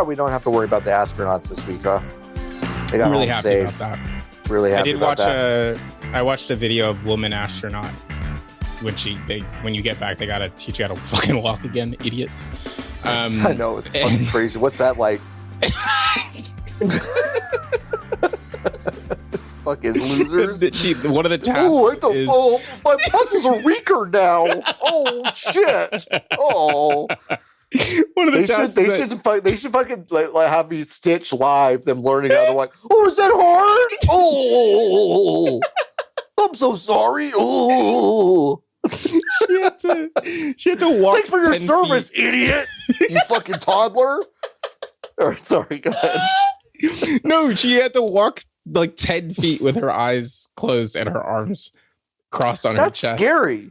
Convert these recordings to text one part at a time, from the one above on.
God we don't have to worry about the astronauts this week, huh? They got I'm really home happy safe. about that. Really happy I did about watch that. I watched a video of woman astronaut when you get back they gotta teach you how to fucking walk again, idiots. I know, it's fucking crazy. What's that like? Fucking losers. One of the tasks is... my muscles are weaker now. Oh shit. Oh. One of the tasks They should fucking like have me stitch live them learning how to like. Oh, is that hard? Oh, I'm so sorry. Oh. She had to walk. Thanks for your service, idiot. You fucking toddler. All right, sorry, go ahead. No, she had to walk like 10 feet with her eyes closed and her arms crossed on her chest. That's scary.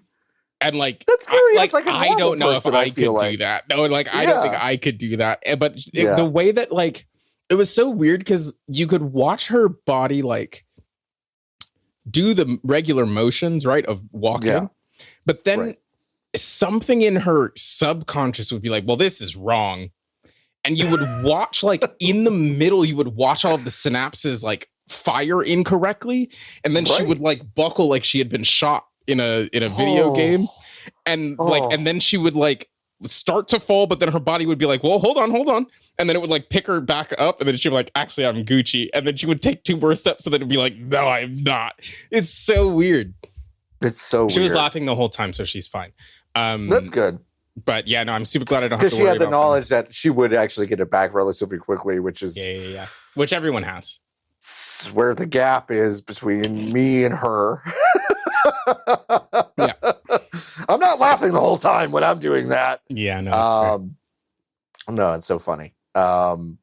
And like, that's scary. I don't know if I could do that. No, like, I don't think I could do that. But the way that, like, it was so weird because you could watch her body, like, do the regular motions, right, of walking. Yeah. But then something in her subconscious would be like, well, this is wrong. And you would watch, like, in the middle, you would watch all of the synapses, like, fire incorrectly. And then she would, like, buckle like she had been shot in a video game. And, like, and then she would, like, start to fall, but then her body would be like, well, hold on. And then it would, like, pick her back up. And then she'd be like, actually, I'm Gucci. And then she would take 2 more steps. And then it'd be like, no, I'm not. It's so weird. It's so weird. She was laughing the whole time, so she's fine. That's good. But yeah, no, I'm super glad I don't have to worry about because she had the knowledge that she would actually get it back relatively quickly, which is... Yeah. Which everyone has. Where the gap is between me and her. Yeah. I'm not laughing the whole time when I'm doing that. Yeah, no, no, it's so funny. No,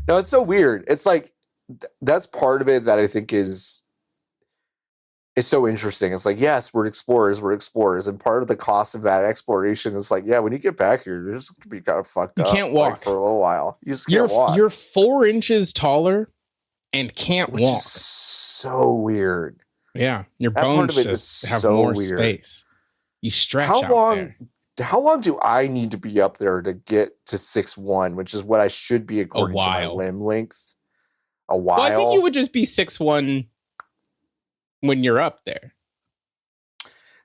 it's so weird. It's like, that's part of it that I think is so interesting. It's like, yes, we're explorers. And part of the cost of that exploration is like, yeah, when you get back here, you're just going to be kind of fucked up. You can't walk. Like, for a little while. You just can't walk. You're 4 inches taller and can't walk. Which is so weird. Yeah, your bones just have so more space. You stretch out there. How long do I need to be up there to get to 6'1", which is what I should be according to my limb length? A while? Well, I think you would just be 6'1" when you're up there.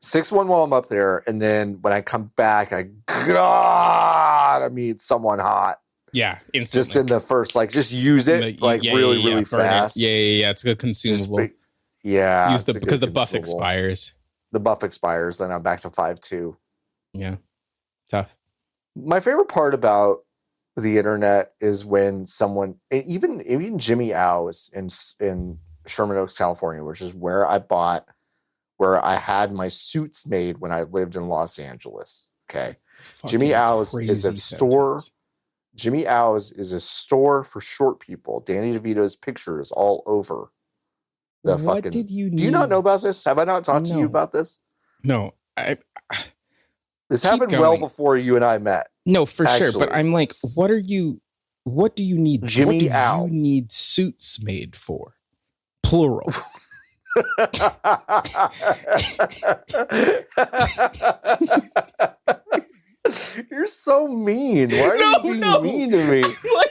6'1" while I'm up there, and then when I come back, I gotta meet someone hot. Yeah, instantly. Just in the first, like, just use it, really fast. Yeah. It's a good consumable. Use because the buff expires. The buff expires, then I'm back to 5'2". Yeah, tough. My favorite part about the internet is when someone, even Jimmy Ow's in Sherman Oaks, California, which is where I had my suits made when I lived in Los Angeles. Okay. Jimmy Ow's is a store. Jimmy Ow's is a store for short people. Danny DeVito's picture is all over the fucking. Do you not know about this? Have I not talked to you about this? No. This happened well before you and I met. No, for sure. But I'm like, what do you need? Jimmy Ow. You need suits made for? Plural. You're so mean. Why are you being mean to me? What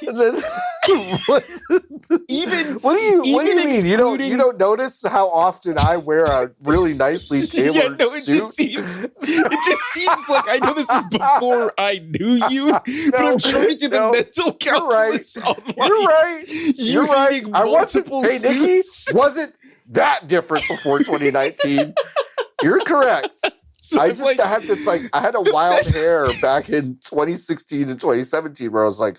do you mean? You don't notice how often I wear a really nicely tailored suit? It just seems like I know this is before I knew you, but I'm trying to do the mental calculus. You're right. I wasn't. Hey, Nikki, wasn't that different before 2019? You're correct. So I had a wild hair back in 2016 and 2017 where I was like,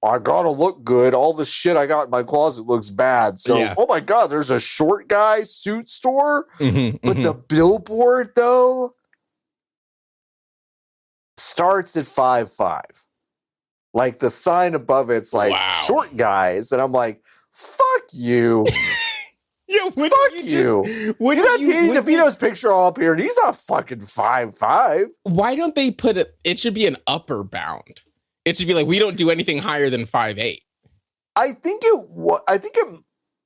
I gotta look good. All the shit I got in my closet looks bad. So, Oh my God, there's a short guy suit store. But the billboard, though, starts at 5'5". Like, the sign above it's like, short guys. And I'm like, fuck you. Yeah, fuck you. You got Danny DeVito's picture all up here, and he's not fucking 5'5". Why don't they put it? It should be an upper bound. It should be like, we don't do anything higher than 5'8". I think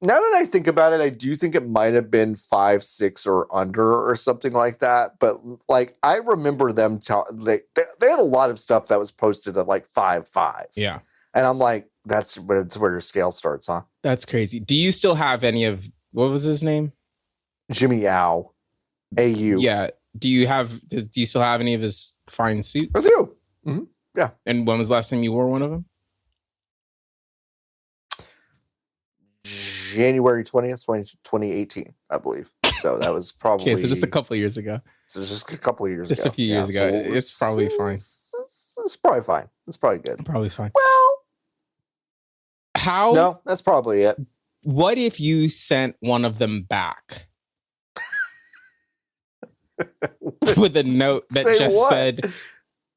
now that I think about it, I do think it might have been 5'6" or under or something like that. But like, I remember them they had a lot of stuff that was posted at like 5'5". Yeah. And I'm like, that's where your scale starts, huh? That's crazy. Do you still have any of, what was his name? Jimmy Au. A-U. Yeah. Do you still have any of his fine suits? I do. Mm-hmm. Yeah. And when was the last time you wore one of them? January 20th, 2018, I believe. So that was probably... Okay, so just a couple of years ago. So just a couple of years ago. Just a few years ago. So it's probably fine. It's probably fine. It's probably good. Probably fine. Well... How? No, that's probably it. What if you sent one of them back? With a note that just said,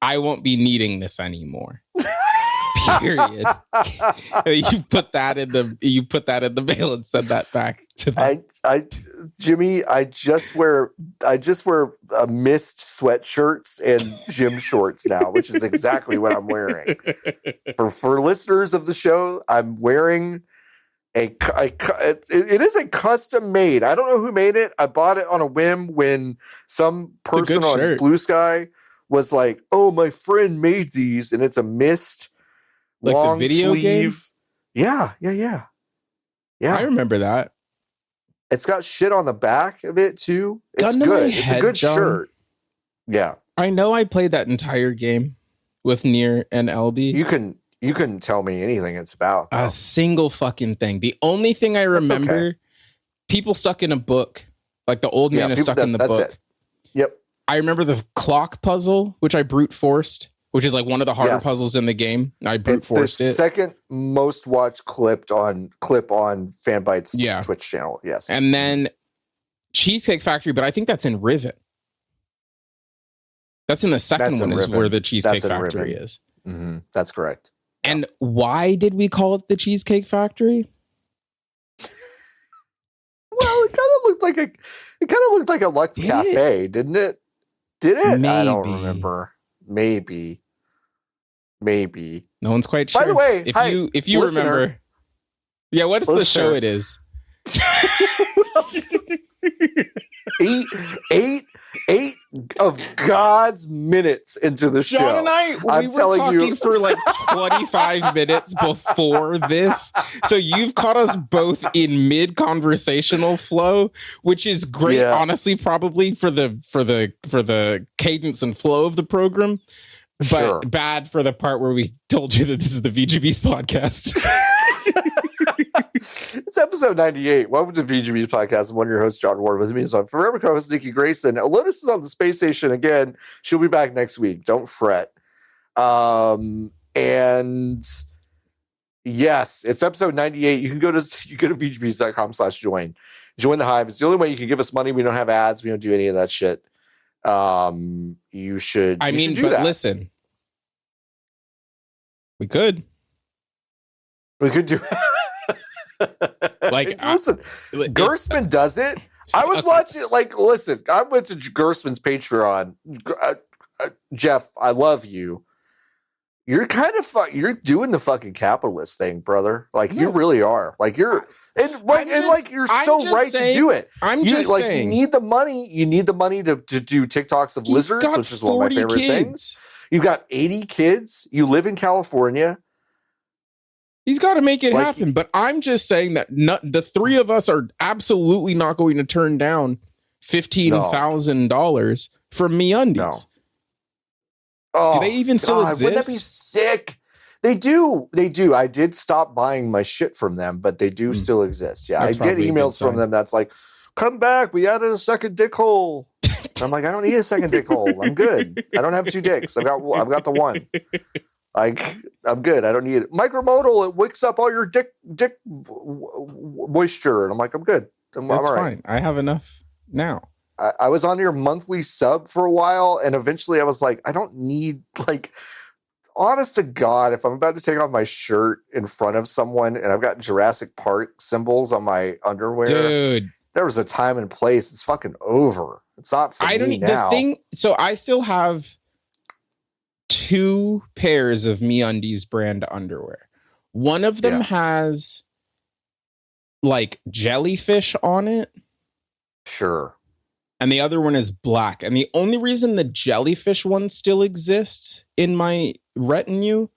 I won't be needing this anymore. Period. You put that in the mail and send that back to them. Jimmy, I just wear mist sweatshirts and gym shorts now, which is exactly what I'm wearing. For listeners of the show, I'm wearing it is a custom made. I don't know who made it. I bought it on a whim when some person on shirt. Blue Sky was like, "Oh, my friend made these," and it's a mist. Like long the video sleeve. Game? Yeah. I remember that. It's got shit on the back of it too. It's good. It's a good shirt. Yeah. I know I played that entire game with Nier and LB. You couldn't tell me anything it's about, though. A single fucking thing. The only thing I remember, people stuck in a book. Like the old man is stuck in the book. It. Yep. I remember the clock puzzle, which I brute forced. Which is like one of the harder puzzles in the game. I brute forced it. It's the second most watched clip on Fanbyte's Twitch channel. Yes. And then Cheesecake Factory, but I think that's in Riven. That's in the second one is where the Cheesecake Factory is. Mm-hmm. That's correct. And why did we call it the Cheesecake Factory? Well, it kind of looked like a Lux Cafe, didn't it? Did it? Maybe. I don't remember. Maybe. No one's quite sure. By the way, if you remember, what is the show it is? eight of God's minutes into the show. John and I, we were talking for like 25 minutes before this. So you've caught us both in mid-conversational flow, which is great, honestly, probably for the cadence and flow of the program. But bad for the part where we told you that this is the VGBees podcast. It's episode 98. Welcome to VGBees podcast. I'm one of your hosts, John Ward. With me is my forever co-host, Nikki Grayson. Lotus is on the space station again. She'll be back next week. Don't fret. And yes, it's episode 98. You can go to VGBees.com/join. Join the Hive. It's the only way you can give us money. We don't have ads. We don't do any of that shit. You should. But listen, we could do. Like, listen, Gerstmann does it. I was watching. Like, listen, I went to Gerstmann's Patreon. Jeff, I love you. You're kind of you're doing the fucking capitalist thing, brother. Like, you really are. Like, you're you're so right to do it. You need the money. You need the money to do TikToks of lizards, which is one of my favorite things. You've got 80 kids. You live in California. He's got to make it happen. But I'm just saying that the three of us are absolutely not going to turn down $15,000 from MeUndies. No. Oh, do they even still exist? Wouldn't that be sick? They do. I did stop buying my shit from them, but they do still exist. Yeah, I get emails from them that's like, come back, we added a second dick hole. And I'm like, I don't need a second dick hole. I'm good. I don't have two dicks. I've got the one. Like, I'm good. I don't need it. Micromodal, it wicks up all your dick moisture. And I'm like, I'm good. I'm all right. Fine. I have enough now. I was on your monthly sub for a while, and eventually I was like, I don't need, like, honest to God, if I'm about to take off my shirt in front of someone and I've got Jurassic Park symbols on my underwear, dude, there was a time and place. It's fucking over. It's not for me now. So I still have 2 pairs of MeUndies brand underwear. One of them has like jellyfish on it. Sure. And the other one is black. And the only reason the jellyfish one still exists in my retinue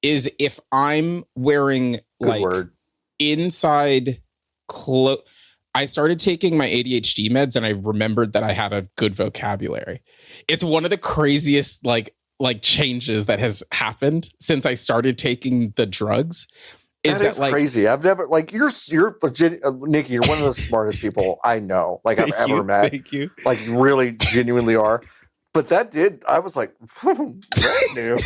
is if I'm wearing inside clothes. I started taking my ADHD meds and I remembered that I had a good vocabulary. It's one of the craziest like changes that has happened since I started taking the drugs. That is crazy. I've never you're Nikki, you're one of the smartest people I know, I've ever met. Thank you. Really genuinely are. But I was like, brand new.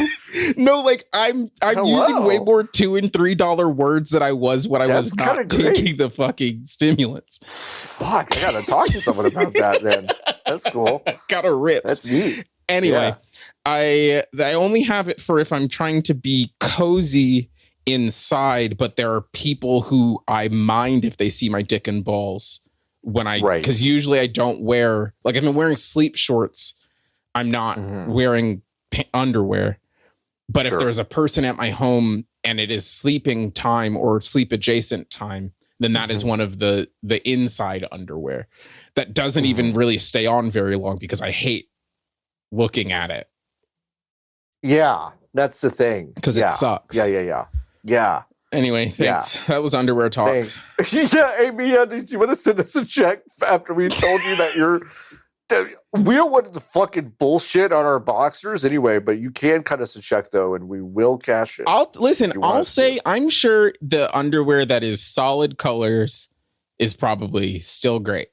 No, I'm using way more $2 and $3 words than I was when I was not taking the fucking stimulants. Fuck, I gotta talk to someone about that then. That's cool. Gotta rip. That's neat. Anyway, I only have it for if I'm trying to be cozy inside, but there are people who I mind if they see my dick and balls when because usually I don't wear, if I'm wearing sleep shorts, I'm not wearing underwear. But if there's a person at my home and it is sleeping time or sleep adjacent time, then that is one of the inside underwear that doesn't even really stay on very long because I hate looking at it. Yeah, that's the thing. Because it sucks. Yeah. Anyway, thanks. That was underwear talk. Thanks. Amy, did you want to send us a check after we told you that we don't want the fucking bullshit on our boxers anyway, but you can cut us a check though, and we will cash it. I'll say I'm sure the underwear that is solid colors is probably still great.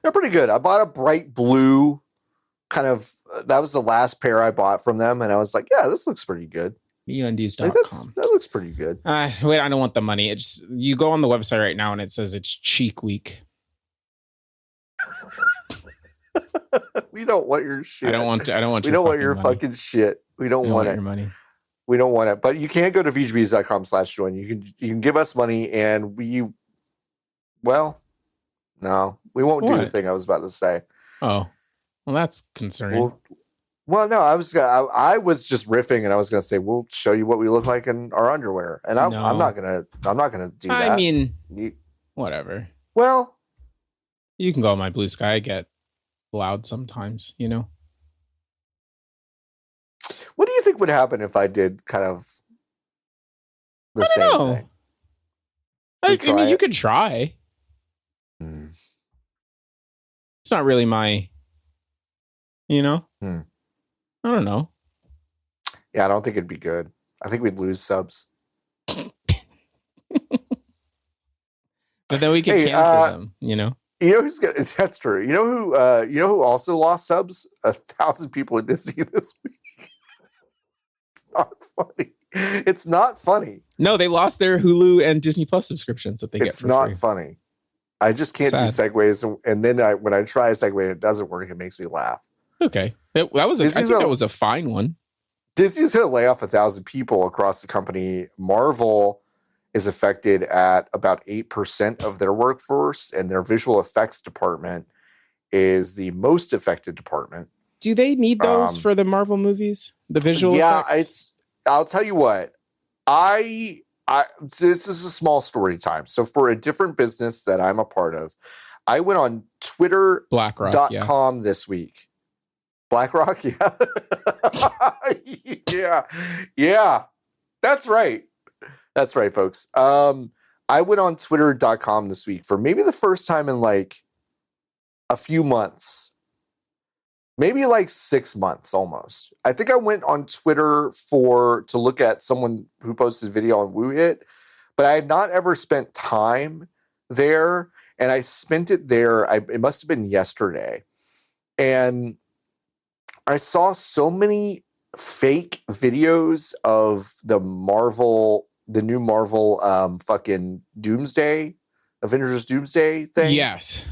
They're pretty good. I bought a bright blue that was the last pair I bought from them, and I was like, yeah, this looks pretty good. MeUndies.com. That looks pretty good. Wait, I don't want the money. You go on the website right now and it says it's cheek week. We don't want your shit. I don't want. We don't want your money. Fucking shit. We don't want it. Your money. We don't want it. But you can go to VGBees.com/join. You can give us money, and no, we won't do the thing I was about to say. Oh, well, that's concerning. Well, no, I was just riffing, and I was gonna say we'll show you what we look like in our underwear, and I'm not gonna do that. I mean, whatever. Well, you can go on my Blue Sky. I get loud sometimes, What do you think would happen if I did kind of the same thing? I mean, you could try. It's not really my, I don't know. Yeah, I don't think it'd be good. I think we'd lose subs. But then we could cancel them, who's got? That's true. You know who also lost subs? 1,000 people in Disney this week. It's not funny. It's not funny. No, they lost their Hulu and Disney Plus subscriptions that they get. It's not funny. I just can't do segues, and then when I try a segue, it doesn't work. It makes me laugh. Okay, that was. I think that was a fine one. Disney's going to lay off 1,000 people across the company. Marvel is affected at about 8% of their workforce, and their visual effects department is the most affected department. Do they need those for the Marvel movies? The visual effects? I'll tell you what. This is a small story time. So for a different business that I'm a part of, I went on Twitter.com this week. BlackRock, yeah. yeah. That's right. That's right, folks. I went on Twitter.com this week for maybe the first time in a few months. Maybe 6 months almost. I think I went on Twitter to look at someone who posted a video on WooHit, but I had not ever spent time there, and I spent it there. It must have been yesterday, and I saw so many fake videos of the new Marvel fucking Doomsday, Avengers Doomsday thing. Yes.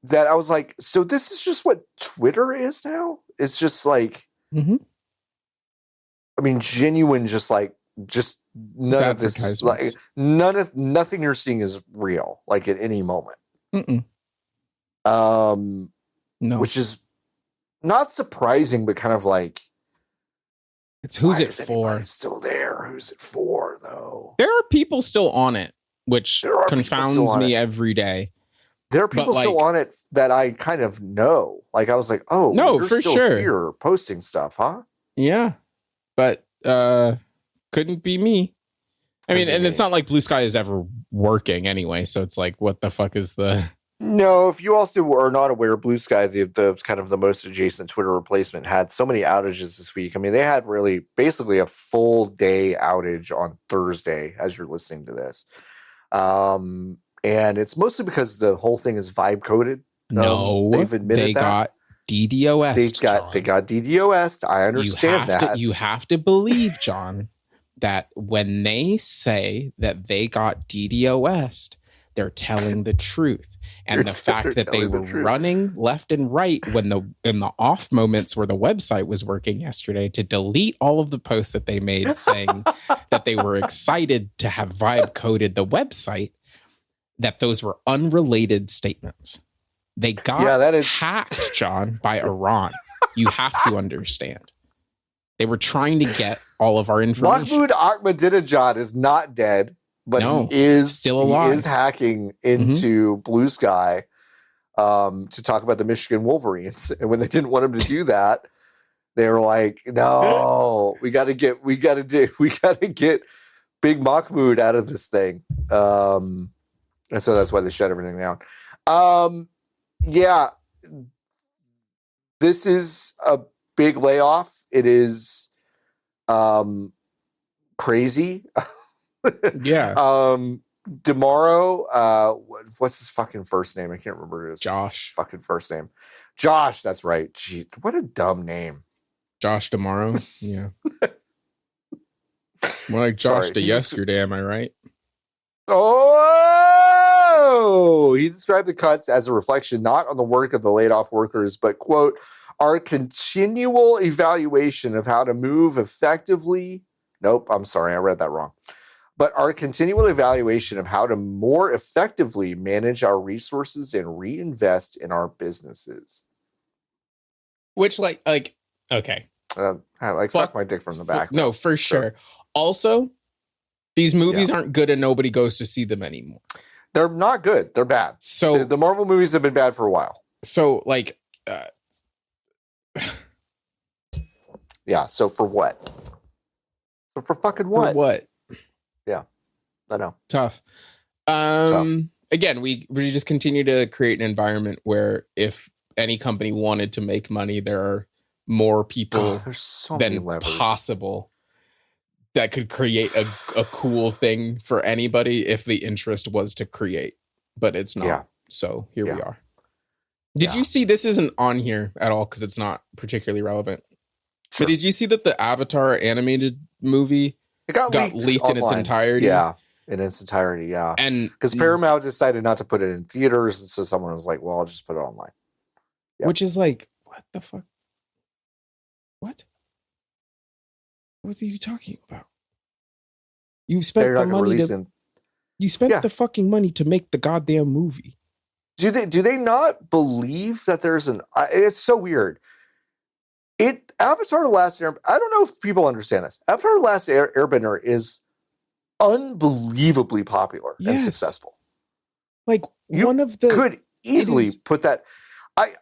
That I was like, so this is just what Twitter is now? It's just I mean, genuine, just none of this, nothing you're seeing is real, at any moment. No. Which is not surprising, but kind of it's who's it for? Still there? Who's it for, though? There are people still on it, which confounds me every day. There are people still on it that I kind of know. I was like, oh, no, you're for still sure here posting stuff, huh? Yeah. But couldn't be me. I mean, and it's not like Blue Sky is ever working anyway, so it's like, what the fuck is the... No, if you also are not aware, Blue Sky, the kind of the most adjacent Twitter replacement, had so many outages this week. I mean, they had really basically a full day outage on Thursday as you're listening to this. And it's mostly because the whole thing is vibe coded. No, they've admitted they got DDoS. They got DDoS. I understand that. You have to believe, John, that when they say that they got DDoS, they're telling the truth. And the fact that they were running left and right in the off moments where the website was working yesterday to delete all of the posts that they made saying that they were excited to have vibe coded the website, that those were unrelated statements. They got hacked, John, by Iran. You have to understand. They were trying to get all of our information. Mahmoud Ahmadinejad is not dead. But he is still alive. He is hacking into Blue Sky to talk about the Michigan Wolverines. And when they didn't want him to do that, they were like, "No, we got to get Big Mahmoud out of this thing." And so that's why they shut everything down. Yeah, this is a big layoff. It is crazy. Yeah. Tomorrow, what's his fucking first name? I can't remember his fucking first name. Josh, that's right. Gee, what a dumb name. Josh tomorrow. Yeah. More like Josh to yesterday, am I right? Oh, he described the cuts as a reflection not on the work of the laid off workers, but, quote, our continual evaluation of how to move effectively. Nope, I'm sorry, I read that wrong. But our continual evaluation of how to more effectively manage our resources and reinvest in our businesses. Which, okay. Suck my dick from the back. No, for sure. Also, these movies aren't good and nobody goes to see them anymore. They're not good. They're bad. So the Marvel movies have been bad for a while. So, yeah, so for what? So for fucking what? For what? Yeah, I know. Tough. Again, we just continue to create an environment where if any company wanted to make money, there are more people than possible that could create a cool thing for anybody if the interest was to create, but it's not. Yeah. So here we are. Did you see, this isn't on here at all because it's not particularly relevant, but did you see that the Avatar animated movie got leaked in its entirety? Yeah, in its entirety, yeah. And because Paramount decided not to put it in theaters, and so someone was like, well, I'll just put it online. Yep. Which is like, what the fuck? What are you talking about? You spent the money you spent the fucking money to make the goddamn movie. Do they not believe that there's it's so weird. Avatar The Last Airbender, I don't know if people understand this. Avatar The Last Airbender is unbelievably popular and successful. Like, you one of the could easily put that.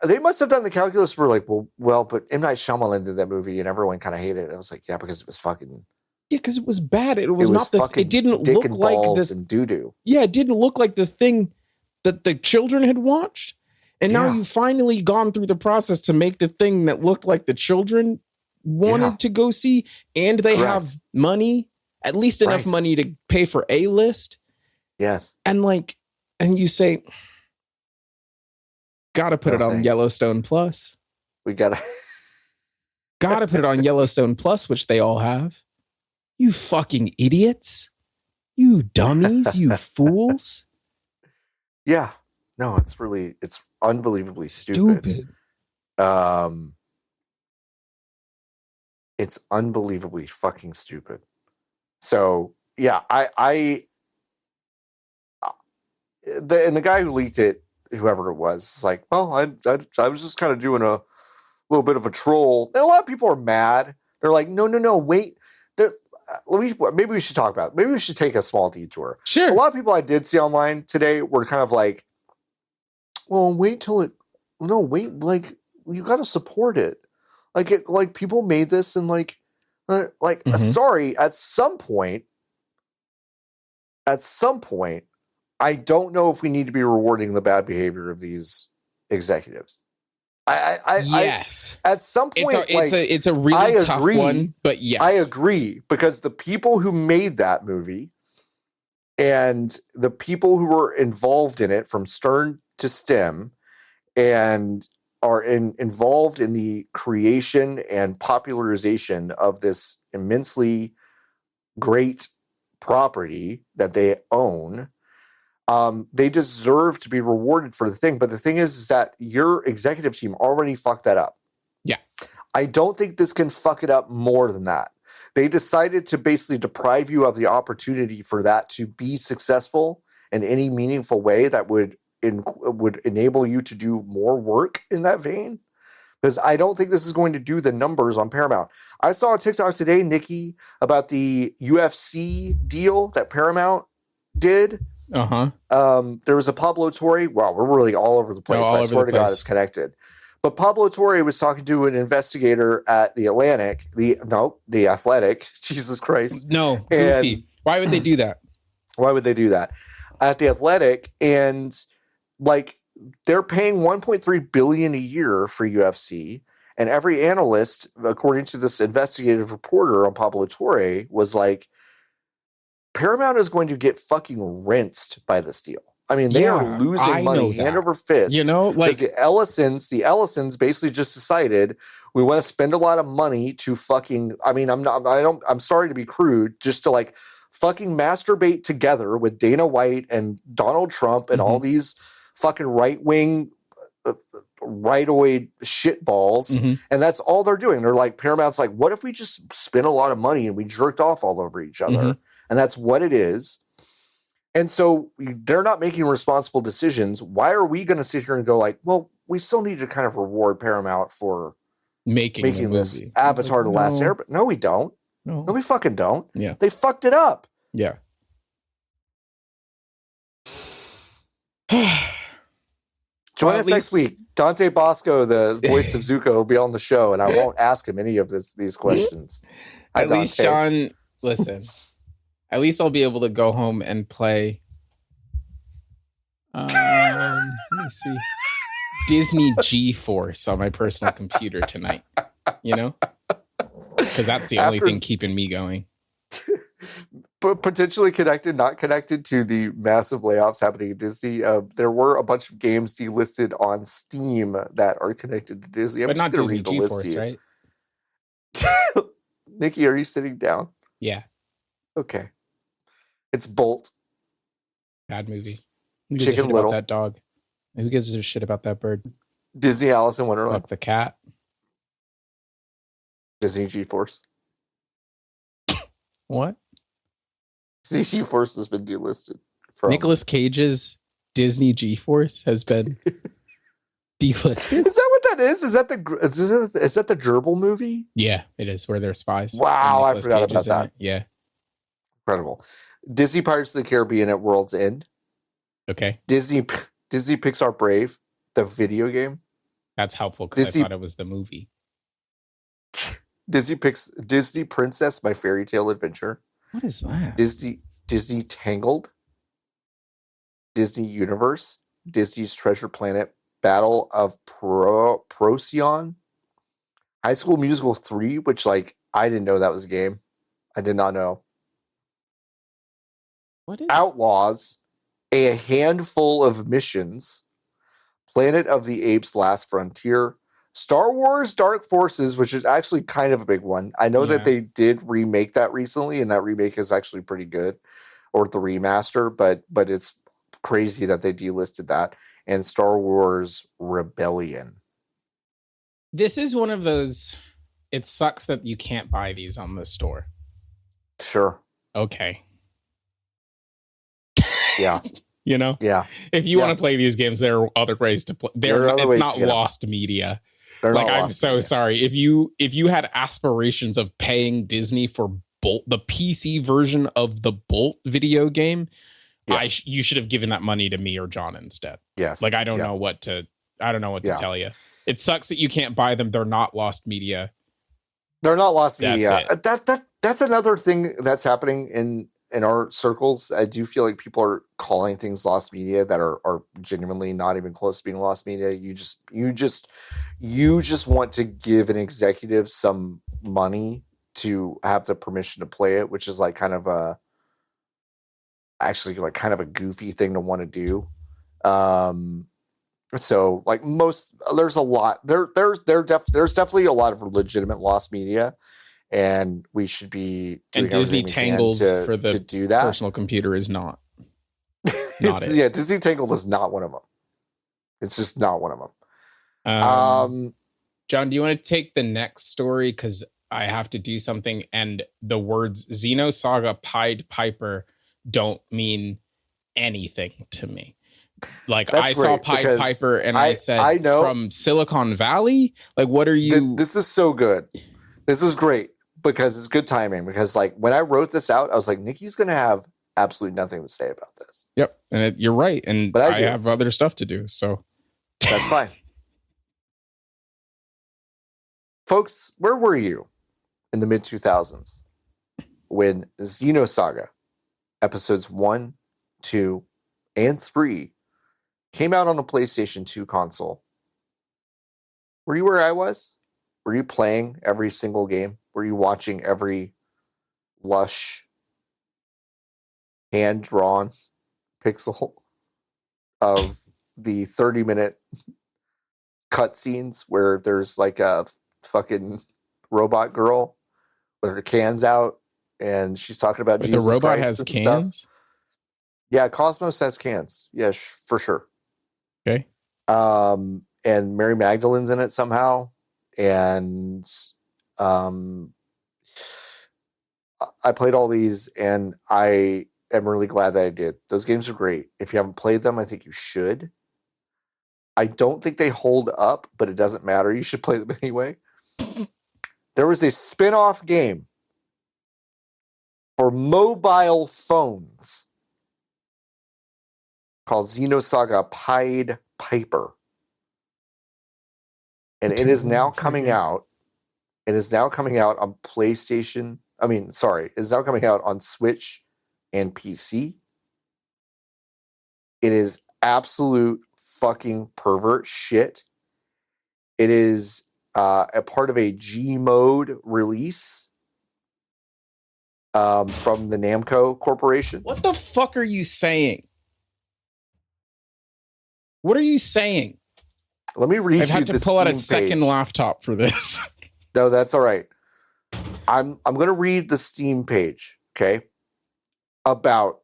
They must have done the calculus where like, well, but M. Night Shyamalan did that movie and everyone kind of hated it. I was like, yeah, because it was fucking. Yeah, because it was bad. It was not the. It didn't look like the and doo-doo. Yeah, it didn't look like the thing that the children had watched. And now you've finally gone through the process to make the thing that looked like the children wanted to go see. And they have money, at least enough money to pay for A-list. Yes. And you say, gotta put it on Yellowstone Plus. We gotta put it on Yellowstone Plus, which they all have. You fucking idiots. You dummies. You fools. Yeah. No, it's unbelievably stupid. It's unbelievably fucking stupid. So yeah, the guy who leaked it, whoever it was, like, well, I was just kind of doing a little bit of a troll. And a lot of people are mad. They're like, no, wait. Maybe we should talk about it. Maybe we should take a small detour. Sure. A lot of people I did see online today were kind of like, well, wait, like, you got to support it. Like people made this and like Like, sorry, at some point, I don't know if we need to be rewarding the bad behavior of these executives. Yes. At some point, it's a really tough one, but yes, I agree, because the people who made that movie and the people who were involved in it from stern to stem and are involved in the creation and popularization of this immensely great property that they own, they deserve to be rewarded for the thing. But the thing is that your executive team already fucked that up. Yeah. I don't think this can fuck it up more than that. They decided to basically deprive you of the opportunity for that to be successful in any meaningful way that would enable you to do more work in that vein. Because I don't think this is going to do the numbers on Paramount. I saw a TikTok today, Nikki, about the UFC deal that Paramount did. There was a Pablo Torre. Wow, we're really all over the place. I swear to God, it's connected. But Pablo Torre was talking to an investigator at the Atlantic. The Athletic. Jesus Christ. No, goofy. And why would they do that? Why would they do that? At the Athletic, and like, they're paying $1.3 billion a year for UFC, and every analyst, according to this investigative reporter on Pablo Torre, was like, Paramount is going to get fucking rinsed by this deal. I mean, they are losing money hand over fist. You know, like the Ellisons basically just decided we want to spend a lot of money to fucking. I mean, I'm sorry to be crude, just to like fucking masturbate together with Dana White and Donald Trump and all these fucking right-wing, right-away shitballs, and that's all they're doing. They're like, Paramount's like, what if we just spend a lot of money and we jerked off all over each other? And that's what it is. And so they're not making responsible decisions. Why are we going to sit here and go like, well, we still need to kind of reward Paramount for making this Avatar: The Last Airbender? No, we don't. No, we fucking don't. Yeah. They fucked it up. Yeah. Join us next week. Dante Bosco, the voice of Zuko, will be on the show, and I won't ask him any of these questions. At least, Sean, listen. At least I'll be able to go home and play. Let me see. Disney G-Force on my personal computer tonight. You know? Because that's the only thing keeping me going. But potentially connected, not connected to the massive layoffs happening at Disney. There were a bunch of games delisted on Steam that are connected to Disney. But not Disney G-Force, right? Nikki, are you sitting down? Yeah. Okay. It's Bolt. Bad movie. Who gives Chicken a shit Little. About that dog? Who gives a shit about that bird? Disney Alice in Wonderland. Like the cat. Disney G-Force. What? Disney G-Force has been delisted. Nicolas Cage's Disney G-Force has been delisted. Is that what that is? Is that the gerbil movie? Yeah, it is, where they're spies. Wow, I forgot about that. Yeah. Incredible. Disney Pirates of the Caribbean at World's End. Okay. Disney Pixar Brave, the video game. That's helpful because I thought it was the movie. Disney Princess: My Fairy Tale Adventure. What is that? Disney Tangled. Disney Universe. Disney's Treasure Planet. Battle of Procyon. High School Musical 3, which I didn't know that was a game. I did not know. What is Outlaws, A Handful of Missions, Planet of the Apes: Last Frontier, Star Wars Dark Forces, which is actually kind of a big one. I know that they did remake that recently, and that remake is actually pretty good, or the remaster, but it's crazy that they delisted that. And Star Wars Rebellion. This is one of those, it sucks that you can't buy these on the store. Sure. Okay. Yeah. You know? Yeah. If you want to play these games, there are other ways to play. It's not lost media. I'm so sorry. If you had aspirations of paying Disney for Bolt, the PC version of the Bolt video game, you should have given that money to me or John instead. Yes. I don't know what to tell you. It sucks that you can't buy them. They're not lost media. They're not lost media. That's another thing that's happening in our circles. I do feel like people are calling things lost media that are genuinely not even close to being lost media. You just want to give an executive some money to have the permission to play it, which is like kind of a goofy thing to want to do. So like there's definitely a lot of legitimate lost media, and we should be doing and Disney Tangled for the to do that. Personal computer is not it. Yeah, Disney Tangled is not one of them. It's just not one of them. John, do you want to take the next story? Because I have to do something, and the words Xenosaga Pied Piper don't mean anything to me. Like, I saw Pied Piper and I said, I know, from Silicon Valley? Like, what are you... This is so good. This is great because it's good timing. Because, like, when I wrote this out, I was like, Nikki's going to have absolutely nothing to say about this. Yep. And you're right. And I have other stuff to do, so... That's fine. Folks, where were you in the mid-2000s when Xenosaga episodes 1, 2, and 3 came out on a PlayStation 2 console? Were you where I was? Were you playing every single game? Were you watching every lush, hand-drawn pixel of the 30-minute cutscenes where there's like a fucking robot girl with her cans out and she's talking about Jesus Christ? The robot has cans? Stuff? Yeah, Cosmos has cans. Yeah, for sure. Okay. And Mary Magdalene's in it somehow. And I played all these, and I am really glad that I did. Those games are great. If you haven't played them, I think you should. I don't think they hold up, but it doesn't matter. You should play them anyway. There was a spin-off game for mobile phones called Xenosaga Pied Piper. And it is now coming out. It is now coming out on PlayStation. It's now coming out on Switch and PC. It is absolute fucking pervert shit. It is a part of a G-Mode release from the Namco Corporation. What the fuck are you saying? What are you saying? Let me read you the Steam page. I've had to pull out a second laptop for this. No, that's all right. I'm going to read the Steam page, okay? About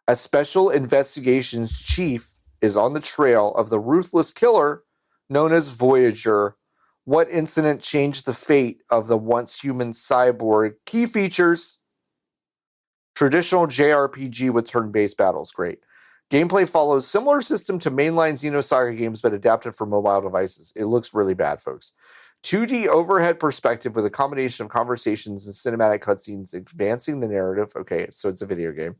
a special investigations chief is on the trail of the ruthless killer known as Voyager. What incident changed the fate of the once human cyborg? Key features: traditional JRPG with turn-based battles. Great. Gameplay follows similar system to mainline Xenosaga games, but adapted for mobile devices. It looks really bad, folks. 2D overhead perspective with a combination of conversations and cinematic cutscenes advancing the narrative. Okay, so it's a video game.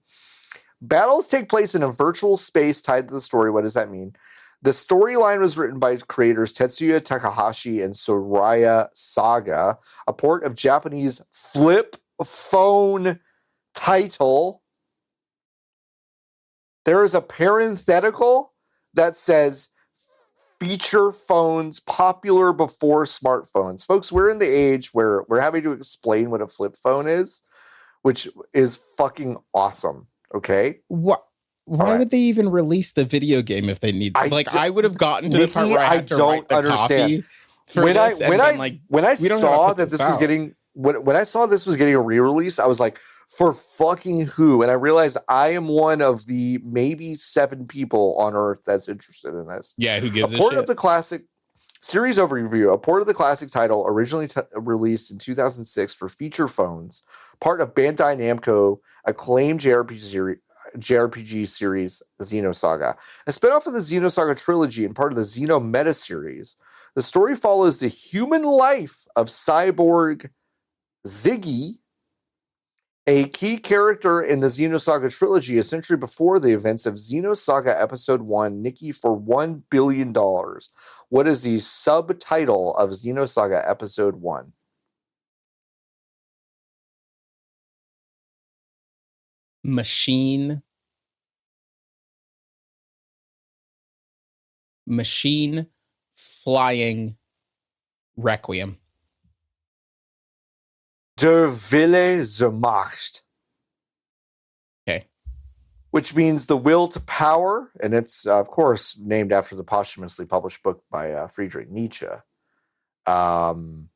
Battles take place in a virtual space tied to the story. What does that mean? The storyline was written by creators Tetsuya Takahashi and Soraya Saga, a port of Japanese flip phone title. There is a parenthetical that says feature phones popular before smartphones. Folks, we're in the age where we're having to explain what a flip phone is, which is fucking awesome. Okay? What? Why would they even release the video game if they need? I would have gotten to the part where I had to write the copy for when I saw that this was getting when I saw this was getting a re-release, I was like, for fucking who? And I realized I am one of the maybe 7 people on Earth that's interested in this. Yeah, who gives a port shit? Of the classic series overview. A port of the classic title originally released in 2006 for feature phones, part of Bandai Namco acclaimed JRPG series Xenosaga. A spinoff of the Xenosaga trilogy and part of the Xeno Meta series. The story follows the human life of cyborg Ziggy, a key character in the Xenosaga trilogy, a century before the events of Xenosaga Episode 1, Nikki for $1 billion. What is the subtitle of Xenosaga Episode 1? Machine flying requiem. Der Wille zur Macht. Okay. Which means the will to power, and it's, of course, named after the posthumously published book by Friedrich Nietzsche. The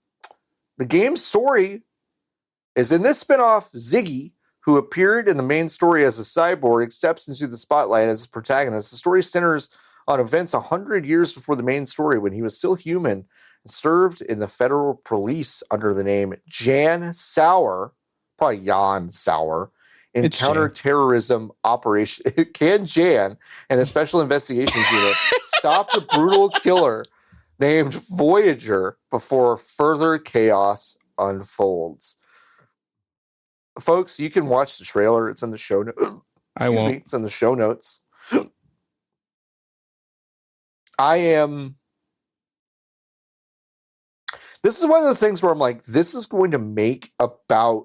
game's story is in this spinoff, Ziggy, who appeared in the main story as a cyborg, steps into the spotlight as a protagonist. The story centers on events 100 years before the main story, when he was still human and served in the federal police under the name Jan Sauer, probably Jan Sauer, in counterterrorism operation. Can Jan and a special investigations unit stop the brutal killer named Voyager before further chaos unfolds? Folks, you can watch the trailer. It's in the show notes. Excuse me. It's in the show notes. This is one of those things where I'm like, this is going to make about,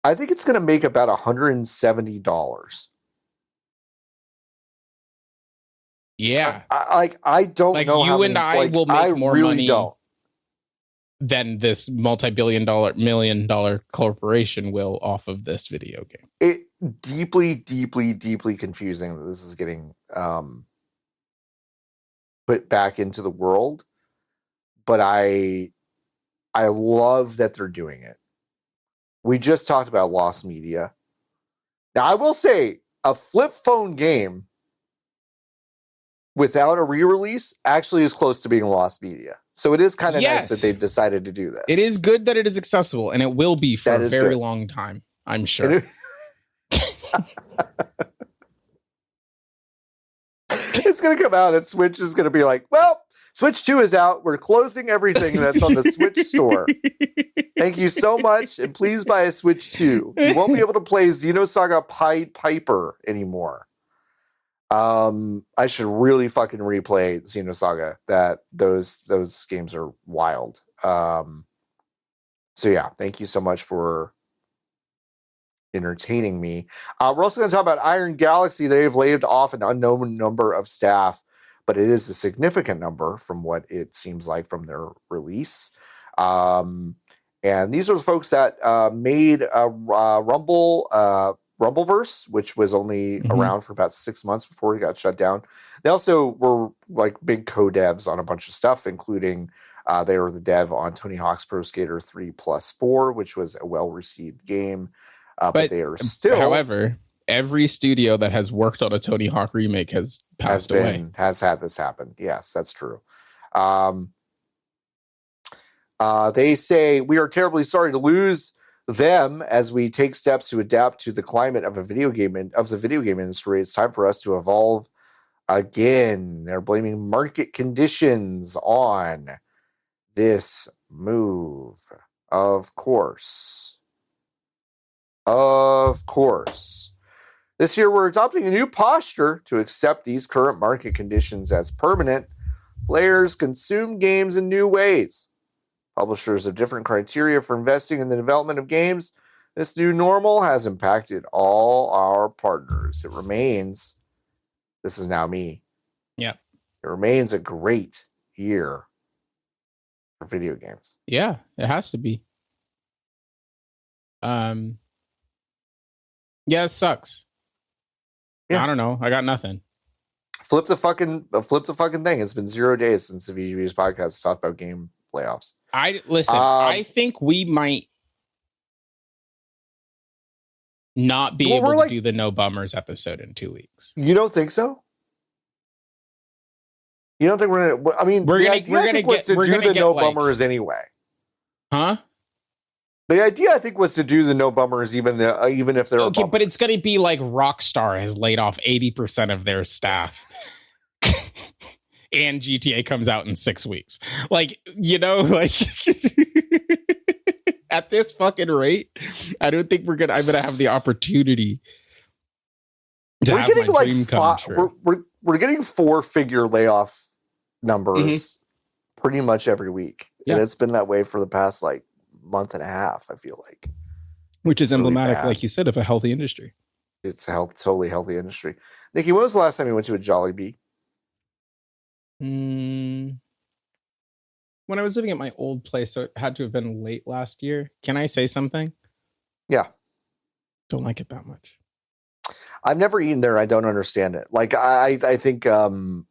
I think it's going to make about $170. Yeah. I don't know how many, I will make more really money don't. Than this $multi-million corporation will off of this video game. It deeply, deeply, deeply confusing that this is getting put back into the world. But I love that they're doing it. We just talked about lost media. Now, I will say a flip phone game without a re-release actually is close to being lost media. So it is kind of nice that they decided to do this. It is good that it is accessible, and it will be for a very long time, I'm sure. It's going to come out and Switch is going to be like, well, Switch 2 is out. We're closing everything that's on the Switch store. Thank you so much, and please buy a Switch 2. You won't be able to play Xenosaga Pied Piper anymore. I should really fucking replay Xenosaga. Those games are wild. So yeah, thank you so much for entertaining me. We're also going to talk about Iron Galaxy. They've laid off an unknown number of staff, but it is a significant number from what it seems like from their release. And these are the folks that made Rumbleverse, which was only around for about 6 months before it got shut down. They also were like big co-devs on a bunch of stuff, including they were the dev on Tony Hawk's Pro Skater 3+4, which was a well-received game. But they are still... However, every studio that has worked on a Tony Hawk remake has had this happen. Yes, that's true. They say, we are terribly sorry to lose them as we take steps to adapt to the climate of the video game industry. It's time for us to evolve again. They're blaming market conditions on this move. Of course. This year, we're adopting a new posture to accept these current market conditions as permanent. Players consume games in new ways. Publishers have different criteria for investing in the development of games. This new normal has impacted all our partners. This is now me. Yeah. It remains a great year for video games. Yeah, it has to be. Yeah, it sucks. Yeah. I don't know. I got nothing. Flip the fucking thing. It's been 0 days since the VGBees podcast has talked about game playoffs. I think we might not be able to do the No Bummers episode in 2 weeks. You don't think so? You don't think we're gonna? I mean, the idea I think was to do the No Bummers anyway. Huh? The idea I think was to do the No Bummers even if they're okay, but it's gonna be like Rockstar has laid off 80% of their staff. And GTA comes out in 6 weeks. Like, at this fucking rate, I don't think I'm gonna have the opportunity to have my dream come true. We're getting 4-figure layoff numbers pretty much every week. Yeah. And it's been that way for the past month and a half, I feel like. which is emblematic, really like you said, of a healthy industry. It's a totally healthy industry. Nikki, when was the last time you went to a Jollibee? When I was living at my old place, so it had to have been late last year. Can I say something? Yeah. Don't like it that much. I've never eaten there. I don't understand it. Like I think I'm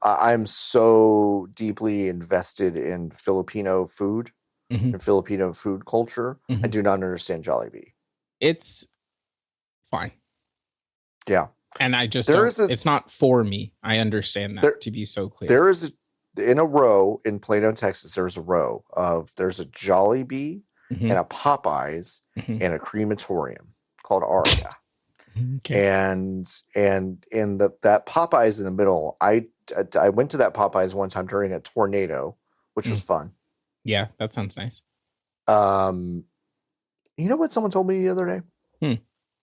so deeply invested in Filipino food and Filipino food culture. I do not understand Jollibee. It's fine. Yeah. And I just it's not for me. I understand that, to be so clear. There is in a row in Plano, Texas, there's a Jollibee and a Popeyes and a crematorium called Aria. Okay. And in that Popeyes in the middle, I went to that Popeyes one time during a tornado, which was fun. Yeah, that sounds nice. You know what someone told me the other day?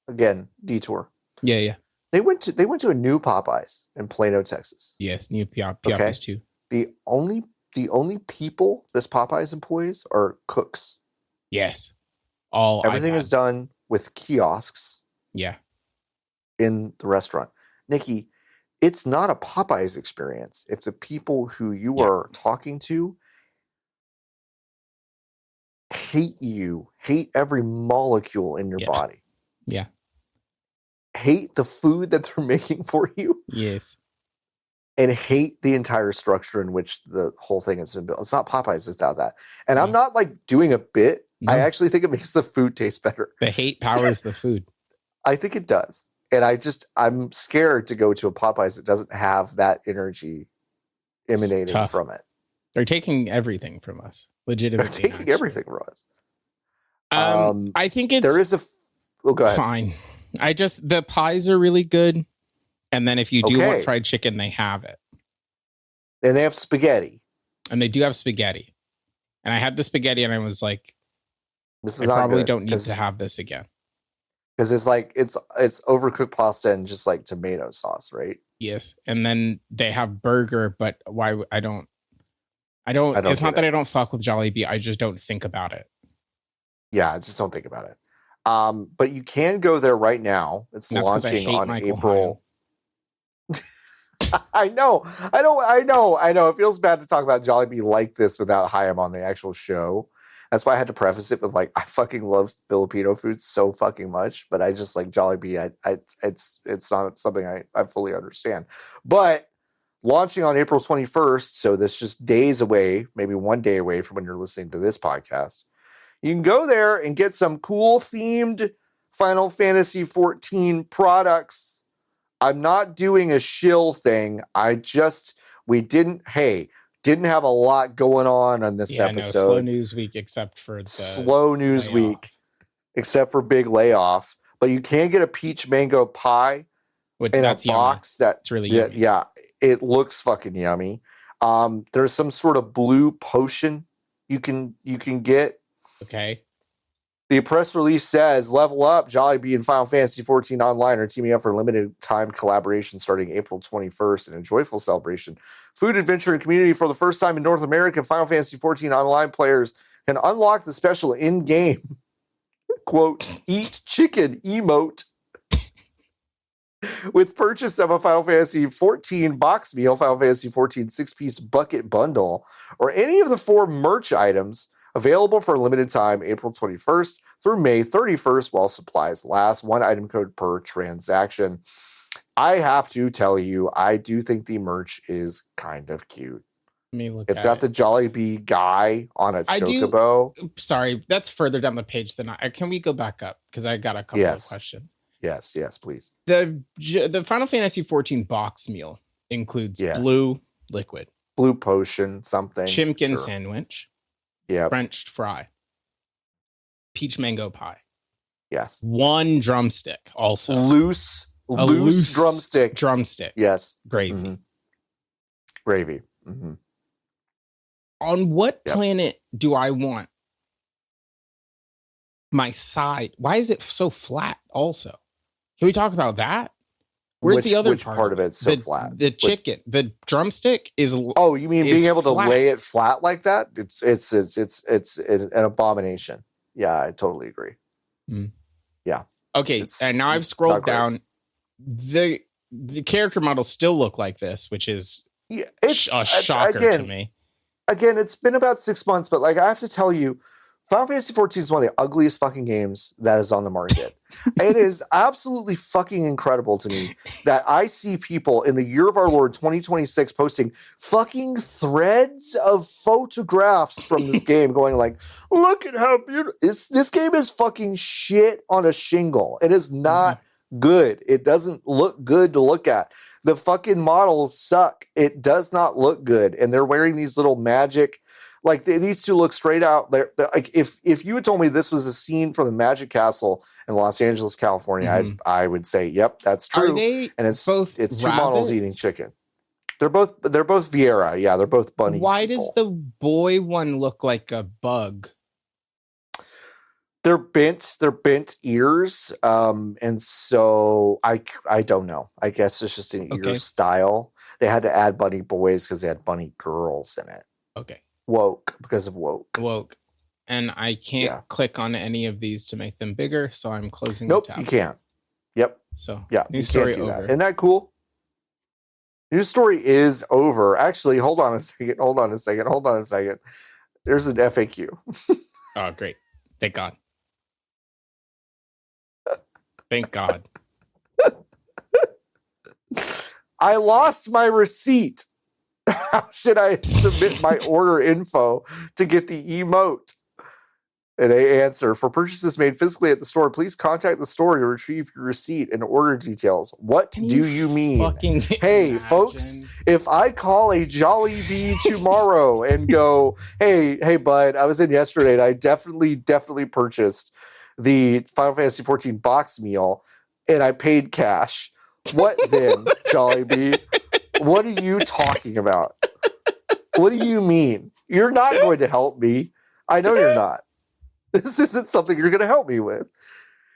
Again, detour. Yeah. They went to a new Popeyes in Plano, Texas. Yes, new Popeyes too. The only people this Popeyes employs are cooks. Yes. Everything is done with kiosks. Yeah. In the restaurant. Nikki, it's not a Popeyes experience if the people who you are talking to hate every molecule in your body. Yeah. Hate the food that they're making for you. Yes. And hate the entire structure in which the whole thing has been built. It's not Popeyes without that. And I'm not like doing a bit. No. I actually think it makes the food taste better. The hate powers the food. I think it does. And I'm scared to go to a Popeyes that doesn't have that energy emanating from it. They're taking everything from us. Legitimately. They're taking everything from us. I think it's go ahead. Fine. The pies are really good. And then if you do want fried chicken, they have it. And they have spaghetti. And they do have spaghetti. And I had the spaghetti and I was like, I probably don't need to have this again. Because it's like it's overcooked pasta and just like tomato sauce, right? Yes, and then they have burger, but why? I don't. It's not that I don't fuck with Jollibee. I just don't think about it. Yeah, I just don't think about it. But you can go there right now. It's launching on April. I know. It feels bad to talk about Jollibee like this without Chaim on the actual show. That's why I had to preface it with like, I fucking love Filipino food so fucking much, but I just like Jollibee. It's not something I fully understand. But launching on April 21st, so that's just days away, maybe 1 day away from when you're listening to this podcast. You can go there and get some cool themed Final Fantasy 14 products. I'm not doing a shill thing. We didn't have a lot going on this episode. Slow news week, except for the slow news week, except for big layoff. But you can get a peach mango pie in a box. That's really yummy. Yeah, it looks fucking yummy. There's some sort of blue potion you can get. Okay. The press release says, level up, Jollibee and Final Fantasy 14 Online are teaming up for a limited time collaboration starting April 21st in a joyful celebration. Food, adventure, and community for the first time in North America. Final Fantasy 14 Online players can unlock the special in-game, quote, eat chicken emote with purchase of a Final Fantasy 14 box meal, Final Fantasy 14 6-piece bucket bundle, or any of the 4 merch items. Available for a limited time, April 21st through May 31st, while supplies last. 1 item code per transaction. I have to tell you, I do think the merch is kind of cute. It's got the Jollibee guy on a chocobo. Sorry, that's further down the page than can we go back up? Because I got a couple of questions. Yes, please. The Final Fantasy 14 box meal includes blue liquid, blue potion, something, chimkin sandwich. Yeah. French fry. Peach mango pie. Yes. 1 drumstick also. Loose drumstick. Drumstick. Yes. Gravy. Mm-hmm. Gravy. Mm-hmm. On what planet do I want my side? Why is it so flat also? Can we talk about that? Where's the other part of it so flat? The chicken, the drumstick is. Oh, you mean being able to lay it flat like that? It's an abomination. Yeah, I totally agree. Yeah. Okay, and now I've scrolled down. The character models still look like this, which is a shocker to me. Again, it's been about 6 months, but like I have to tell you, Final Fantasy XIV is one of the ugliest fucking games that is on the market. It is absolutely fucking incredible to me that I see people in the year of our Lord 2026 posting fucking threads of photographs from this game going like, look at how beautiful. This game is fucking shit on a shingle. It is not good. It doesn't look good to look at. The fucking models suck. It does not look good. And they're wearing these little magic, like these two look straight out. They're like if you had told me this was a scene from the Magic Castle in Los Angeles, California, I would say, yep, that's true. Are they and it's both two rabbits? models eating chicken. They're both Viera. Yeah, they're both bunny. Why people. Does the boy one look like a bug? They're bent ears, and so I don't know. I guess it's just an ear style. They had to add bunny boys because they had bunny girls in it. Okay. Because of woke. And I can't click on any of these to make them bigger, so I'm closing the tab. You can't. Yep. So new story over. Isn't that cool? News story is over. Actually, hold on a second. There's an FAQ. Oh, great. Thank God. Thank God. I lost my receipt. How should I submit my order info to get the emote? And they answer, for purchases made physically at the store, please contact the store to retrieve your receipt and order details. What do you mean? Hey, folks, if I call a Jollibee tomorrow and go, hey, bud, I was in yesterday and I definitely purchased the Final Fantasy XIV box meal and I paid cash. What then, Jollibee? What are you talking about? What do you mean? You're not going to help me. I know you're not. This isn't something you're going to help me with.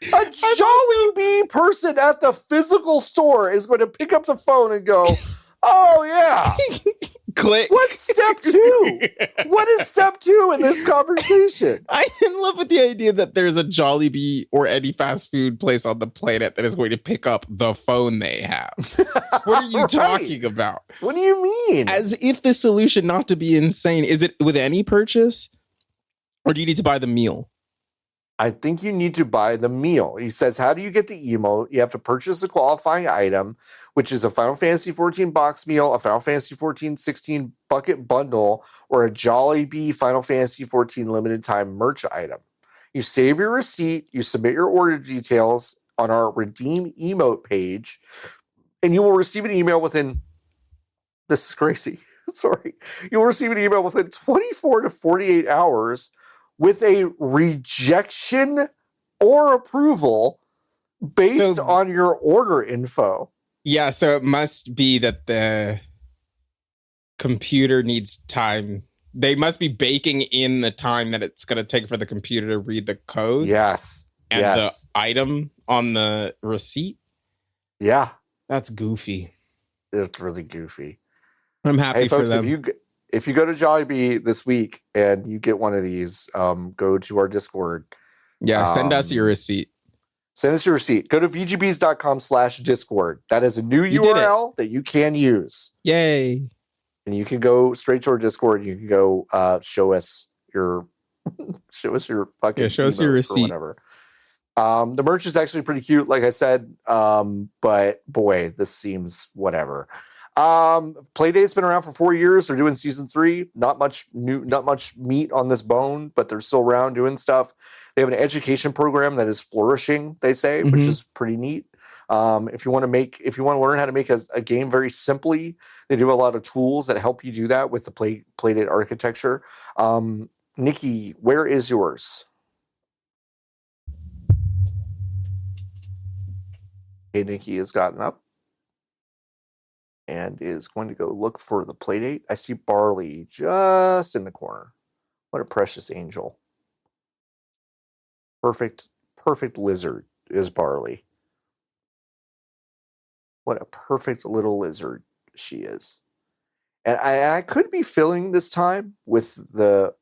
A Jollibee person at the physical store is going to pick up the phone and go, oh, yeah. Click. What's step 2? What is step 2 in this conversation? I'm in love with the idea that there's a Jollibee or any fast food place on the planet that is going to pick up the phone they have. What are you talking about? What do you mean? As if the solution not to be insane, is it with any purchase? Or do you need to buy the meal? I think you need to buy the meal. He says, how do you get the emote? You have to purchase a qualifying item, which is a Final Fantasy XIV box meal, a Final Fantasy XIV 16 bucket bundle, or a Jollibee Final Fantasy XIV limited time merch item. You save your receipt, you submit your order details on our redeem emote page, and you will receive an email within, this is crazy, sorry, you'll receive an email within 24 to 48 hours with a rejection or approval based on your order info. Yeah, so it must be that the computer needs time. They must be baking in the time that it's going to take for the computer to read the code. Yes. And the item on the receipt. Yeah. That's goofy. It's really goofy. I'm happy for them. If you go to Jollibee this week and you get one of these, go to our Discord. Yeah, send us your receipt. Send us your receipt. Go to VGBees.com/Discord. That is a new URL that you can use. Yay. And you can go straight to our Discord. You can go show us your fucking show us your receipt. Whatever. The merch is actually pretty cute, like I said. But boy, this seems whatever. Playdate's been around for 4 years. They're doing season 3. Not much meat on this bone, but they're still around doing stuff. They have an education program that is flourishing, they say, which is pretty neat. If you want to learn how to make a game very simply, they do a lot of tools that help you do that with the Playdate architecture. Nikki, where is yours? Okay, Nikki has gotten up and is going to go look for the Playdate. I see Barley just in the corner. What a precious angel. Perfect lizard is Barley. What a perfect little lizard she is. And I could be filling this time with the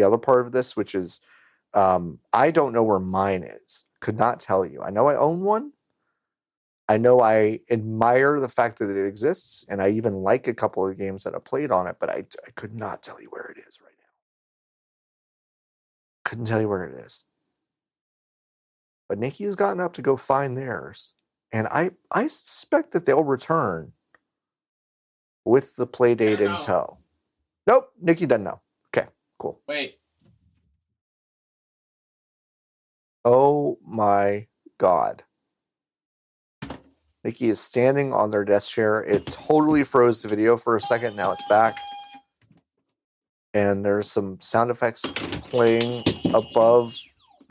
other part of this, which is I don't know where mine is. Could not tell you. I know I own one. I know I admire the fact that it exists, and I even like a couple of games that I played on it, but I could not tell you where it is right now. Couldn't tell you where it is. But Nikki has gotten up to go find theirs, and I suspect that they'll return with the play date in tow. Nope, Nikki doesn't know. Okay, cool. Wait. Oh my God. Nikki is standing on their desk chair. It totally froze the video for a second. Now it's back. And there's some sound effects playing above.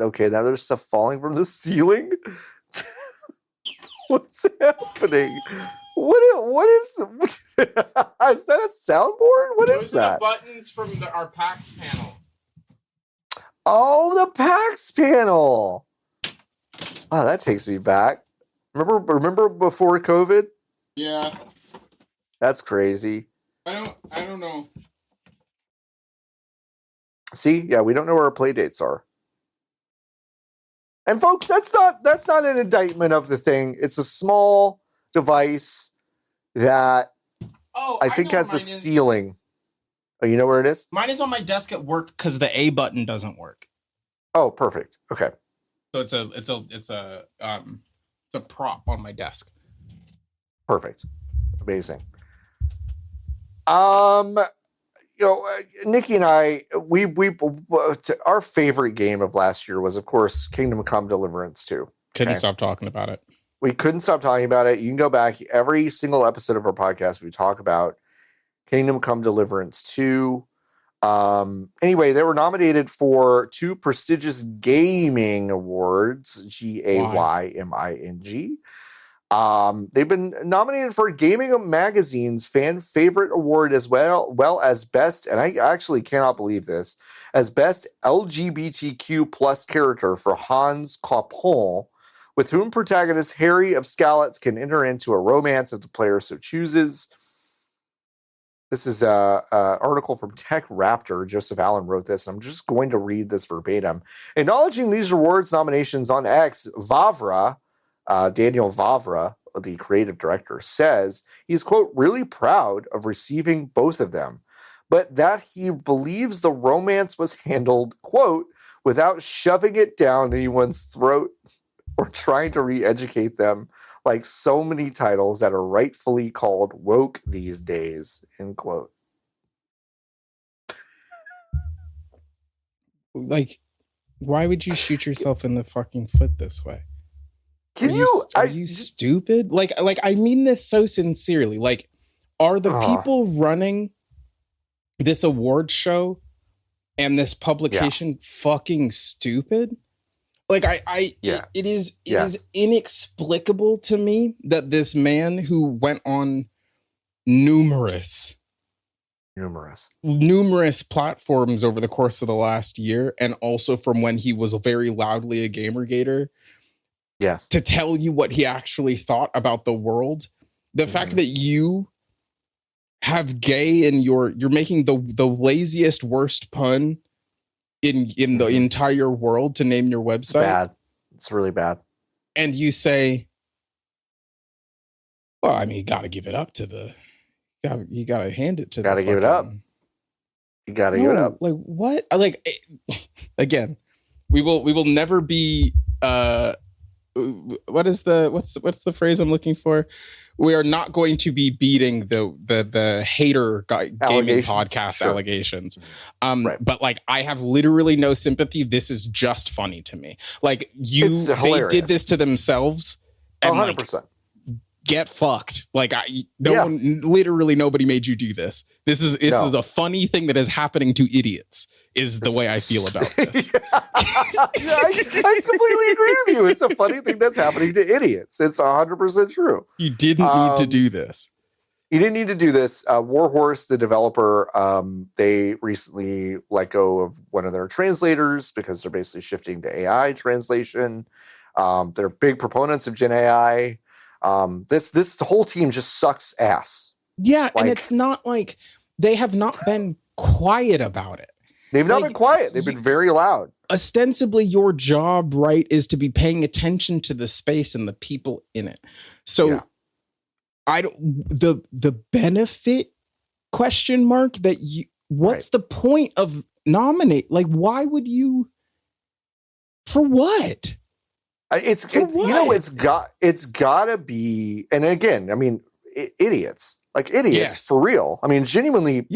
Okay, now there's stuff falling from the ceiling. What's happening? What is that a soundboard? What is that? Those are the buttons from our PAX panel. Oh, the PAX panel. Wow, that takes me back. Remember before COVID? Yeah. That's crazy. I don't know. See, yeah, we don't know where our play dates are. And folks, that's not an indictment of the thing. It's a small device that I think has a ceiling. Oh, you know where it is? Mine is on my desk at work because the A button doesn't work. Oh, perfect. Okay. So it's a prop on my desk. Perfect. Amazing. Nikki and I, we our favorite game of last year was, of course, Kingdom Come Deliverance 2. Couldn't stop talking about it. We couldn't stop talking about it. You can go back every single episode of our podcast. We talk about Kingdom Come Deliverance 2. Anyway, they were nominated for 2 prestigious gaming awards, GAYMING. They've been nominated for Gaming Magazine's Fan Favorite Award as well as Best, and I actually cannot believe this, as Best LGBTQ plus character for Hans Capon, with whom protagonist Harry of Skalitz can enter into a romance if the player so chooses. This is an article from Tech Raptor. Joseph Allen wrote this, and I'm just going to read this verbatim. Acknowledging these awards nominations on X, Vavra, Daniel Vavra, the creative director, says he's, quote, really proud of receiving both of them, but that he believes the romance was handled, quote, without shoving it down anyone's throat or trying to re-educate them like so many titles that are rightfully called woke these days, end quote. Like, why would you shoot yourself in the fucking foot this way? Are you stupid? Like I mean this so sincerely. Like, are the people running this award show and this publication fucking stupid? Like it is inexplicable to me that this man who went on numerous platforms over the course of the last year, and also from when he was very loudly a Gamergator, to tell you what he actually thought about the world. The fact that you have gay and you're making the laziest, worst pun in the entire world to name your website. Bad. It's really bad. And you say, well, I mean, you got to give it up to you got to hand it to the give it up. You got to give it up. Like what? Like, again, we will never be, what's the phrase I'm looking for? We are not going to be beating the hater gaming podcast allegations. But like, I have literally no sympathy. This is just funny to me. Like they did this to themselves. And 100%. Like, get fucked. Like literally nobody made you do this. This is a funny thing that is happening to idiots. Is the way I feel about this. I completely agree with you. It's a funny thing that's happening to idiots. It's 100% true. You didn't need to do this. You didn't need to do this. Warhorse, the developer, they recently let go of one of their translators because they're basically shifting to AI translation. They're big proponents of Gen AI. This whole team just sucks ass. Yeah, and it's not like they have not been quiet about it. They've not been quiet. They've been very loud. ostensibly your job, right, is to be paying attention to the space and the people in it. So I don't, the benefit question mark that you, what's the point of nominate? Like, why would you, for what? It's you know, it's gotta be, and again, I mean, idiots for real. I mean, genuinely,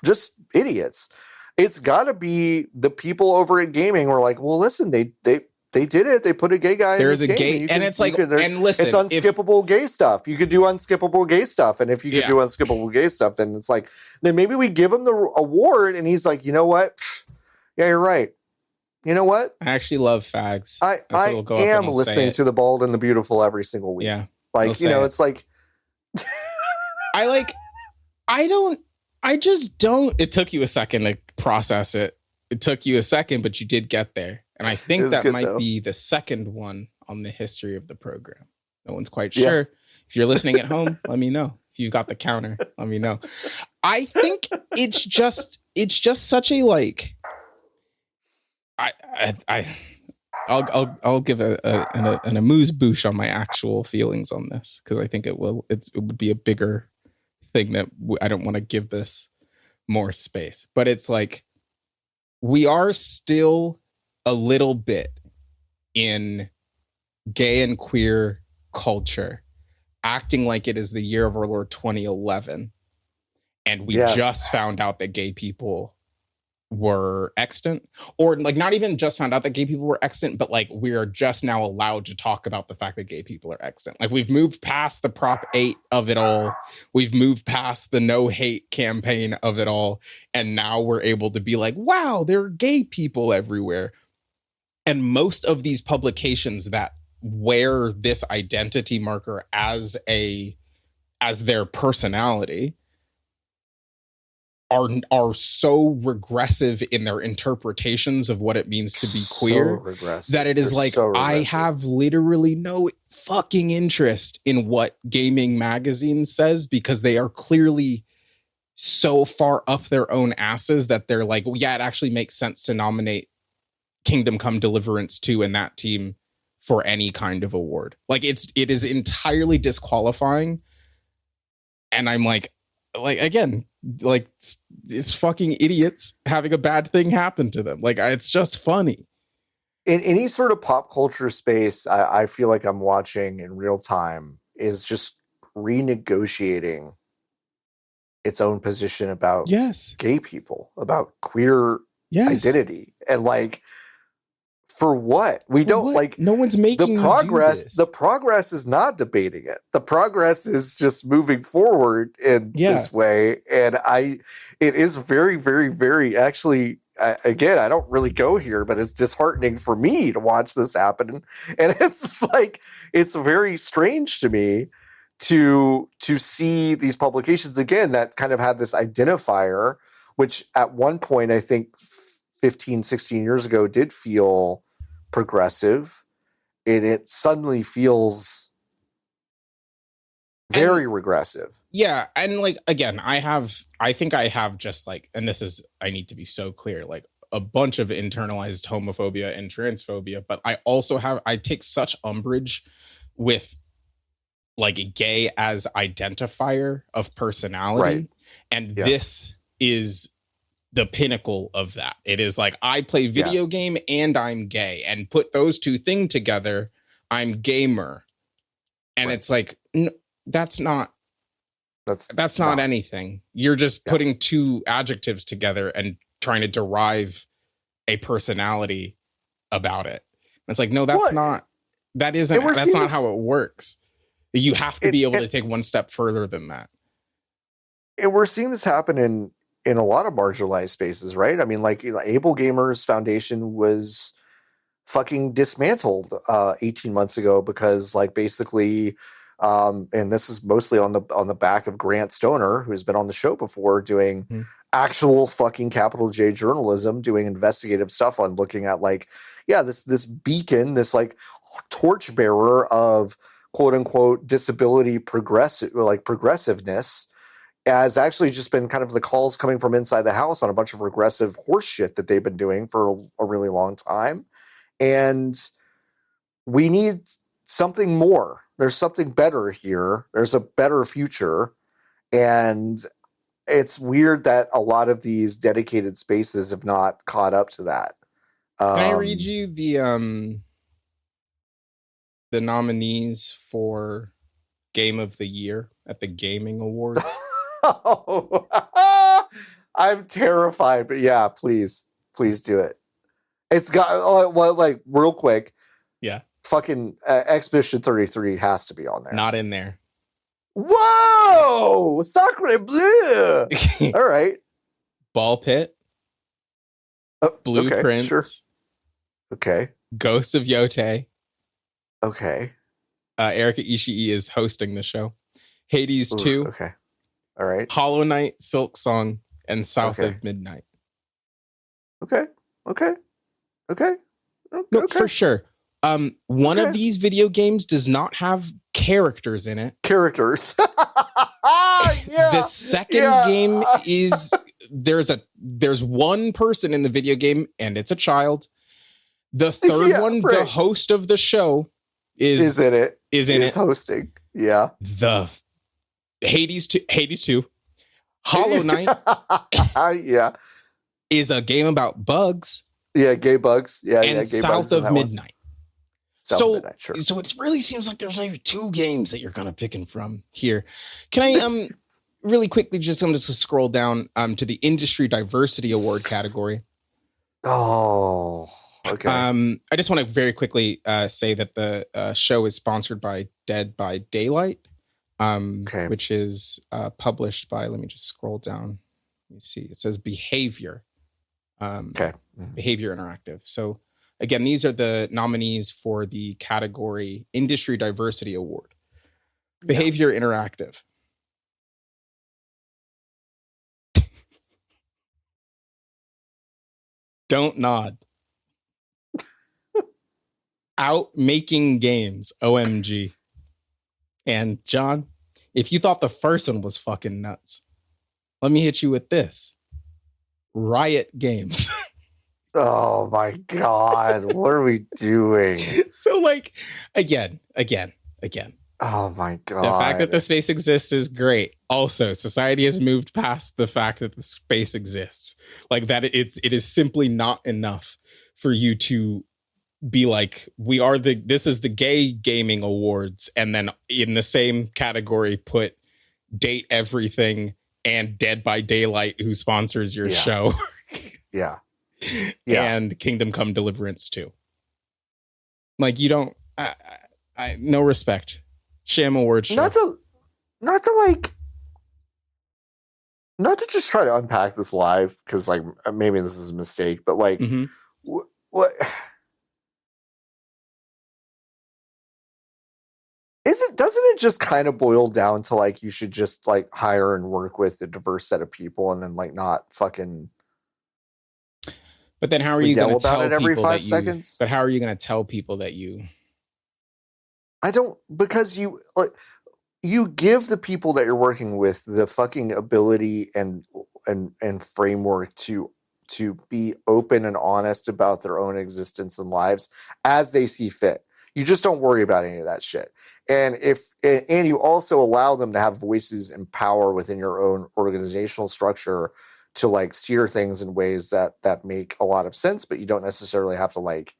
just idiots. It's gotta be the people over at gaming who are like, well, listen, they did it. They put a gay guy. There's in this a game, gay, and it's like, and listen, it's unskippable gay stuff. You could do unskippable gay stuff, and if you could do unskippable gay stuff, then it's like, then maybe we give him the award, and he's like, you know what? Yeah, you're right. You know what? I actually love fags. I am listening to The Bold and the Beautiful every single week. Yeah. Like, you know, it's like... I just don't... It took you a second to process it. It took you a second, but you did get there. And I think that might be the second one on the history of the program. No one's quite sure. If you're listening at home, let me know. If you got the counter, let me know. I think it's just such a, like... I'll give an amuse bouche on my actual feelings on this, because I think it would be a bigger thing that I don't want to give this more space. But it's like, we are still a little bit in gay and queer culture acting like it is the year of our Lord 2011, and we just found out that gay people were extant, or like not even just found out that gay people were extant, but like we are just now allowed to talk about the fact that gay people are extant. Like, we've moved past the Prop 8 of it all. We've moved past the no hate campaign of it all. And now we're able to be like, wow, there are gay people everywhere. And most of these publications that wear this identity marker as their personality are so regressive in their interpretations of what it means to be queer, that it is like, I have literally no fucking interest in what gaming magazine says, because they are clearly so far up their own asses that they're like, well, yeah, it actually makes sense to nominate Kingdom Come Deliverance 2 and that team for any kind of award. Like, it is entirely disqualifying. And I'm like, again, like, it's fucking idiots having a bad thing happen to them. Like, it's just funny. In any sort of pop culture space, I feel like I'm watching in real time is just renegotiating its own position about gay people, about queer identity. And like, for what? We don't like, no one's making the progress. The progress is not debating it. The progress is just moving forward in this way. And it is very, very, very, actually, again, I don't really go here, but it's disheartening for me to watch this happen. And it's just like, it's very strange to me to see these publications again that kind of had this identifier, which at one point, I think 15, 16 years ago did feel progressive, and it suddenly feels very regressive. Yeah. And like, again, I think I have just like, and this is, I need to be so clear, like a bunch of internalized homophobia and transphobia, but I take such umbrage with like a gay as identifier of personality. Right. And this is the pinnacle of that. It is like, I play video game and I'm gay, and put those two things together, I'm gamer. And it's like, no, that's not anything. You're just putting two adjectives together and trying to derive a personality about it. And it's like, no, that's not how it works. You have to be able to take one step further than that. And we're seeing this happen in a lot of marginalized spaces, right? I mean, like, Able Gamers Foundation was fucking dismantled 18 months ago because, like, basically, and this is mostly on the back of Grant Stoner, who's been on the show before, doing actual fucking capital J journalism, doing investigative stuff on looking at, like, this beacon, this like torchbearer of quote unquote disability progressiveness has actually just been kind of the calls coming from inside the house on a bunch of regressive horse shit that they've been doing for a really long time. And we need something more. There's something better here. There's a better future. And it's weird that a lot of these dedicated spaces have not caught up to that. Can I read you the nominees for Game of the Year at the Gaming Awards? Oh, I'm terrified, but yeah, please do it. It's got like real quick. Yeah, fucking Expedition 33 has to be on there. Not in there. Whoa, Sacre Bleu. All right, Ball Pit. Blueprints. Okay, sure. Okay. Ghosts of Yote. Okay. Erika Ishii is hosting the show. Hades 2. Okay. All right. Hollow Knight, Silk Song, and South of Midnight. Okay. No, for sure. One of these video games does not have characters in it. Characters. The second game is there's one person in the video game and it's a child. The third one, the host of the show is in it. Is hosting. Yeah. The Hades 2. Hollow Knight is a game about bugs. Yeah, gay bugs. Yeah, and gay South bugs of Midnight. So it really seems like there's maybe 2 games that you're kind of picking from here. Can I really quickly I'm just scroll down to the Industry Diversity Award category. Oh, okay. I just want to very quickly say that the show is sponsored by Dead by Daylight, which is published by, let me just scroll down. Let me see. It says Behavior. Behavior Interactive. So again, these are the nominees for the category Industry Diversity Award. Behavior Interactive. Don't nod. Out Making Games. OMG. And John, if you thought the first one was fucking nuts, let me hit you with this. Riot Games. Oh my God. What are we doing? So like, again. Oh my God. The fact that the space exists is great. Also, society has moved past the fact that the space exists. Like that it is simply not enough for you to be like, this is the gay gaming awards. And then in the same category, put Date Everything and Dead by Daylight, who sponsors your show. Yeah. And Kingdom Come Deliverance 2. Like, you don't, I no respect. Sham Award show. Not to just try to unpack this live, because like maybe this is a mistake, but like what doesn't it just kind of boil down to like you should just like hire and work with a diverse set of people and then like not fucking. But then how are you going to tell it every people 5 seconds? But how are you going to tell people that you? I don't, because you give the people that you're working with the fucking ability and framework to be open and honest about their own existence and lives as they see fit. You just don't worry about any of that shit. And and you also allow them to have voices and power within your own organizational structure to like steer things in ways that make a lot of sense, but you don't necessarily have to like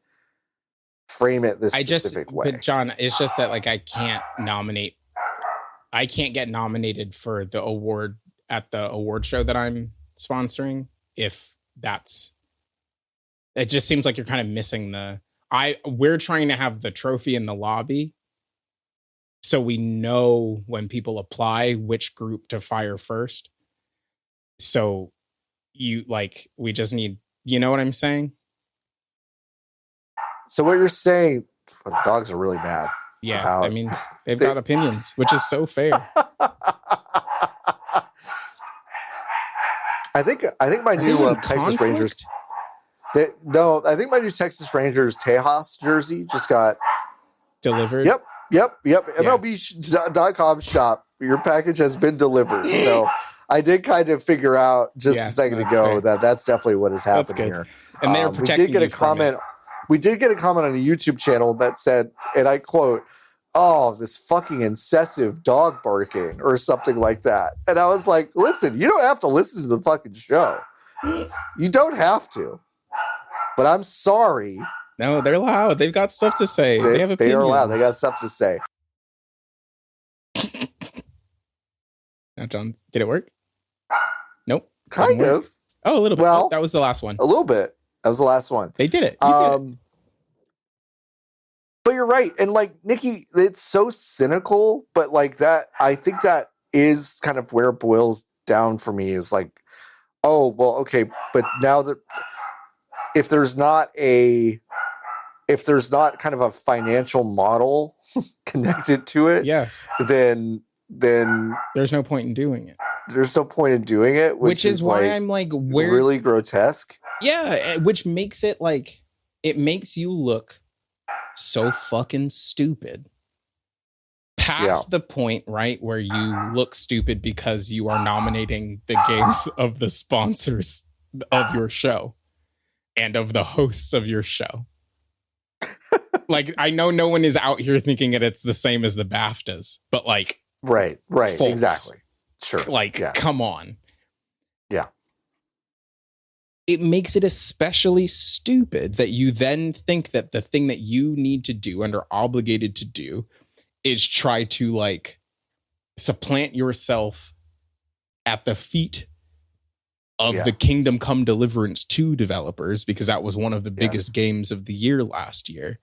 frame it this specific way. But John, it's just that like I can't get nominated for the award at the award show that I'm sponsoring if it just seems like you're kind of missing we're trying to have the trophy in the lobby so we know when people apply which group to fire first. So we just need, you know what I'm saying? So what you're saying, well, the dogs are really mad. Yeah, I mean, they've got opinions, which is so fair. I think my new Texas Rangers. I think my new Texas Rangers Tejas jersey just got delivered. Yep. MLB.com shop. Your package has been delivered. So I did kind of figure out just a second ago that that's definitely what is happening here. And they're protecting we did get a comment. We did get a comment on a YouTube channel that said, and I quote, "Oh, this fucking incessive dog barking," or something like that. And I was like, listen, you don't have to listen to the fucking show. You don't have to. But I'm sorry. No, they're loud. They've got stuff to say. They have opinions. They are loud. They got stuff to say. Now, John, did it work? Nope. Kind of. Oh, a little bit. Well, that was the last one. A little bit. That was the last one. They did it. But you're right. And like, Nikki, it's so cynical, but like that, I think that is kind of where it boils down for me is like, oh, well, okay. But now that if there's not kind of a financial model connected to it, yes, then there's no point in doing it. There's no point in doing it, which is why I'm like, really grotesque. Yeah, which makes it like, it makes you look so fucking stupid. Past the point, right, where you look stupid because you are nominating the games of the sponsors of your show and of the hosts of your show. Like, I know no one is out here thinking that it's the same as the BAFTAs, but like, right, folks, exactly. Sure. Like, come on. Yeah. It makes it especially stupid that you then think that the thing that you need to do and are obligated to do is try to like supplant yourself at the feet of the Kingdom Come Deliverance 2 developers, because that was one of the biggest games of the year last year.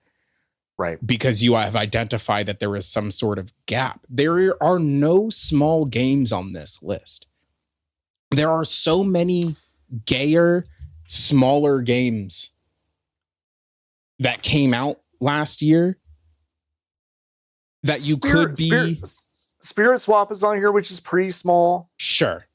Right. Because you have identified that there is some sort of gap. There are no small games on this list. There are so many gayer, smaller games that came out last year that you could be. Spirit Swap is on here, which is pretty small. Sure.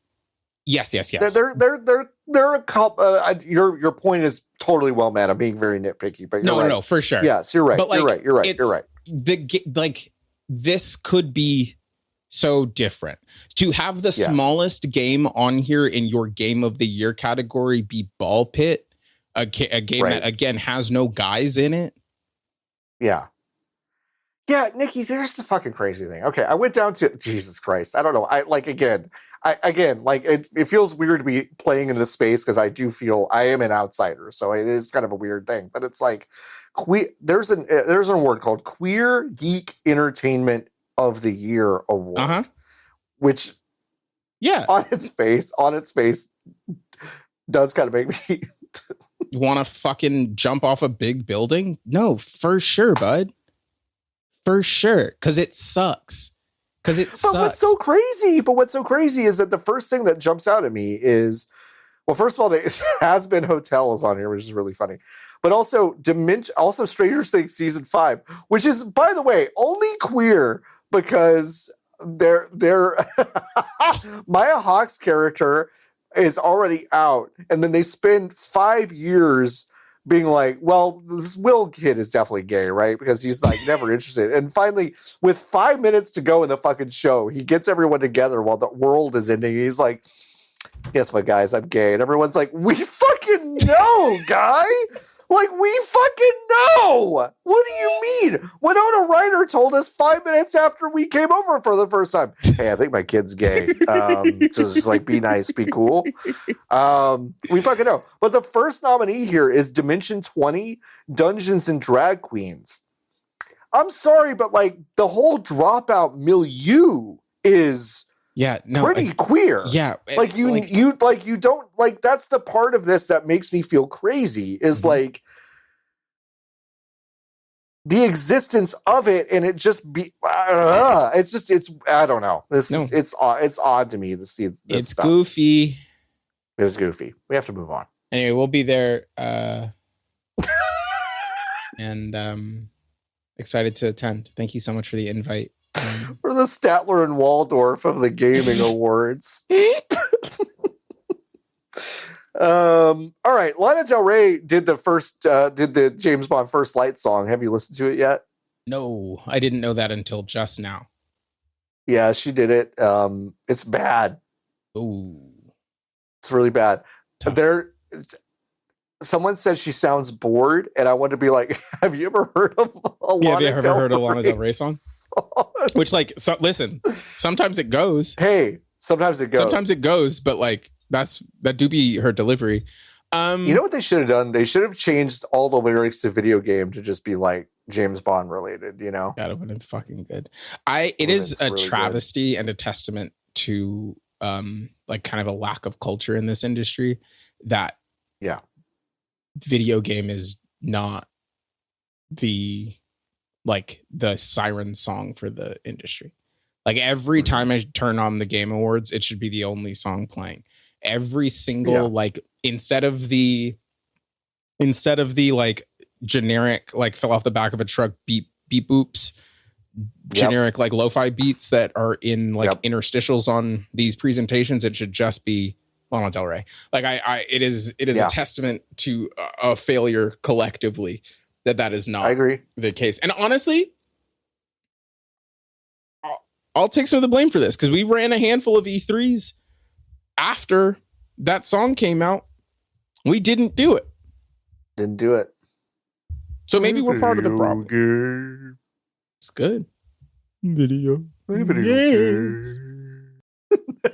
Yes. They're a couple. Your point is totally well made. I'm being very nitpicky, but no, for sure. Yes, you're right. But like, you're right. Like, this could be so different. To have the smallest game on here in your game of the year category be Ball Pit, a game that again has no guys in it. Yeah, Nikki, there's the fucking crazy thing. Okay, I went down to Jesus Christ. I don't know. It feels weird to be playing in this space because I do feel I am an outsider, so it is kind of a weird thing. But it's like, there's an award called Queer Geek Entertainment of the Year Award, which on its face does kind of make me want to fucking jump off a big building. No, for sure, bud. For sure, because it sucks. But what's so crazy is that the first thing that jumps out at me is, well, first of all, there has been hotels on here, which is really funny. But also Stranger Things season 5, which is, by the way, only queer because they're Maya Hawke's character is already out, and then they spend 5 years being like, well, this Will kid is definitely gay, right? Because he's like never interested. And finally, with 5 minutes to go in the fucking show, he gets everyone together while the world is ending. He's like, guess what, guys? I'm gay. And everyone's like, we fucking know, guy. Like, we fucking know. What do you mean? Winona Ryder told us 5 minutes after we came over for the first time, hey, I think my kid's gay. Just like, be nice, be cool. We fucking know. But the first nominee here is Dimension 20, Dungeons and Drag Queens. I'm sorry, but like, the whole Dropout milieu is pretty queer. Yeah. Like you don't like, that's the part of this that makes me feel crazy is like the existence of it, and it just be it's I don't know. It's odd to me to see this it's stuff. Goofy. It's goofy. We have to move on. Anyway, we'll be there and excited to attend. Thank you so much for the invite. For the Statler and Waldorf of the gaming awards. All right, Lana Del Rey did the James Bond First Light song. Have you listened to it yet? No, I didn't know that until just now. Yeah, she did it. It's bad. Ooh. It's really bad. Someone said she sounds bored, and I want to be like, have you ever heard of have you ever heard a Lana Del Rey song? Which, like, listen, sometimes it goes. Hey, sometimes it goes. Sometimes it goes, but like that do be her delivery. You know what they should have done? They should have changed all the lyrics to Video Game to just be like James Bond related, you know? That would have been fucking good. It is a really travesty good. And a testament to like kind of a lack of culture in this industry that Video Game is not the siren song for the industry. Like every time I turn on the Game Awards, it should be the only song playing. Every single like instead of the like generic like fell off the back of a truck beep beep boops generic like lo-fi beats that are in like interstitials on these presentations, it should just be Lana Del Rey. Like it is a testament to a failure collectively that is not the case. And honestly, I'll take some of the blame for this because we ran a handful of E3s after that song came out. We didn't do it. So maybe we're part of the problem. Game. It's good. Video games.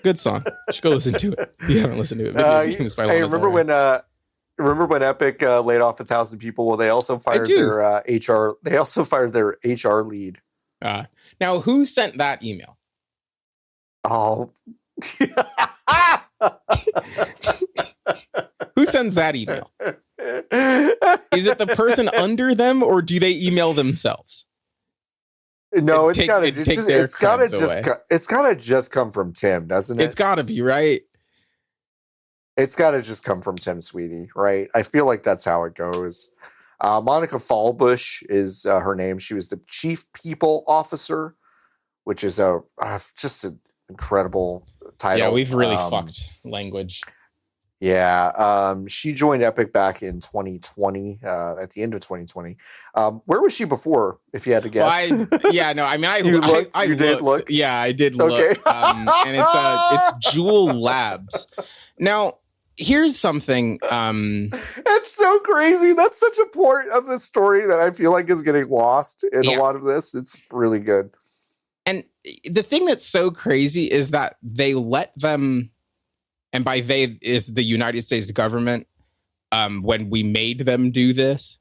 Good song. You should go listen to it. If you haven't listened to it. Hey, remember when Epic laid off 1,000 people? Well, they also fired their HR. They also fired their HR lead. Now, who sent that email? Oh. Who sends that email? Is it the person under them, or do they email themselves? No, it's gotta just come from Tim, doesn't it? It's gotta be, right? It's gotta just come from Tim Sweetie, right? I feel like that's how it goes. Monica Fallbush is her name. She was the chief people officer, which is just an incredible title. Yeah, we've really fucked language. Yeah, she joined Epic back in 2020, at the end of 2020. Where was she before, if you had to guess? Well, I did look. Yeah, I did look. Okay. And it's Jewel Labs. Now, here's something. It's so crazy. That's such a part of the story that I feel like is getting lost in a lot of this. It's really good. And the thing that's so crazy is that they let them, and by they is the United States government, when we made them do this.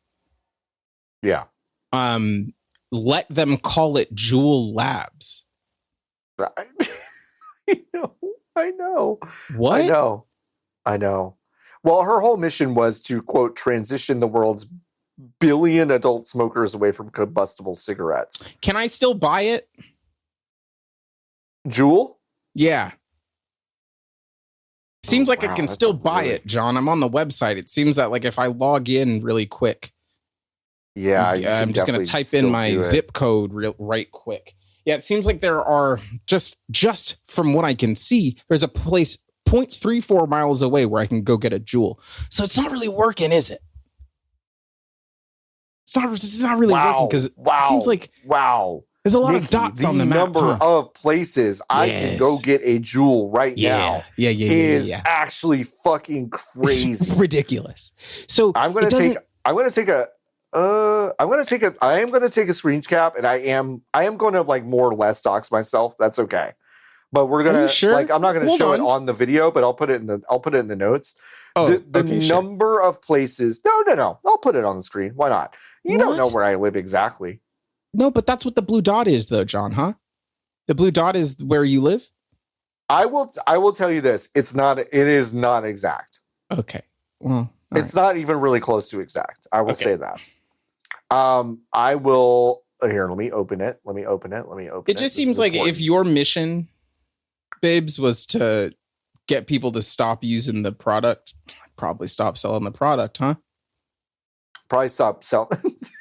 Yeah. Let them call it Jewel Labs. I know. What? I know. Well, her whole mission was to, quote, transition the world's billion adult smokers away from combustible cigarettes. Can I still buy it? Jewel? Yeah. Seems like I can still buy it, John. I'm on the website. It seems that like if I log in really quick. Yeah, I'm just going to type in my zip code right quick. Yeah, it seems like there are just from what I can see, there's a place 0.34 miles away where I can go get a Jewel. So it's not really working, is it? It's not really working because it seems like there's a lot of dots on the map. The number of places I can go get a Jewel right now is actually fucking crazy. It's ridiculous. So I am going to take a screen cap, and I am going to like more or less dox myself. That's okay. But we're going to like, I'm not going to show it on the video, but I'll put it in the notes. The number of places. No. I'll put it on the screen. Why not? You don't know where I live exactly. No, but that's what the blue dot is, though, John, huh? The blue dot is where you live? I will tell you this. It is not exact. Okay. Well, it's not even really close to exact. I will say that. I will here, let me open it. It just seems like if your mission, Babes, was to get people to stop using the product, I'd probably stop selling the product, huh? Probably stop selling the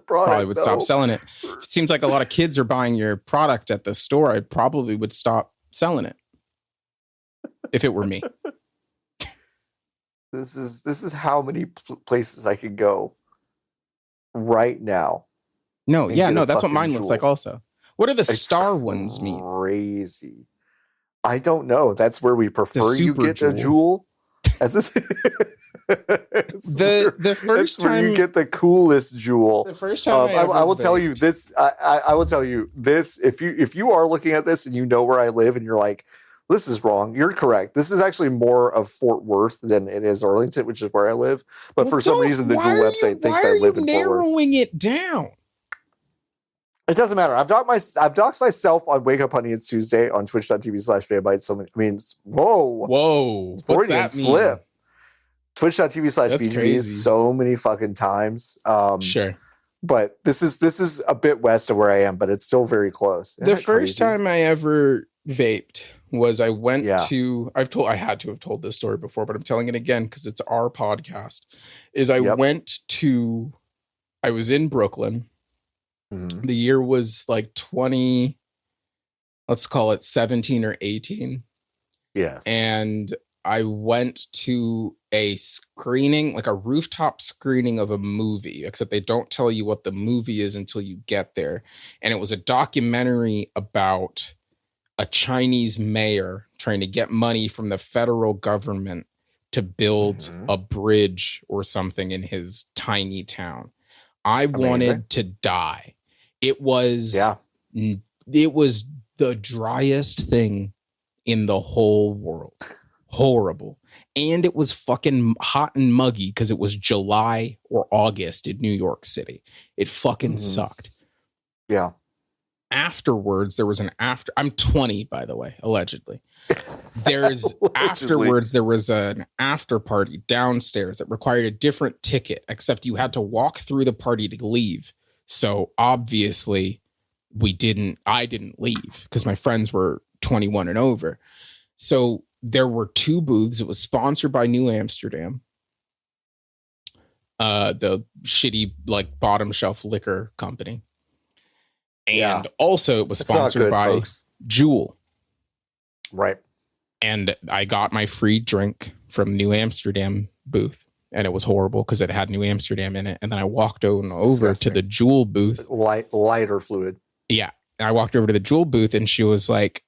product. Probably would stop selling it. If it seems like a lot of kids are buying your product at the store, I probably would stop selling it. If it were me. This is how many places I could go right now. No, that's what mine looks like also. What do the star ones mean? Crazy. I don't know. That's where we prefer you get a jewel. The first time where you get the coolest jewel. The first time I will tell you this. I will tell you this. If you are looking at this and you know where I live and you're like, this is wrong, you're correct. This is actually more of Fort Worth than it is Arlington, which is where I live. But for some reason, the Jewel website thinks I live in Fort Worth. Narrowing it down. It doesn't matter. I've doxed myself on Wake Up Honey It's Tuesday on twitch.tv/VGBees. So I mean, whoa, Freudian slip. Twitch.tv/VGBees so many fucking times. Sure. But this is a bit west of where I am, but it's still very close. The first time I ever vaped was I went to, I had to have told this story before, but I'm telling it again because it's our podcast, I was in Brooklyn. Mm-hmm. The year was like 20, let's call it 17 or 18. Yes. And I went to a screening, like a rooftop screening of a movie, except they don't tell you what the movie is until you get there. And it was a documentary about a Chinese mayor trying to get money from the federal government to build a bridge or something in his tiny town. I wanted to die. It was the driest thing in the whole world. Horrible. And it was fucking hot and muggy because it was July or August in New York City. It fucking sucked. Yeah. Afterwards, there was I'm 20, by the way, allegedly. Afterwards, there was an after party downstairs that required a different ticket, except you had to walk through the party to leave. So obviously I didn't leave because my friends were 21 and over. So there were two booths. It was sponsored by New Amsterdam, the shitty like bottom shelf liquor company. And also it was sponsored by Juul. Right. And I got my free drink from New Amsterdam booth. And it was horrible because it had New Amsterdam in it. And then I walked over to the Juul booth. Lighter fluid. Yeah. I walked over to the Juul booth and she was like,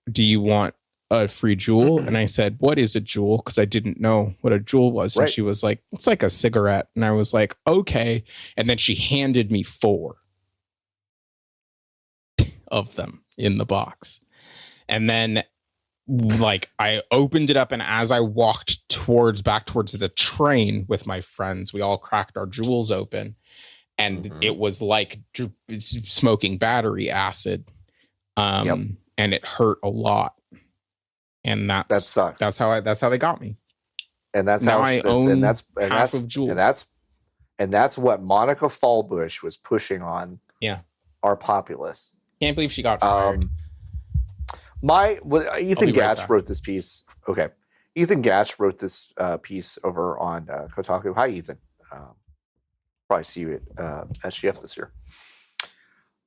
do you want a free Juul? And I said, what is a Juul? Because I didn't know what a Juul was. And she was like, it's like a cigarette. And I was like, okay. And then she handed me 4 of them in the box. And then like I opened it up, and as I walked back towards the train with my friends, we all cracked our Juuls open, and it was like smoking battery acid. And it hurt a lot. And that sucks. That's how they got me. And that's now how I own half of Juul. And that's what Monica Fallbush was pushing on. Yeah. Our populace. Can't believe she got fired. Ethan Gatch wrote this piece. Okay. Ethan Gatch wrote this piece over on Kotaku. Hi, Ethan. Probably see you at SGF this year.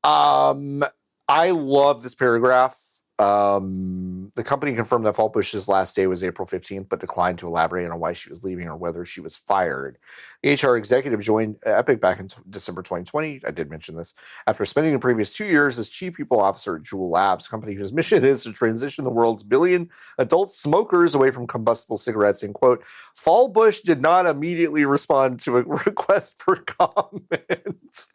I love this paragraph. The company confirmed that Fallbush's last day was April 15th, but declined to elaborate on why she was leaving or whether she was fired. The HR executive joined Epic back in December 2020. I did mention this. After spending the previous 2 years as chief people officer at Juul Labs, a company whose mission is to transition the world's billion adult smokers away from combustible cigarettes, and quote, Fallbush did not immediately respond to a request for comment.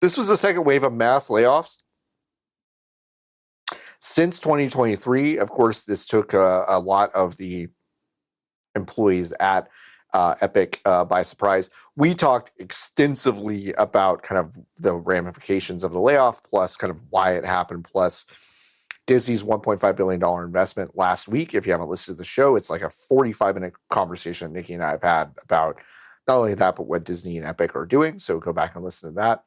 This was the second wave of mass layoffs since 2023. Of course, this took a lot of the employees at Epic by surprise. We talked extensively about kind of the ramifications of the layoff, plus kind of why it happened, plus Disney's $1.5 billion investment last week. If you haven't listened to the show, it's like a 45-minute conversation Nikki and I have had about not only that, but what Disney and Epic are doing. So go back and listen to that.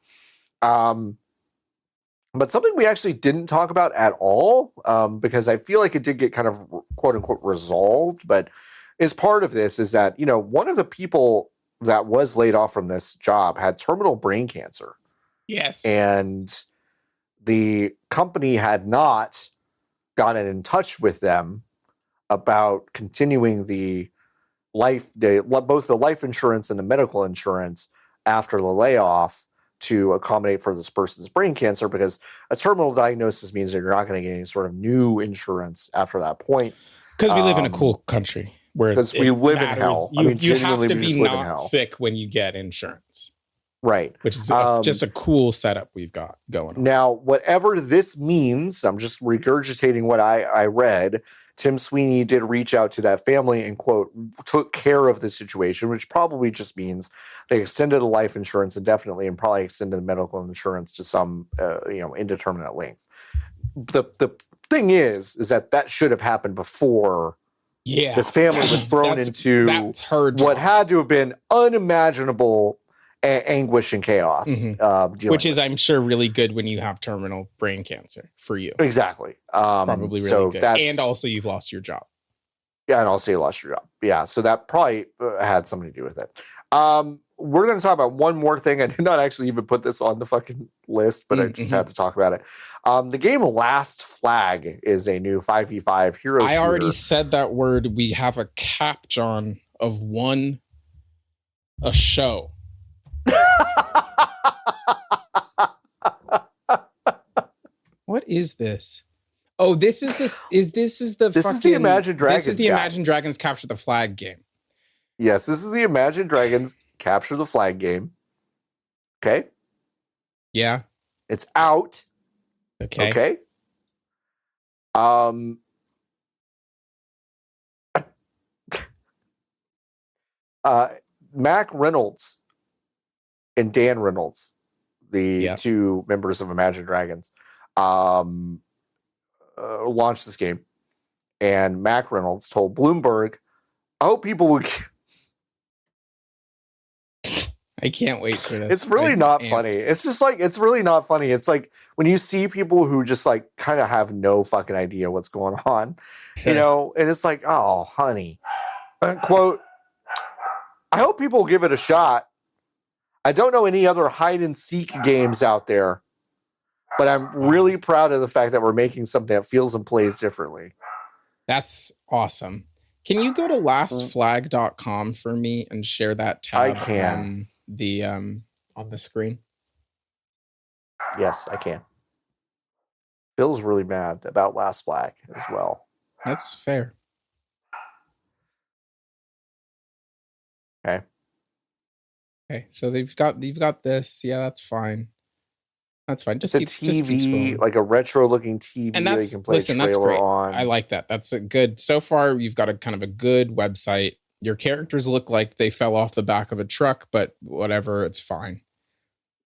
But something we actually didn't talk about at all, because I feel like it did get kind of quote unquote resolved, but as part of this is that, you know, one of the people that was laid off from this job had terminal brain cancer. Yes. And the company had not gotten in touch with them about continuing both the life insurance and the medical insurance after the layoff to accommodate for this person's brain cancer, because a terminal diagnosis means that you're not going to get any sort of new insurance after that point. Because we live in a cool country where we live in hell. You have to be not sick when you get insurance. Right. Which is just a cool setup we've got going on. Now, whatever this means, I'm just regurgitating what I read. Tim Sweeney did reach out to that family and, quote, took care of the situation, which probably just means they extended a life insurance indefinitely and probably extended medical insurance to some, indeterminate length. The thing is that should have happened before this family was thrown into what had to have been unimaginable anguish and chaos, which is, I'm sure, really good when you have terminal brain cancer for you. Exactly. Probably really good. And also you've lost your job. Yeah, and also you lost your job. Yeah, so that probably had something to do with it. We're going to talk about one more thing. I did not actually even put this on the fucking list, but I just had to talk about it. The game Last Flag is a new 5v5 hero shooter. I already said that word. We have a cap, John, of a show. What is this? Oh, this is the Imagine Dragons. This is the Imagine Dragons Capture the Flag game. Yes, this is the Imagine Dragons Capture the Flag game. Okay. Yeah. It's out. Okay. Mac Reynolds and Dan Reynolds, the two members of Imagine Dragons, launched this game, and Mac Reynolds told Bloomberg, "I hope people would." I can't wait for this. It's really not funny. It's just like, it's really not funny. It's like when you see people who just like kind of have no fucking idea what's going on, and it's like, oh, honey, quote, "I hope people will give it a shot. I don't know any other hide and seek games out there, but I'm really proud of the fact that we're making something that feels and plays differently." That's awesome. Can you go to lastflag.com for me and share that tab on the screen? Yes, I can. Phil's really mad about Last Flag as well. That's fair. Okay, so you've got this. Yeah, that's fine. That's fine. Just it's a TV, like a retro-looking TV, and that you can play that's great. I like that. That's a good. So far, you've got a kind of a good website. Your characters look like they fell off the back of a truck, but whatever, it's fine.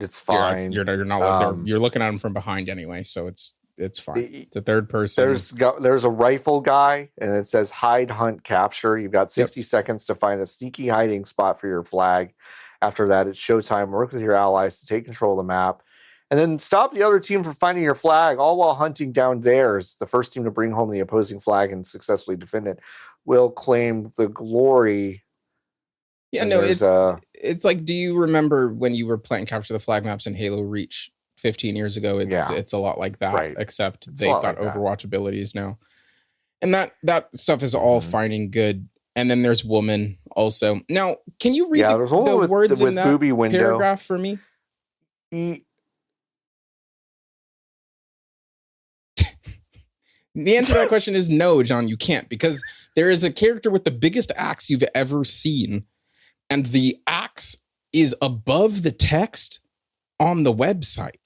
It's fine. You're not. You're looking at them from behind anyway, so it's fine. It's a third person. There's a rifle guy, and it says hide, hunt, capture. You've got 60 seconds to find a sneaky hiding spot for your flag. After that, it's showtime. Work with your allies to take control of the map. And then stop the other team from finding your flag, all while hunting down theirs. The first team to bring home the opposing flag and successfully defend it will claim the glory. Yeah, and no, it's like, do you remember when you were playing Capture the Flag maps in Halo Reach 15 years ago? It's a lot like that, right. Except they've got like Overwatch abilities now. And that stuff is all fine and good. And then there's Woman also. Now, can you read the words in that paragraph for me? The answer to that question is no, John, you can't, because there is a character with the biggest axe you've ever seen, and the axe is above the text on the website.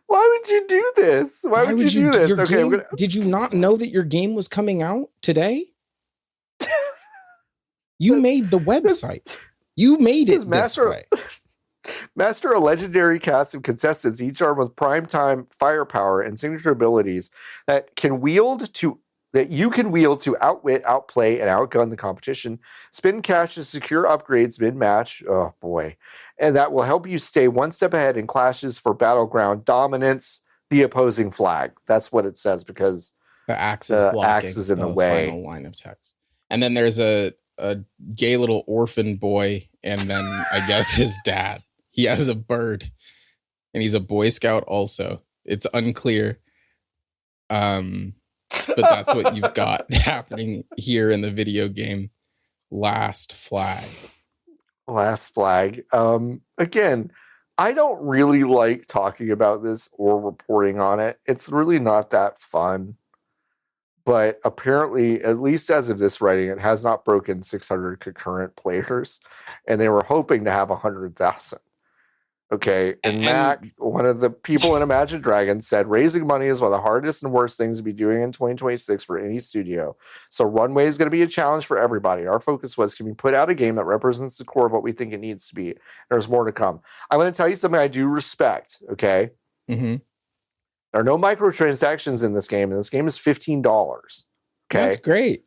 Why would you do this? Why would you do this? Okay, did you not know that your game was coming out today? You made the website. You made it this way. Master a legendary cast of contestants, each armed with primetime firepower and signature abilities that you can wield to outwit, outplay, and outgun the competition. Spin cash to secure upgrades mid-match. Oh boy. And that will help you stay one step ahead in clashes for battleground dominance, the opposing flag. That's what it says, because the axe is in the way. Final line of text. And then there's a gay little orphan boy, and then I guess his dad. He has a bird, and he's a Boy Scout also. It's unclear. But that's what you've got happening here in the video game Last Flag. Last Flag. Again, I don't really like talking about this or reporting on it. It's really not that fun. But apparently, at least as of this writing, it has not broken 600 concurrent players, and they were hoping to have 100,000. Okay, and Mac, one of the people in Imagine Dragons, said raising money is one of the hardest and worst things to be doing in 2026 for any studio. So runway is going to be a challenge for everybody. Our focus was, can we put out a game that represents the core of what we think it needs to be? There's more to come. I'm going to tell you something I do respect, okay? Mm-hmm. There are no microtransactions in this game, and this game is $15. Okay? That's great.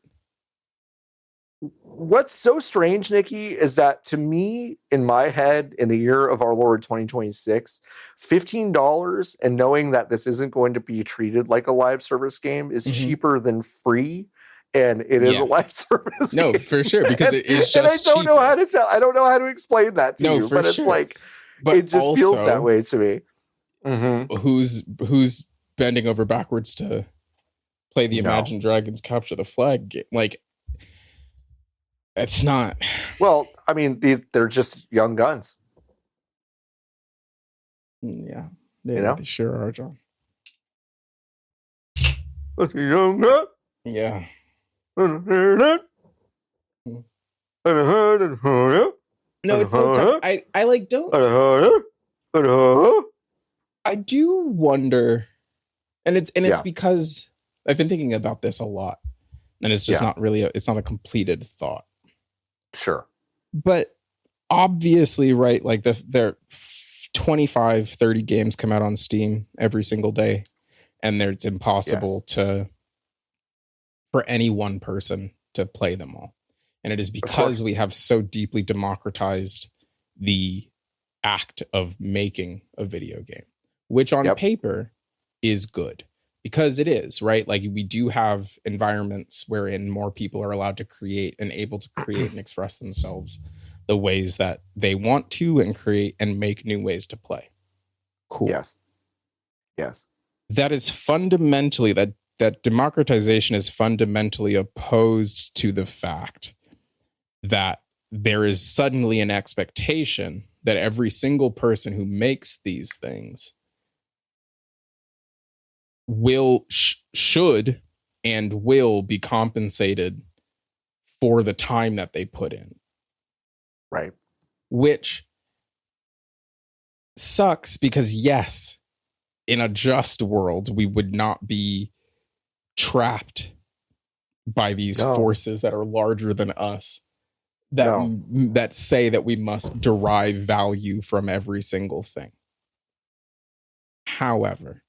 What's so strange, Nikki, is that to me, in my head, in the year of our Lord 2026, $15 and knowing that this isn't going to be treated like a live service game is cheaper than free, and it is a live service game. No, for sure, because it is just and I don't cheaper. know how to tell. I don't know how to explain that to you, but it's like, but it just feels that way to me. Mm-hmm. Who's bending over backwards to play the Imagine Dragons Capture the Flag game? Like, it's not. Well, I mean, they're just young guns. Yeah, they sure are, John. That's a young gun. Yeah. No, it's so tough. I like don't. I do wonder, and it's because I've been thinking about this a lot, and it's just not really it's not a completed thought. Sure. But obviously, right, like there 25, 30 games come out on Steam every single day, and it's impossible for any one person to play them all. And it is because we have so deeply democratized the act of making a video game, which on paper is good. Because it is, right? Like, we do have environments wherein more people are allowed to create and able to create and express themselves the ways that they want to, and create and make new ways to play. Cool. Yes. That is fundamentally, that democratization is fundamentally opposed to the fact that there is suddenly an expectation that every single person who makes these things should and will be compensated for the time that they put in. Right. Which sucks because, yes, in a just world, we would not be trapped by these forces that are larger than us that say that we must derive value from every single thing. However,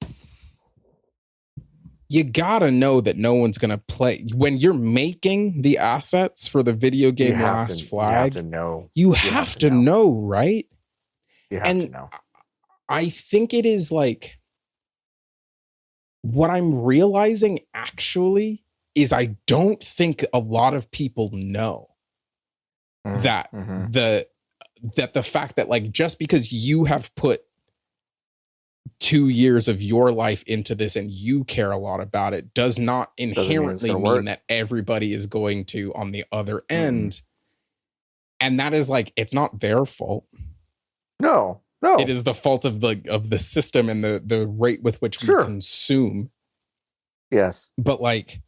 you gotta know that no one's gonna play when you're making the assets for the video game Last Flag. You have to know. You have to know, right? You have to know. I think it is like, what I'm realizing actually is I don't think a lot of people know that the fact that, like, just because you have put 2 years of your life into this and you care a lot about it does not inherently mean that everybody is going to on the other end. And that is like, it's not their fault. No. It is the fault of the system and the rate with which we consume. Yes. But like,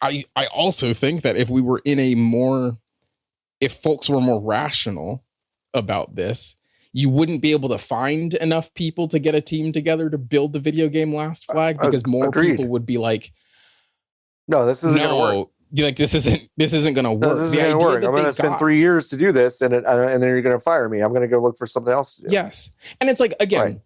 I also think that if we were if folks were more rational about this, you wouldn't be able to find enough people to get a team together to build the video game Last Flag, because more people would be like, no, this isn't gonna work. Like, this isn't gonna work. No, this isn't gonna work. I'm gonna spend 3 years to do this, and then you're gonna fire me. I'm gonna go look for something else to do. Yes. And it's like, again,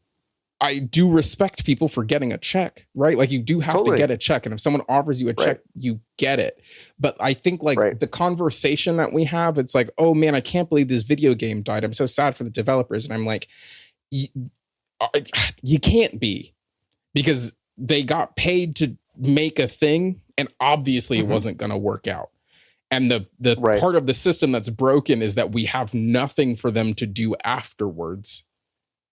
I do respect people for getting a check, right? Like, you do have to get a check. And if someone offers you a check, you get it. But I think, like, the conversation that we have, it's like, oh man, I can't believe this video game died. I'm so sad for the developers. And I'm like, you can't be, because they got paid to make a thing, and obviously it wasn't going to work out. And the part of the system that's broken is that we have nothing for them to do afterwards.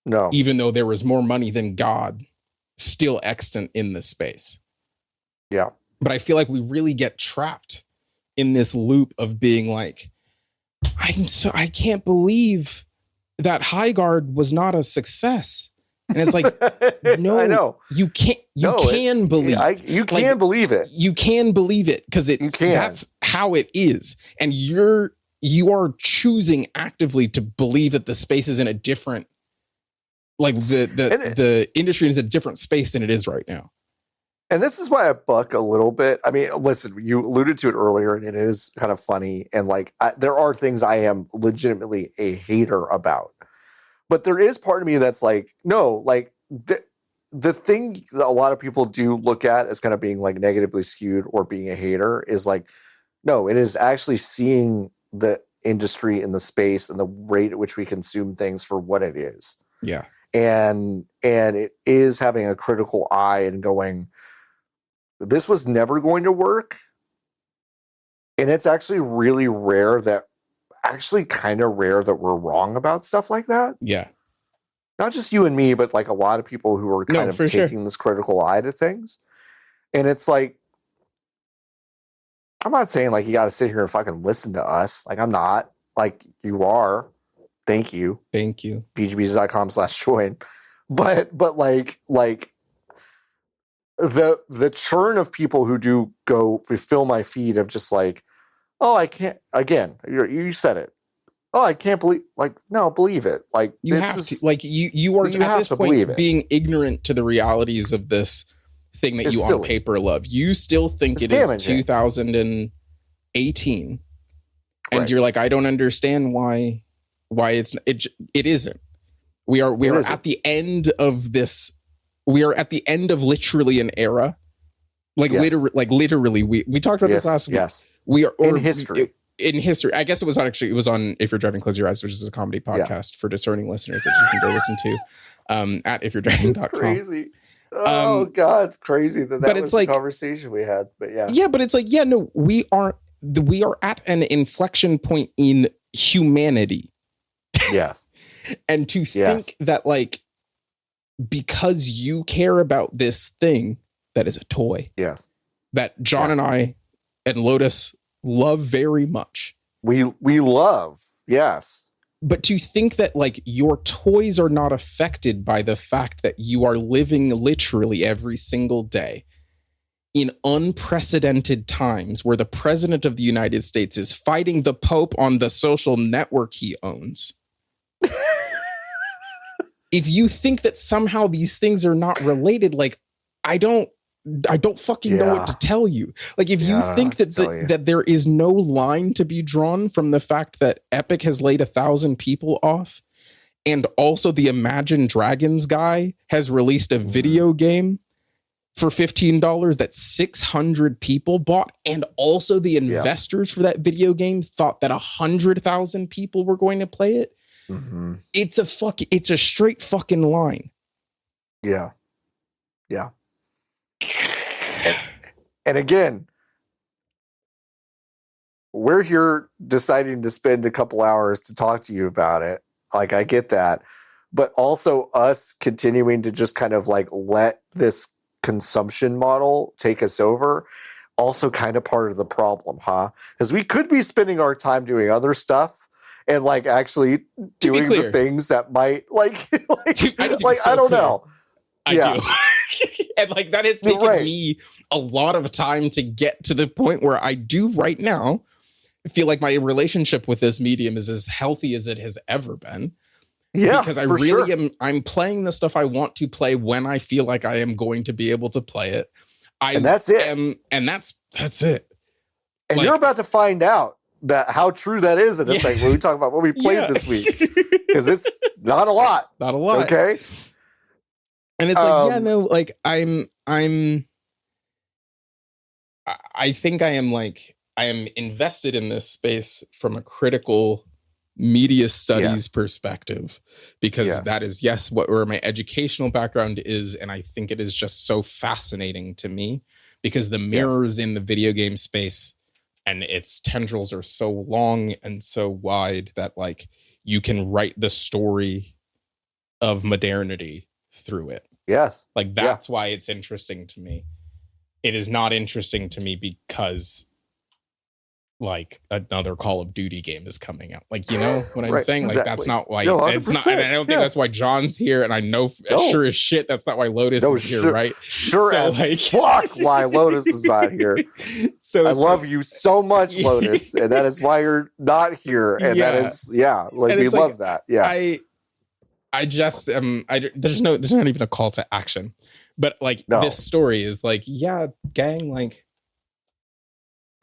No. Even though there was more money than God still extant in this space. Yeah. But I feel like we really get trapped in this loop of being like, I can't believe that High Guard was not a success. And it's like, no, I know. You can believe. You can believe it. You can believe it because that's how it is. And you are choosing actively to believe that the space is in a different, like the industry is a different space than it is right now. And this is why I buck a little bit. I mean, listen, you alluded to it earlier, and it is kind of funny. And like, there are things I am legitimately a hater about. But there is part of me that's like, no, like the thing that a lot of people do look at as kind of being like negatively skewed or being a hater is like, no, it is actually seeing the industry in the space and the rate at which we consume things for what it is. Yeah. And it is having a critical eye and going, this was never going to work. And it's actually really rare kind of rare that we're wrong about stuff like that. Yeah. Not just you and me, but like a lot of people who are kind of taking this critical eye to things. And it's like, I'm not saying like you got to sit here and fucking listen to us. Like, I'm not. Like, you are. Thank you. VGBees.com/join. But like the churn of people who do go fill my feed of just like, oh, I can't, again, you said it. Oh, I can't believe, like, no, believe it. Like, you have to, like, you are at this point being ignorant to the realities of this thing that you on paper love. You still think it is 2018, and you're like, I don't understand why it isn't. We are at the end of this. We are at the end of literally an era. Like, literally, we talked about this last week. Yes. We are in history. In history, I guess it was on If You're Driving, Close Your Eyes, which is a comedy podcast for discerning listeners that you can go listen to at ifyou'redriving.com. It's crazy. Oh God, it's crazy that was the conversation we had. But but it's like, no, we are at an inflection point in humanity. Yes. And to think that, like, because you care about this thing that is a toy, that John and I and Lotus love very much. We love, yes. But to think that, like, your toys are not affected by the fact that you are living literally every single day in unprecedented times where the president of the United States is fighting the Pope on the social network he owns. If you think that somehow these things are not related, like, I don't fucking know what to tell you. Like, if you think that there is no line to be drawn from the fact that Epic has laid 1,000 people off, and also the Imagine Dragons guy has released a video game for $15 that 600 people bought, and also the investors for that video game thought that 100,000 people were going to play it. Mm-hmm. It's a straight fucking line. Yeah. And again, we're here deciding to spend a couple hours to talk to you about it. Like, I get that. But also us continuing to just kind of like let this consumption model take us over, also kind of part of the problem, huh? Because we could be spending our time doing other stuff and like actually doing the things that might I don't know. I do. And like that has taken me a lot of time to get to the point where I do right now feel like my relationship with this medium is as healthy as it has ever been. Yeah, because I really am. I'm playing the stuff I want to play when I feel like I am going to be able to play it. And that's it. And that's it. And you're about to find out that how true that is. And it's like when we talk about what we played this week, because it's not a lot. Not a lot. Okay. And it's like, I think I am invested in this space from a critical media studies perspective, because that is, where my educational background is. And I think it is just so fascinating to me because the mirrors in the video game space and its tendrils are so long and so wide that like you can write the story of modernity through it. Yes. Like that's why it's interesting to me. It is not interesting to me because like another Call of Duty game is coming out. Like, you know what I'm saying? Exactly. Like, that's not why it's not, and I don't think that's why John's here. And I know sure as shit that's not why Lotus is here, right? Sure so, as like, fuck why Lotus is not here. So I love you so much, Lotus, and that is why you're not here. And that is like and we love that. Yeah. I just there's not even a call to action. But like this story is like, yeah, gang, like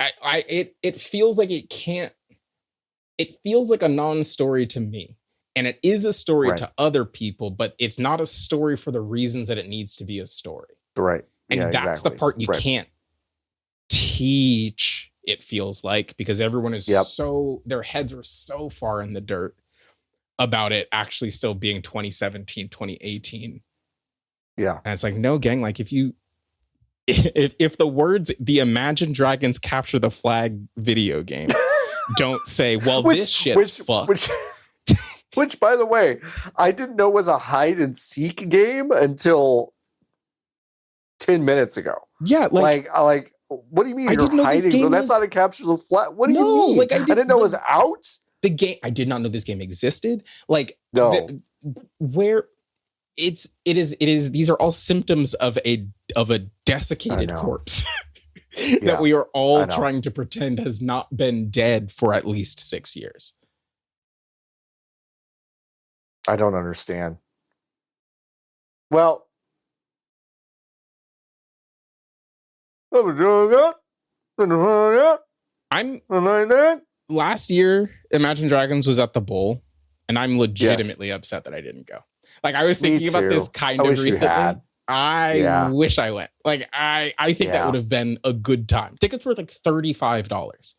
it feels like it feels like a non-story to me. And it is a story to other people, but it's not a story for the reasons that it needs to be a story. Right. And that's the part you can't teach, it feels like, because everyone is their heads are so far in the dirt about it actually still being 2017, 2018. Yeah. And it's like, no, gang, like if the words "the Imagine Dragons Capture the Flag" video game don't say, well, this shit's fucked. Which, by the way, I didn't know was a hide and seek game until 10 minutes ago. Yeah, like what do you mean you're hiding? That's not a capture the flag. What do you mean? Like, I didn't know it was out. The game, I did not know this game existed. Like, it is these are all symptoms of a desiccated corpse that we are all trying to pretend has not been dead for at least 6 years. I don't understand. Well, last year Imagine Dragons was at the Bowl, and I'm legitimately upset that I didn't go. Like, I was thinking about this kind of recently. I wish I went. Like, I think that would have been a good time. Tickets were like $35.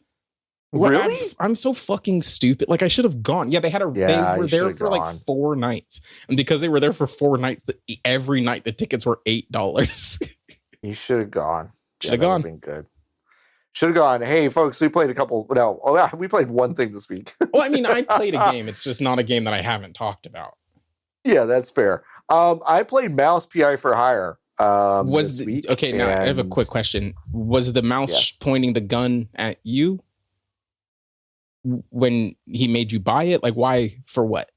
Really? I'm so fucking stupid. Like, I should have gone. Yeah, they were there for like 4 nights. And because they were there for 4 nights, every night the tickets were $8. You should have gone. Should have gone. Been good. Should have gone. Hey, folks, we played we played one thing this week. Well, I mean, I played a game. It's just not a game that I haven't talked about. Yeah, that's fair. I played Mouse PI for Hire this week. Okay, now I have a quick question. Was the mouse pointing the gun at you when he made you buy it? Like, why? For what?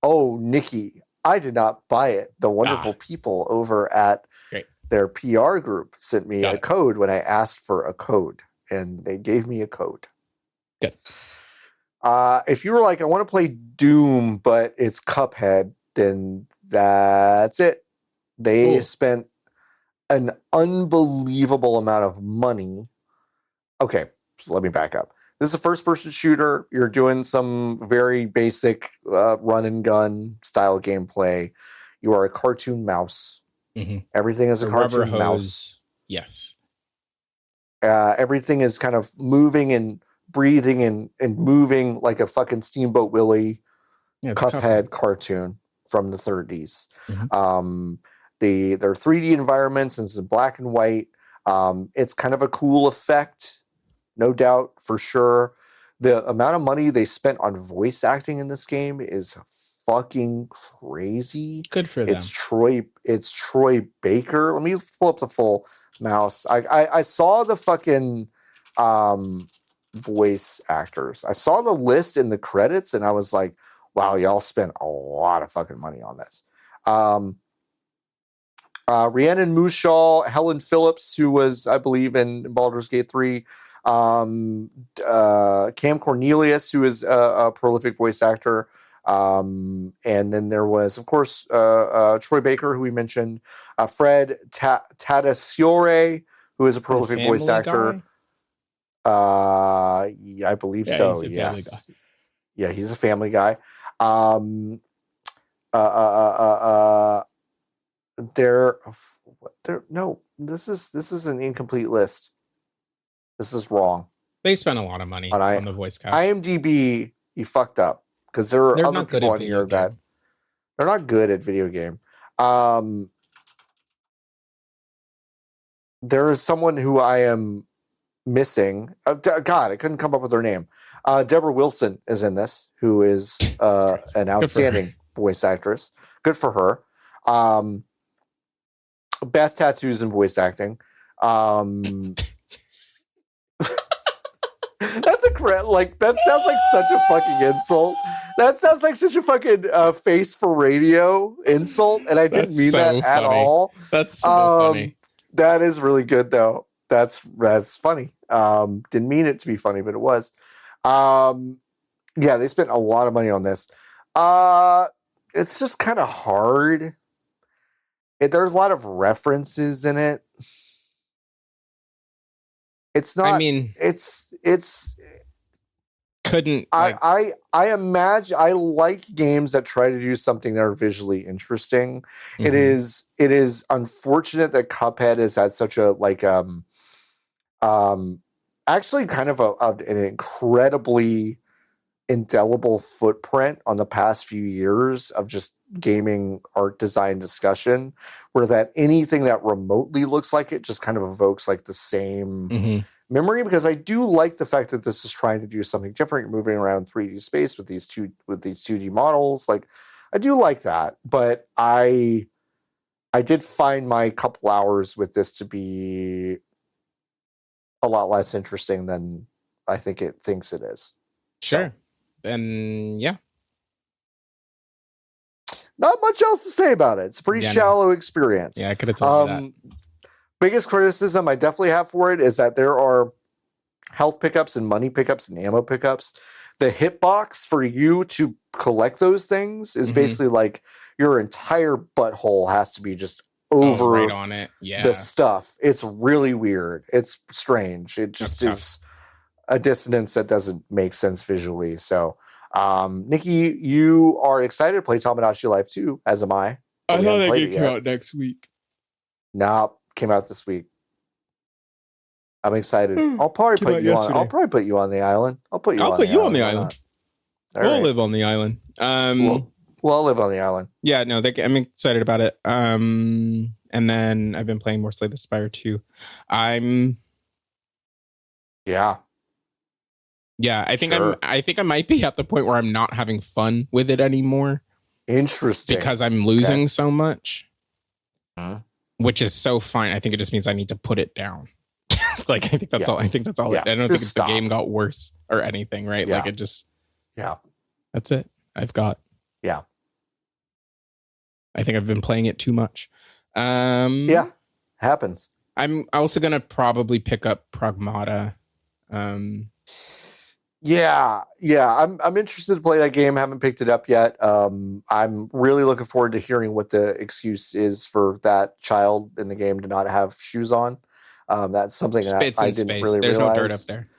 Oh, Nikki, I did not buy it. The wonderful people over at their PR group sent me a code when I asked for a code, and they gave me a code. Good. If you were like, I want to play Doom, but it's Cuphead, then that's it. They spent an unbelievable amount of money. Okay, so let me back up. This is a first-person shooter. You're doing some very basic run and gun style gameplay. You are a cartoon mouse. Mm-hmm. Everything is a cartoon mouse. Yes. Everything is kind of moving and breathing and moving like a fucking Steamboat Willie Cuphead cartoon from the 30s. Mm-hmm. They're 3D environments, and it's in black and white. It's kind of a cool effect, no doubt, for sure. The amount of money they spent on voice acting in this game is fucking crazy. Good for them. It's Troy Baker. Let me pull up the full mouse. I saw the fucking voice actors. I saw the list in the credits, and I was like, wow, y'all spent a lot of fucking money on this. Rhiannon Mushaw, Helen Phillips, who was, I believe, in Baldur's Gate 3, Cam Cornelius, who is a prolific voice actor, and then there was, of course, Troy Baker, who we mentioned, Fred Tatasciore, who is a prolific voice actor. Yeah, I believe so. Yes. Yeah, he's a Family Guy. No, this is an incomplete list. This is wrong. They spent a lot of money on the voice cast. IMDb, you fucked up, because there are other people on here that they're not good at video game. There is someone who I am missing. God, I couldn't come up with her name. Deborah Wilson is in this, who is an outstanding voice actress. Good for her. Best tattoos and voice acting. That's a correct. Like that sounds like such a fucking insult. That sounds like such a fucking face for radio insult, and I didn't mean that at all. That's so funny. That is really good though. That's funny. Didn't mean it to be funny, but it was. Yeah, they spent a lot of money on this. It's just kind of hard. There's a lot of references in it. It's not. I mean, it's couldn't. Like, I imagine I like games that try to do something that are visually interesting. Mm-hmm. It is unfortunate that Cuphead has had such a actually kind of an incredibly indelible footprint on the past few years of just gaming art design discussion, where that anything that remotely looks like it just kind of evokes like the same memory, because I do like the fact that this is trying to do something different. You're moving around 3D space with these 2D models. Like I do like that, but I did find my couple hours with this to be a lot less interesting than I think it thinks it is. Sure. And yeah, not much else to say about it. It's a pretty shallow experience. Yeah, I could have told you that. Biggest criticism I definitely have for it is that there are health pickups and money pickups and ammo pickups. The hitbox for you to collect those things is basically like your entire butthole has to be just over right on it. Yeah, the stuff. It's really weird. It's strange. It just is a dissonance that doesn't make sense visually. So, Nikki, you are excited to play Tamagotchi Life 2, as am I. I thought that game came out next week. Nah, came out this week. I'm excited. I'll probably put you on. I'll probably put you on the island. I'll put you on the island. We'll live on the island. We'll live on the island. Yeah, no, I'm excited about it. And then I've been playing more Slay the Spire 2. Yeah, I think I might be at the point where I'm not having fun with it anymore. Interesting. Because I'm losing so much. Which is so fine. I think it just means I need to put it down. Like I think that's all. I think that's all. Yeah. I don't think the game got worse or anything, right? Yeah. Like it just. Yeah. That's it. I've got. Yeah. I think I've been playing it too much. Yeah. Happens. I'm also gonna probably pick up Pragmata. Yeah. I'm interested to play that game. I haven't picked it up yet. I'm really looking forward to hearing what the excuse is for that child in the game to not have shoes on. That's something that I didn't really There's realize. No dirt up there.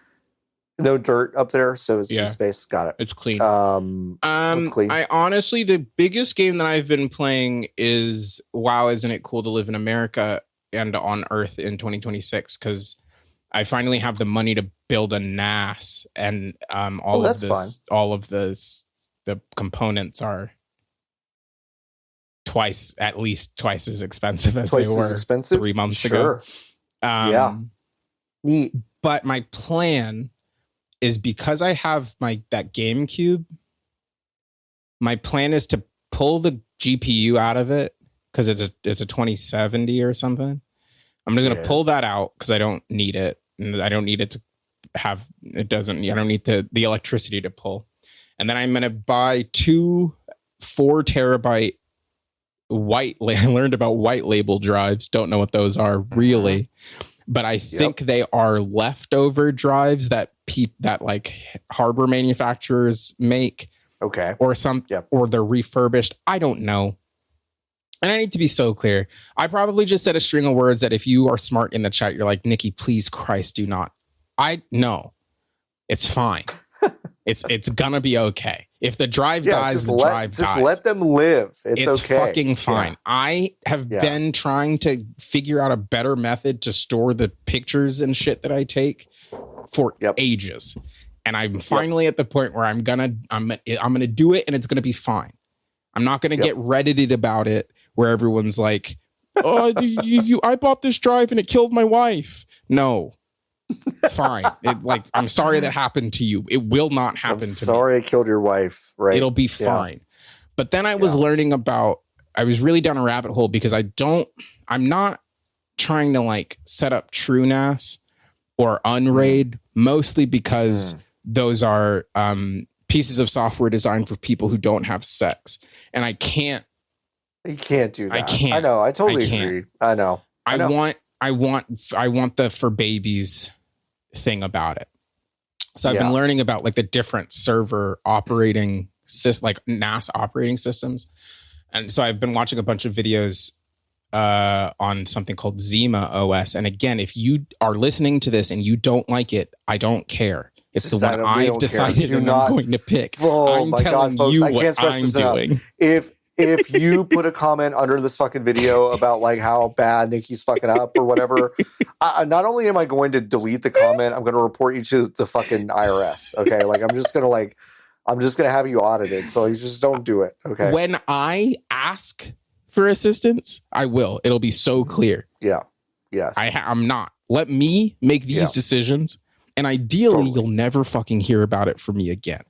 No dirt up there, so it's in space. Got it. It's clean. It's clean. I honestly, the biggest game that I've been playing is WoW. Isn't it cool to live in America and on Earth in 2026? Because I finally have the money to build a NAS, and all of the components are at least twice as expensive as they were 3 months ago. Neat. But my plan is, because I have that GameCube, my plan is to pull the GPU out of it, because it's a 2070 or something. I'm just going to pull that out because I don't need it. And I don't need it to have, it doesn't, I don't need the electricity to pull. And then I'm going to buy 2 4 terabyte I learned about white label drives. Don't know what those are really, but I think they are leftover drives that like hardware manufacturers make. Okay. Or or they're refurbished. I don't know. And I need to be so clear. I probably just said a string of words that if you are smart in the chat, you're like, Nikki, please, Christ, do not. No, it's fine. It's gonna be okay. If the drive dies, the drive dies. Just let them live. It's okay. Fucking fine. Yeah. I have been trying to figure out a better method to store the pictures and shit that I take for ages. And I'm finally at the point where I'm gonna do it, and it's gonna be fine. I'm not gonna get Reddited about it, where everyone's like, "Oh, I bought this drive and it killed my wife." No, fine. I'm sorry that happened to you. It will not happen to me. Sorry, I killed your wife. Right? It'll be fine. Yeah. But then I was learning about. I was really down a rabbit hole because I'm not trying to like set up TrueNAS. or Unraid, mostly because those are pieces of software designed for people who don't have sex. And I can't. You can't do that. I can't. I know. I totally agree. I know. I want the for babies thing about it. So I've been learning about like the different server operating like NAS operating systems. And so I've been watching a bunch of videos on something called Zima OS. And again, if you are listening to this and you don't like it, I don't care. It's the one I've decided and I'm going to pick. Oh I'm my telling God, folks, you I can't stress I'm this enough. doing. If you put a comment under this fucking video about like how bad Nikki's fucking up or whatever, not only am I going to delete the comment, I'm going to report you to the fucking IRS. Okay, like I'm just gonna have you audited. So you just don't do it. Okay. When I ask for assistance, I will. It'll be so clear. Yeah. Yes. I'm not. Let me make these decisions, and ideally, you'll never fucking hear about it from me again.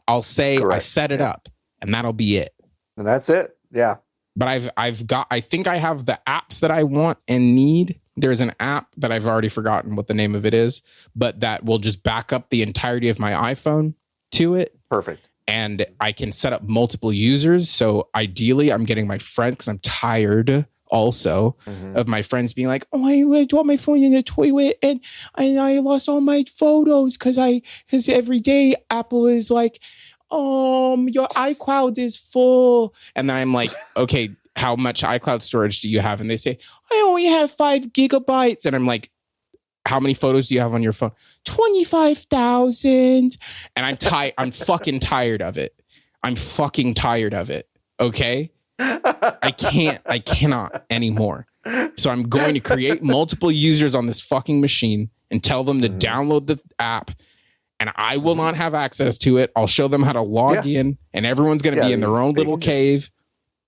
I'll say I set it up, and that'll be it. And that's it. Yeah. But I think I have the apps that I want and need. There's an app that I've already forgotten what the name of it is, but that will just back up the entirety of my iPhone to it. Perfect. And I can set up multiple users. So ideally, I'm getting my friends, because I'm tired also of my friends being like, oh, I dropped my phone in the toilet and I lost all my photos because every day Apple is like, your iCloud is full. And then I'm like, okay, how much iCloud storage do you have? And they say, I only have 5 gigabytes. And I'm like, how many photos do you have on your phone? 25,000. And I'm fucking tired of it. I'm fucking tired of it. Okay. I cannot anymore. So I'm going to create multiple users on this fucking machine and tell them to download the app. And I will not have access to it. I'll show them how to log in, and everyone's going to be in their own little cave.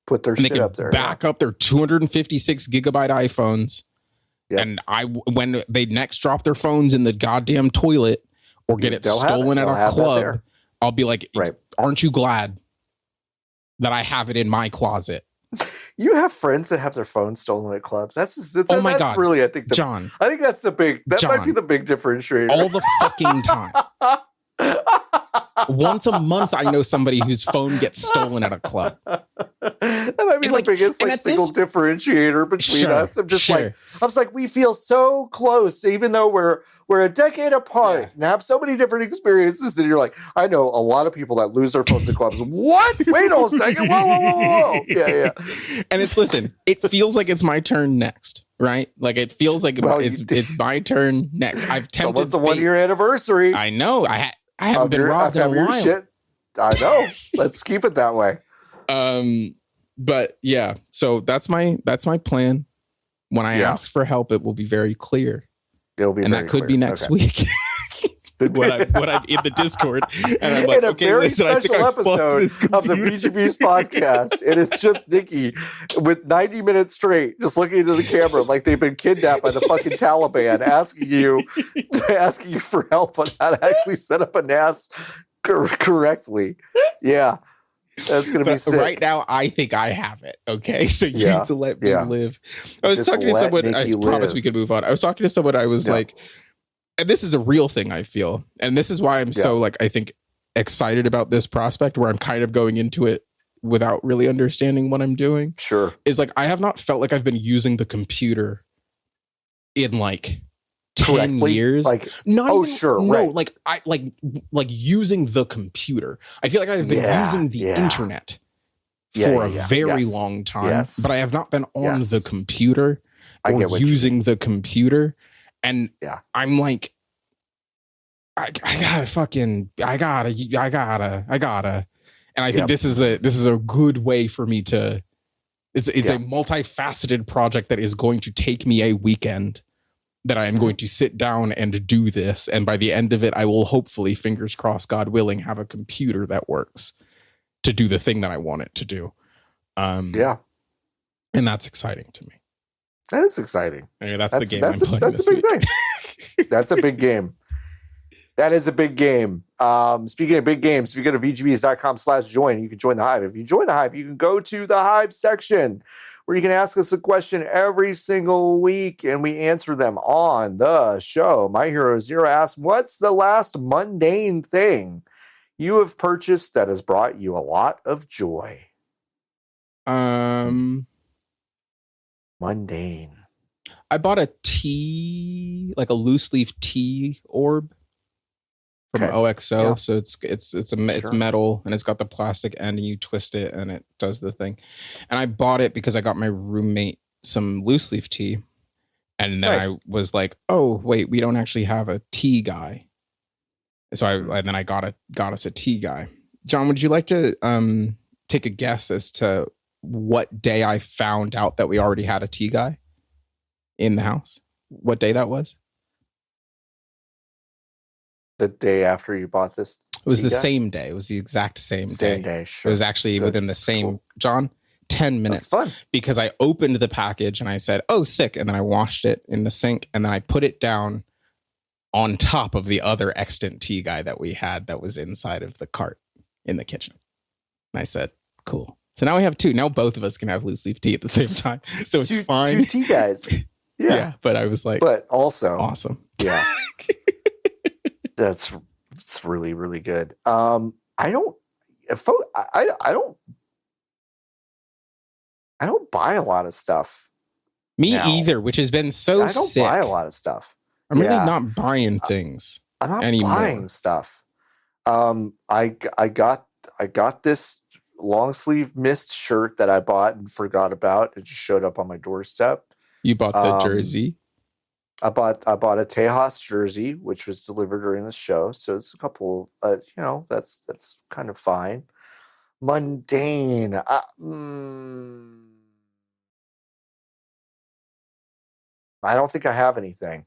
Put their shit up there. Back up their 256 gigabyte iPhones. Yep. And when they next drop their phones in the goddamn toilet or get it stolen at a club, I'll be like, aren't you glad that I have it in my closet? You have friends that have their phones stolen at clubs. That's God, really, I think, John. I think that's might be the big differentiator. All the fucking time. Once a month, I know somebody whose phone gets stolen at a club. That might be the biggest single differentiator between us. I'm just I was like, we feel so close, even though we're a decade apart and have so many different experiences. And you're like, I know a lot of people that lose their phones at clubs. What? Wait a second. Whoa. Yeah. And it feels like it's my turn next. Right? Like it feels like it's my turn next. I've tempted. It's almost the 1 year anniversary. I know. I haven't been robbed in a while. Shit. I know. Let's keep it that way. But yeah, so that's my plan. When I ask for help, it will be very clear. It'll be, and that could be next week. when I'm in the Discord, and I'm like, in a very special episode of the VGBees podcast, and it's just Nikki with 90 minutes straight, just looking into the camera like they've been kidnapped by the fucking Taliban, asking you for help on how to actually set up a NAS correctly. Yeah. That's going to be sick. Right now, I think I have it. Okay. So you need to let me live. I was talking to someone. I promise we could move on. I was talking to someone. I was like, and this is a real thing, I feel. And this is why I'm so I think excited about this prospect, where I'm kind of going into it without really understanding what I'm doing. Sure. Is like, I have not felt like I've been using the computer in like 10 years. Like, like I like using the computer. I feel like I've been using the internet for a very long time, but I have not been on the computer or using the computer. And I'm like, I gotta. And I think this is a good way for me to. It's a multifaceted project that is going to take me a weekend. That I am going to sit down and do this. And by the end of it, I will hopefully, fingers crossed, God willing, have a computer that works to do the thing that I want it to do. And that's exciting to me. That is exciting. Anyway, that's the game I'm playing. That's a big thing. That's a big game. That is a big game. Speaking of big games, if you go to VGBees.com/join, you can join the Hive. If you join the Hive, you can go to the Hive section, where you can ask us a question every single week and we answer them on the show. My Hero Zero asks, what's the last mundane thing you have purchased that has brought you a lot of joy? Mundane. I bought a tea, like a loose leaf tea orb from OXO. Yeah. So it's metal and it's got the plastic end and you twist it and it does the thing. And I bought it because I got my roommate some loose leaf tea. And then I was like, oh wait, we don't actually have a tea guy. So I got us a tea guy. John, would you like to take a guess as to what day I found out that we already had a tea guy in the house? What day that was? The day after you bought this? It was the same day. It was the exact same day. Same day, sure. It was actually within the same, John, 10 minutes. That's fun. Because I opened the package and I said, oh, sick. And then I washed it in the sink and then I put it down on top of the other extant tea guy that we had that was inside of the cart in the kitchen. And I said, cool. So now we have two. Now both of us can have loose leaf tea at the same time. So it's fine. Two tea guys. Yeah. But I was like, but also awesome. Yeah. It's really, really good. I don't buy a lot of stuff. Me either, which has been so sick. I don't buy a lot of stuff. I'm really not buying things. I'm not anymore. buying stuff. I got this long sleeve mist shirt that I bought and forgot about. It just showed up on my doorstep. You bought the jersey? I bought a Tejas jersey, which was delivered during the show. So it's a couple, that's kind of fine. Mundane. I don't think I have anything.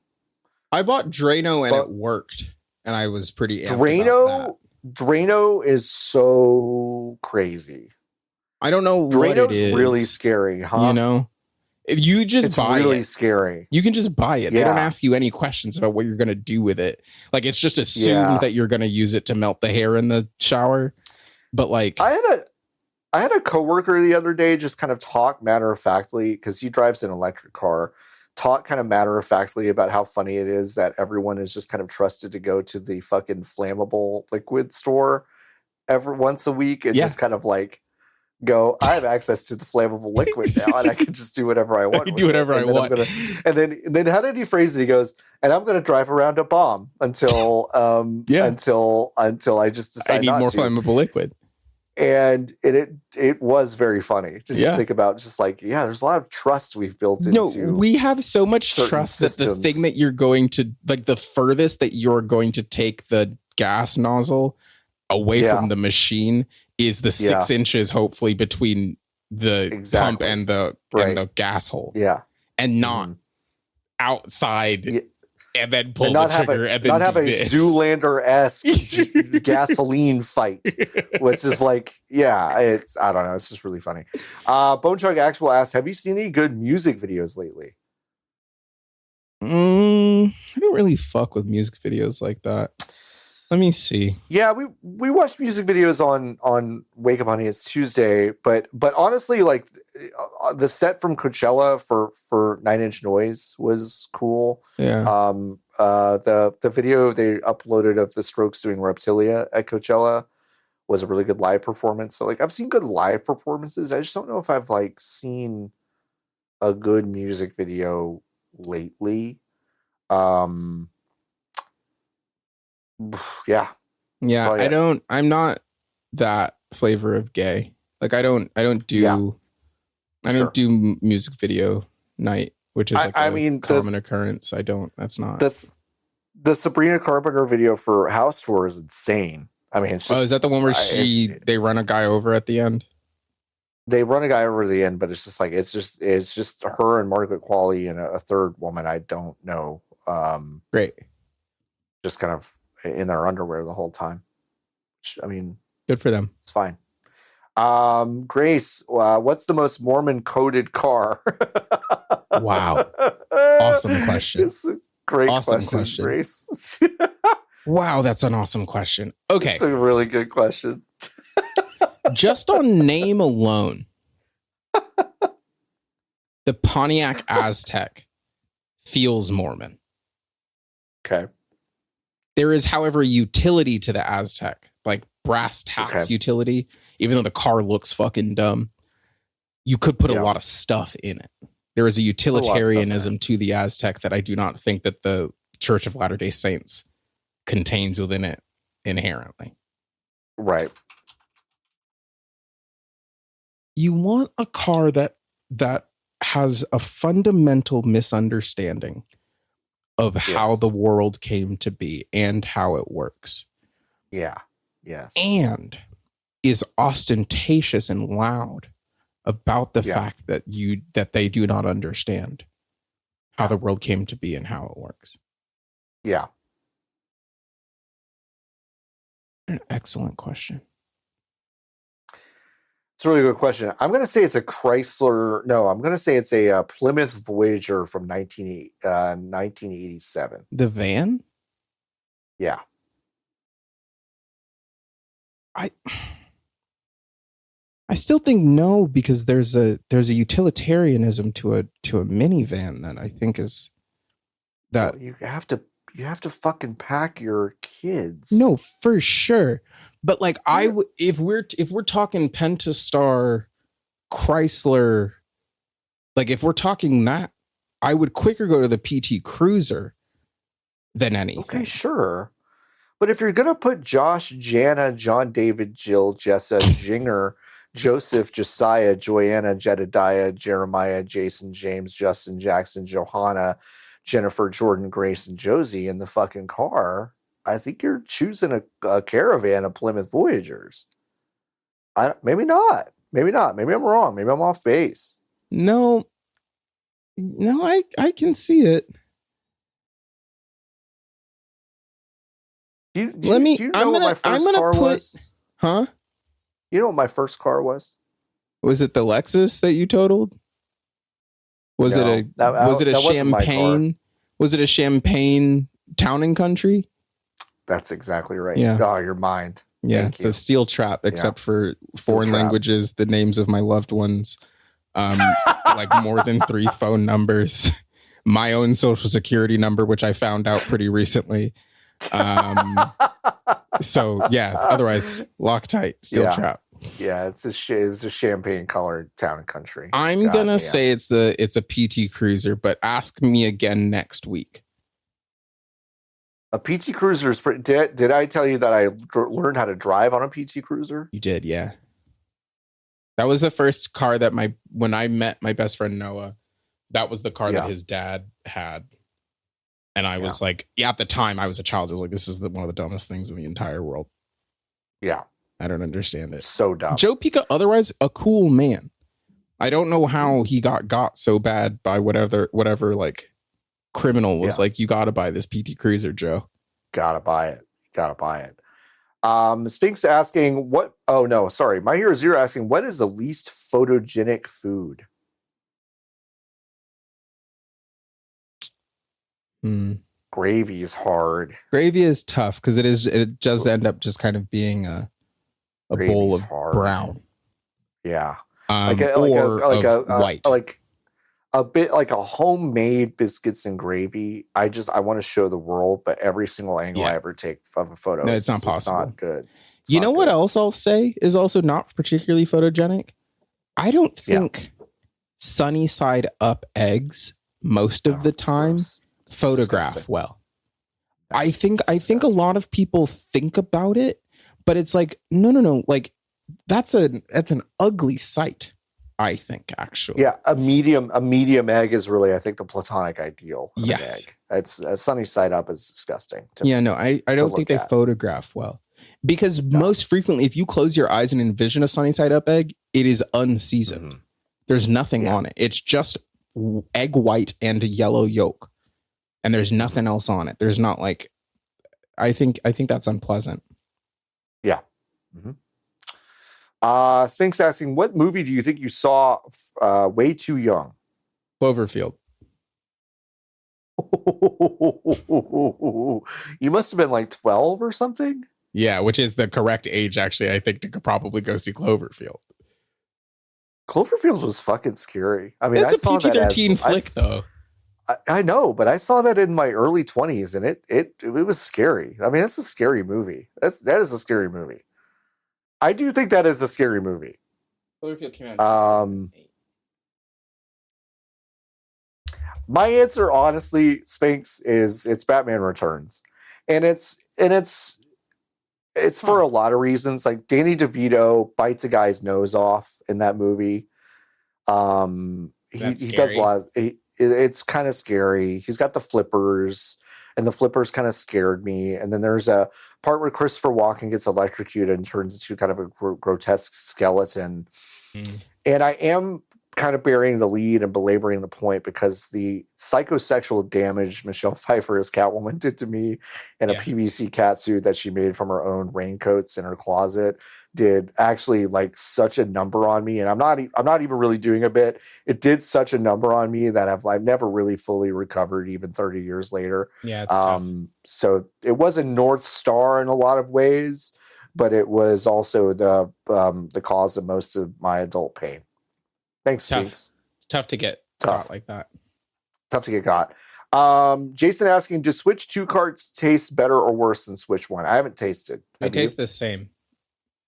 I bought Drano and it worked, and I was pretty amped about that. Drano is so crazy. I don't know what it is. Really scary, huh? You know, if you just buy it, it's really scary. You can just buy it. They don't ask you any questions about what you're going to do with it. Like, it's just assumed that you're going to use it to melt the hair in the shower. But like, I had a coworker the other day just kind of talk matter-of-factly, because he drives an electric car, talk kind of matter-of-factly about how funny it is that everyone is just kind of trusted to go to the fucking flammable liquid store every once a week and just kind of like go, I have access to the flammable liquid now and I can just do whatever I want. I can do whatever I want. And then how did he phrase it? He goes, and I'm going to drive around a bomb until until I just decide I need more flammable liquid. And it was very funny to just think about, just like, there's a lot of trust we've built into. No, we have so much trust systems. That the thing that you're going to, like, the furthest that you're going to take the gas nozzle away from the machine is the 6 inches, hopefully, between the pump and the gas hole. Yeah. And not outside. Yeah. And then pull the trigger and then not have a Zoolander-esque gasoline fight, which is like, I don't know. It's just really funny. Bone Chug Actual asks, have you seen any good music videos lately? I don't really fuck with music videos like that. Let me see. Yeah, we watched music videos on Wake Up Honey, It's Tuesday, but honestly, like, the set from Coachella for 9 Inch Noise was cool. Yeah. The video they uploaded of the Strokes doing Reptilia at Coachella was a really good live performance. So, like, I've seen good live performances. I just don't know if I've like seen a good music video lately. I'm not that flavor of gay. Like, I don't do music video night, which is like a common occurrence. That's the Sabrina Carpenter video for House Tour is insane. I mean, it's just, is that the one where they run a guy over at the end? They run a guy over at the end, but it's just like, it's just her and Margaret Qualley and a third woman I don't know. Great. Just kind of in their underwear the whole time. Which, I mean, good for them. It's fine. Grace, what's the most Mormon coded car? Wow. Awesome question. It's a great question, Grace. Wow, that's an awesome question. Okay. It's a really good question. Just on name alone, The Pontiac Aztec feels Mormon. Okay. There is, however, utility to the Aztec, like brass tacks utility, even though the car looks fucking dumb. You could put a lot of stuff in it. There is a utilitarianism to the Aztec that I do not think that the Church of Latter-day Saints contains within it inherently. Right. You want a car that has a fundamental misunderstanding of how the world came to be and how it works. Yeah. Yes. And is ostentatious and loud about the fact that they do not understand how the world came to be and how it works. Yeah. An excellent question. It's a really good question. I'm going to say it's a Chrysler. No, I'm going to say it's a Plymouth Voyager from 1987. The van? Yeah. I still think no, because there's a utilitarianism to a minivan that I think is that you have to fucking pack your kids. No, for sure. But like if we're talking Pentastar, Chrysler, like if we're talking that, I would quicker go to the PT Cruiser than anything. Okay, sure. But if you're gonna put Josh, Jana, John, David, Jill, Jessa, Jinger, Joseph, Josiah, Joanna, Jedediah, Jeremiah, Jason, James, Justin, Jackson, Johanna, Jennifer, Jordan, Grace, and Josie in the fucking car, I think you're choosing a caravan of Plymouth Voyagers. Maybe not. Maybe I'm wrong. Maybe I'm off base. No, I can see it. Do you know what my first car was? Huh? You know what my first car was? Was it the Lexus that you totaled? Was it a Champagne? Was it a Champagne Town and Country? That's exactly right. Yeah. Oh, your mind. Yeah, it's a steel trap, except for foreign languages, the names of my loved ones, like more than 3 phone numbers, my own social security number, which I found out pretty recently. So yeah, it's otherwise Loctite steel trap. Yeah, it was a champagne colored Town and Country. I'm gonna say it's a PT Cruiser, but ask me again next week. A PT Cruiser is pretty. Did I tell you that I learned how to drive on a PT Cruiser? You did, yeah. That was the first car that when I met my best friend Noah, that was the car that his dad had. And I was like, at the time I was a child. I was like, this is one of the dumbest things in the entire world. Yeah. I don't understand it. So dumb. Joe Pica, otherwise a cool man. I don't know how he got so bad by whatever like criminal was like, you got to buy this PT Cruiser, Joe. Gotta buy it. Sphinx asking what? Oh no, sorry. My Hero Zero asking what is the least photogenic food? Gravy is hard. Gravy is tough because it does end up just kind of being a bowl of brown. Yeah. White. Like a bit like a homemade biscuits and gravy. I want to show the world, but every single angle I ever take of a photo, it's not possible. It's not good. What else I'll say is also not particularly photogenic? I don't think sunny side up eggs most of the time photograph well. I think a lot of people think about it, but it's like no. Like that's an ugly sight. I think actually. Yeah, a medium egg is really, I think, the platonic ideal of an egg. It's a sunny side up is disgusting. I don't think they photograph well. Because most frequently, if you close your eyes and envision a sunny side up egg, it is unseasoned. Mm-hmm. There's nothing on it. It's just egg white and a yellow yolk. And there's nothing else on it. There's not like, I think that's unpleasant. Yeah. Mm-hmm. Sphinx asking, what movie do you think you saw way too young? Cloverfield. You must have been like 12 or something. Yeah, which is the correct age, actually, I think, to probably go see Cloverfield. Cloverfield was fucking scary. I mean, it's a PG-13 flick, though. I know, but I saw that in my early 20s, and it was scary. I mean, that's a scary movie. That is a scary movie. I do think that is a scary movie. Cloverfield came out in 2008. My answer, honestly, Sphinx, is it's Batman Returns, and it's for a lot of reasons. Like Danny DeVito bites a guy's nose off in that movie. He does a lot. It's kind of scary. He's got the flippers, and the flippers kind of scared me. And then there's a part where Christopher Walken gets electrocuted and turns into kind of a grotesque skeleton. And I am kind of burying the lead and belaboring the point because the psychosexual damage Michelle Pfeiffer as Catwoman did to me in a PVC catsuit that she made from her own raincoats in her closet did actually like such a number on me. And I'm not even really doing a bit. It did such a number on me that I've never really fully recovered even 30 years later. Yeah. It's tough. So it was a North Star in a lot of ways, but it was also the cause of most of my adult pain. Thanks, Sphinx. It's tough to get caught like that. Tough to get caught. Jason asking, do Switch 2 carts taste better or worse than Switch 1? I haven't tasted. They taste the same.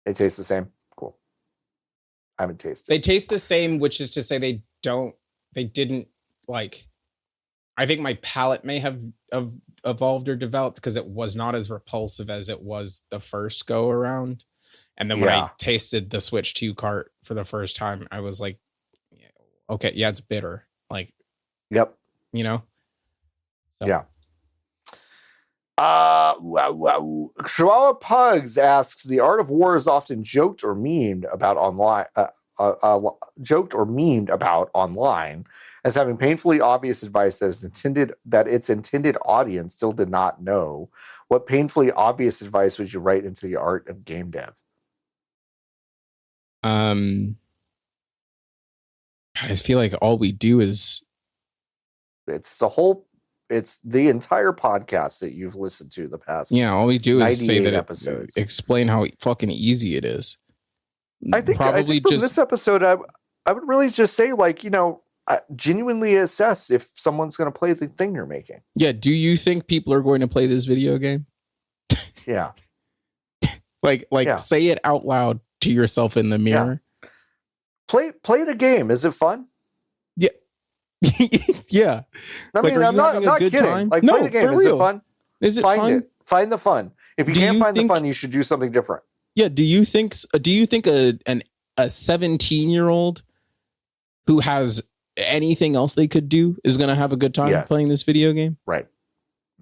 They taste the same? Cool. I haven't tasted. They taste the same, which is to say they didn't like, I think my palate may have evolved or developed because it was not as repulsive as it was the first go around. And then when I tasted the Switch 2 cart for the first time, I was like, okay, yeah, it's bitter. Like, yep. You know? So. Yeah. Chihuahua Pugs asks, the art of war is often joked or memed about online as having painfully obvious advice that its intended audience still did not know. What painfully obvious advice would you write into the art of game dev? I feel like all we do is it's the entire podcast that you've listened to the past. Yeah, all we do is say that episodes. Explain how fucking easy it is. I think from this episode, I would really just say, like, genuinely assess if someone's going to play the thing you're making. Yeah. Do you think people are going to play this video game? Yeah. Say it out loud to yourself in the mirror. Yeah. Play the game. Is it fun? Yeah. Yeah. I mean, I'm not kidding. Time? Like, play the game. Is it fun? Is it fun? Find the fun. If you can't find the fun, you should do something different. Yeah. Do you think a 17-year-old who has anything else they could do is going to have a good time playing this video game? Right.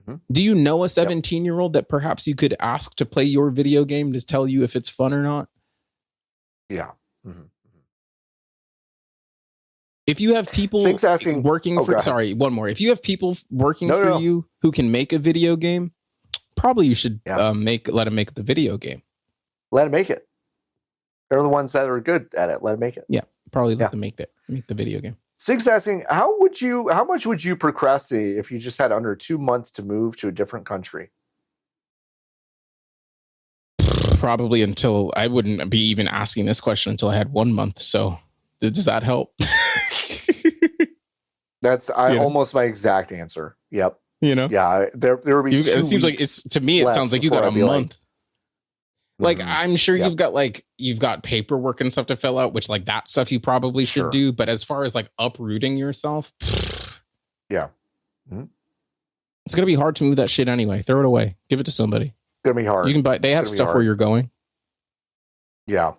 Mm-hmm. Do you know a 17-year-old that perhaps you could ask to play your video game to tell you if it's fun or not? Yeah. Mm-hmm. If you have people working for, one more. If you have people working for you who can make a video game, probably you should let them make the video game. Let them make it. They're the ones that are good at it. Let them make it. Yeah, probably let them make the video game. Sig's asking, how much would you procrastinate if you just had under 2 months to move to a different country? Probably until I wouldn't be even asking this question until I had 1 month. So does that help? That's almost my exact answer. Yep. Yeah. There would be. It seems like it's to me. It sounds like you got a month. Like I'm sure you've got paperwork and stuff to fill out, which like that stuff you probably should do. But as far as like uprooting yourself, yeah, it's gonna be hard to move that shit anyway. Throw it away. Give it to somebody. It's gonna be hard. You can buy. They have stuff where you're going. Yeah.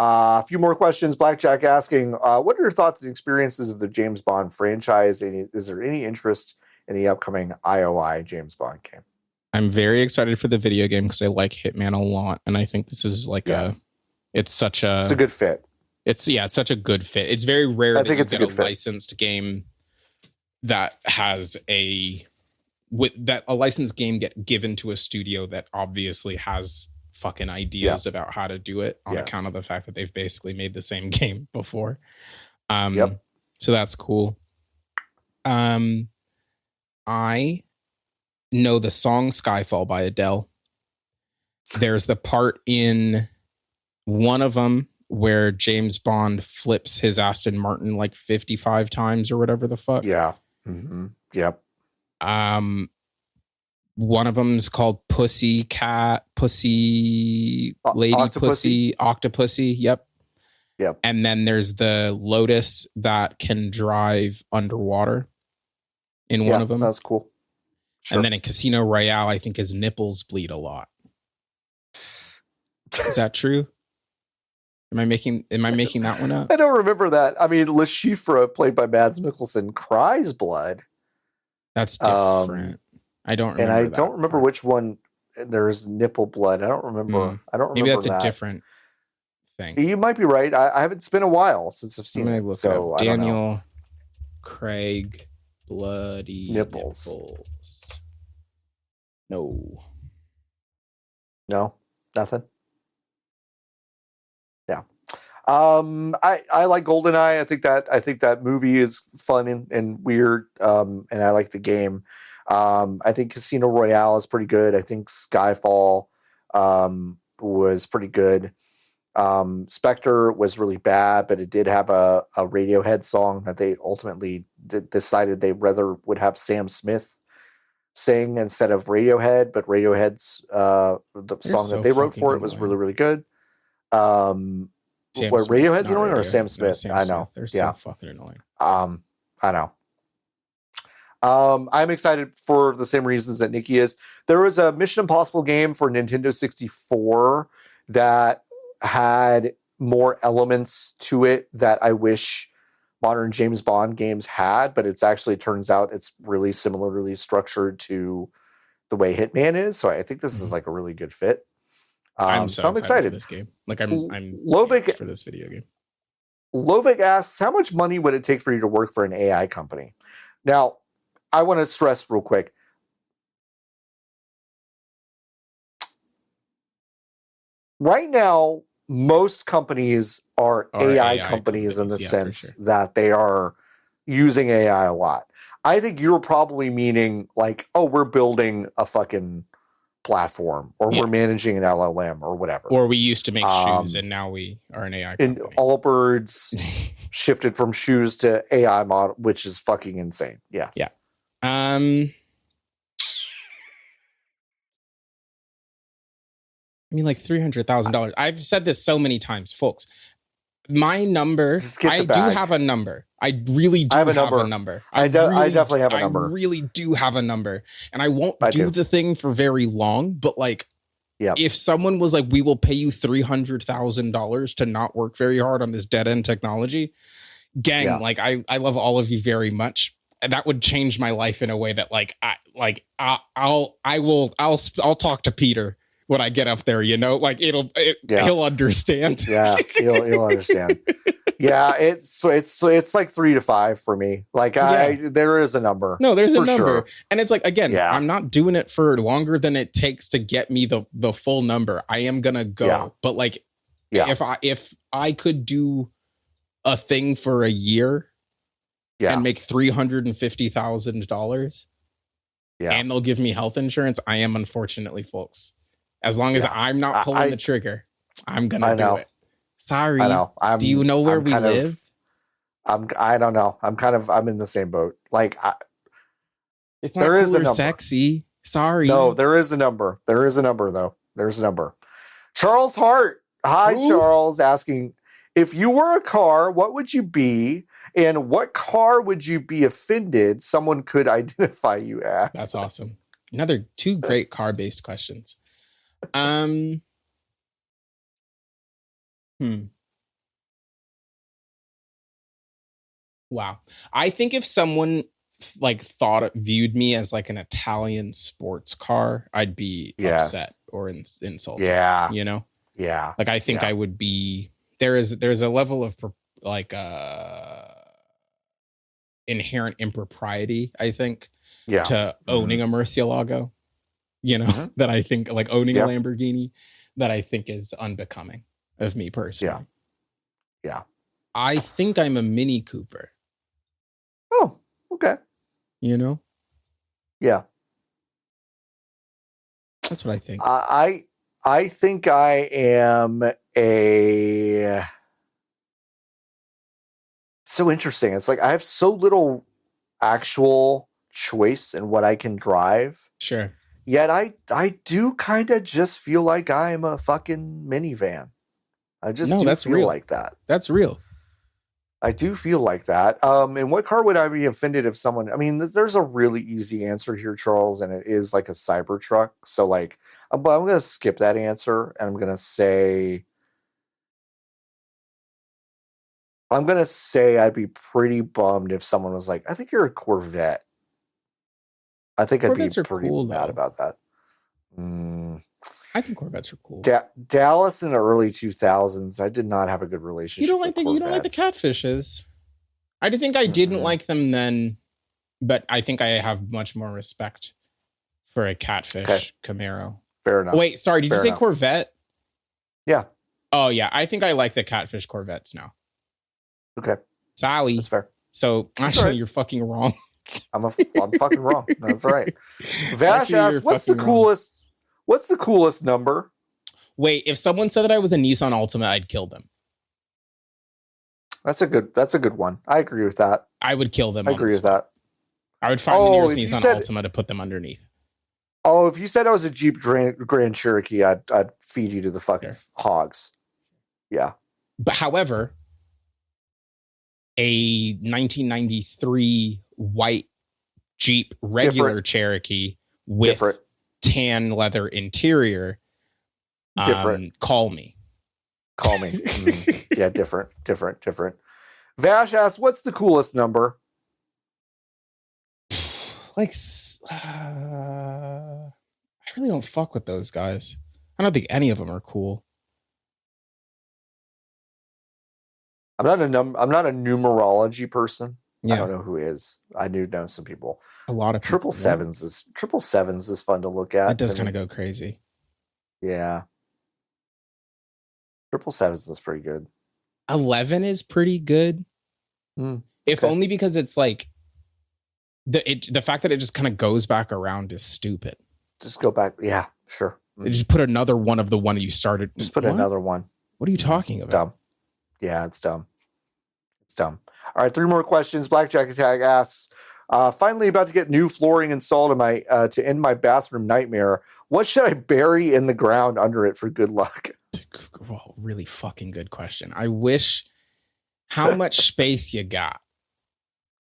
A few more questions. Blackjack asking, what are your thoughts and experiences of the James Bond franchise? Is there any interest in the upcoming IOI James Bond game? I'm very excited for the video game because I like Hitman a lot, and I think this is like it's a good fit. It's such a good fit. It's very rare that you get a licensed game that has a licensed game get given to a studio that obviously has fucking ideas about how to do it on account of the fact that they've basically made the same game before. So that's cool. I know the song Skyfall by Adele. There's the part in one of them where James Bond flips his Aston Martin like 55 times or whatever the fuck. Yeah. Mm-hmm. Yep. One of them's called Pussy Lady Octopussy? Octopussy. Yep. Yep. And then there's the Lotus that can drive underwater in one of them. That's cool. Sure. And then in Casino Royale, I think his nipples bleed a lot. Is that true? Am I making that one up? I don't remember that. I mean, Le Chiffre, played by Mads Mikkelsen, cries blood. That's different. I don't remember. And I don't remember part. Which one there's nipple blood. I don't remember. I don't remember. Maybe that's a different thing. You might be right. I haven't. It's been a while since I've seen it. Look so up. Daniel Craig bloody nipples. No, nothing. Yeah. I like GoldenEye. I think that movie is fun and weird. And I like the game. I think Casino Royale is pretty good. I think Skyfall was pretty good. Spectre was really bad, but it did have a Radiohead song that they ultimately decided they rather would have Sam Smith sing instead of Radiohead. But Radiohead's the song that they wrote for it was really, really good. Radiohead's annoying or Sam Smith? Sam I know. They're so fucking annoying. I know. I'm excited for the same reasons that Nikki is. There was a Mission Impossible game for Nintendo 64 that had more elements to it that I wish modern James Bond games had, but it's actually turns out it's really similarly structured to the way Hitman is. So I think this is like a really good fit. I'm excited for this game. Like I'm Lovic for this video game. Lovic asks, how much money would it take for you to work for an AI company? Now, I want to stress real quick. Right now, most companies are AI companies in the sense that they are using AI a lot. I think you're probably meaning like, oh, we're building a fucking platform or we're managing an LLM or whatever. Or we used to make shoes and now we are an AI company. And Allbirds shifted from shoes to AI model, which is fucking insane. Yes. Yeah. I mean, like $300,000. I've said this so many times, folks. My number, I do have a number. I really do have a number. I definitely have a number. I really do have a number. And I won't do the thing for very long, but like, if someone was like, we will pay you $300,000 to not work very hard on this dead end technology, gang, like I love all of you very much. And that would change my life in a way that I'll talk to Peter when I get up there, you know, like he'll understand. Yeah, he'll understand. Yeah, it's like 3 to 5 for me. Like there is a number. No, there's a number. Sure. And it's like, again, I'm not doing it for longer than it takes to get me the full number. I am gonna go. Yeah. But like if I could do a thing for a year and make $350,000 and they'll give me health insurance, I am unfortunately, folks. As long as I'm not pulling the trigger, I'm gonna do it. Sorry. I know. Do you know where we live? I don't know. I'm in the same boat. Like it's not cool or sexy. Sorry. No, there is a number. There is a number though. There's a number. Charles Hart. Hi, Charles, asking, if you were a car, what would you be? And what car would you be offended someone could identify you as? That's awesome. Another 2 great car-based questions. Wow. I think if someone like viewed me as like an Italian sports car, I'd be upset or insulted. Yeah. You know? Yeah. Like I think I would be, there's a level of like inherent impropriety, I think, to owning a Murcielago. You know, that I think like owning a Lamborghini that I think is unbecoming of me personally. Yeah. I think I'm a Mini Cooper. Oh, okay. You know? Yeah. That's what I think. I think I am a so interesting. It's like I have so little actual choice in what I can drive. Sure. Yet I do kind of just feel like I'm a fucking minivan. I just do feel real. like that. That's real. I do feel like that. And what car would I be offended if someone? I mean, there's a really easy answer here, Charles, and it is like a Cybertruck. So, like, but I'm going to skip that answer, and I'm going to say I'd be pretty bummed if someone was like, "I think you're a Corvette." I think Corvettes I'd be pretty mad about that. I think Corvettes are cool. Dallas in the early 2000s, I did not have a good relationship. You don't like the catfishes. I think I didn't like them then, but I think I have much more respect for a catfish Camaro. Fair enough. Wait, sorry, did you say Corvette? Yeah. Oh yeah, I think I like the catfish Corvettes now. Okay. Sorry. That's fair. So actually, you're fucking wrong. I'm fucking wrong. That's right. Vash asks, what's the coolest number? Wait, if someone said that I was a Nissan Altima, I'd kill them. That's a good one. I agree with that. I would kill them. I agree with that. I would find the nearest Nissan Altima to put them underneath. Oh, if you said I was a Jeep Grand Cherokee, I'd feed you to the fucking hogs. Yeah. But however, a 1993 white Jeep regular Cherokee with tan leather interior. Call me. Yeah, different. Vash asks, what's the coolest number? Like, I really don't fuck with those guys. I don't think any of them are cool. I'm not a numerology person. Yeah. I don't know who is. I do know some people. A lot of triple sevens is fun to look at. It does kind of go crazy. Yeah. 777 is pretty good. 11 is pretty good. If only because it's like the fact that it just kind of goes back around is stupid. Just go back. Yeah, sure. Just put another one of the one you started. Just put another one. What are you talking about? Dumb. Yeah, it's dumb. All right, 3 more questions. Blackjack Attack asks, finally about to get new flooring installed in my to end my bathroom nightmare. What should I bury in the ground under it for good luck? Well, really fucking good question. I wish. How much space you got?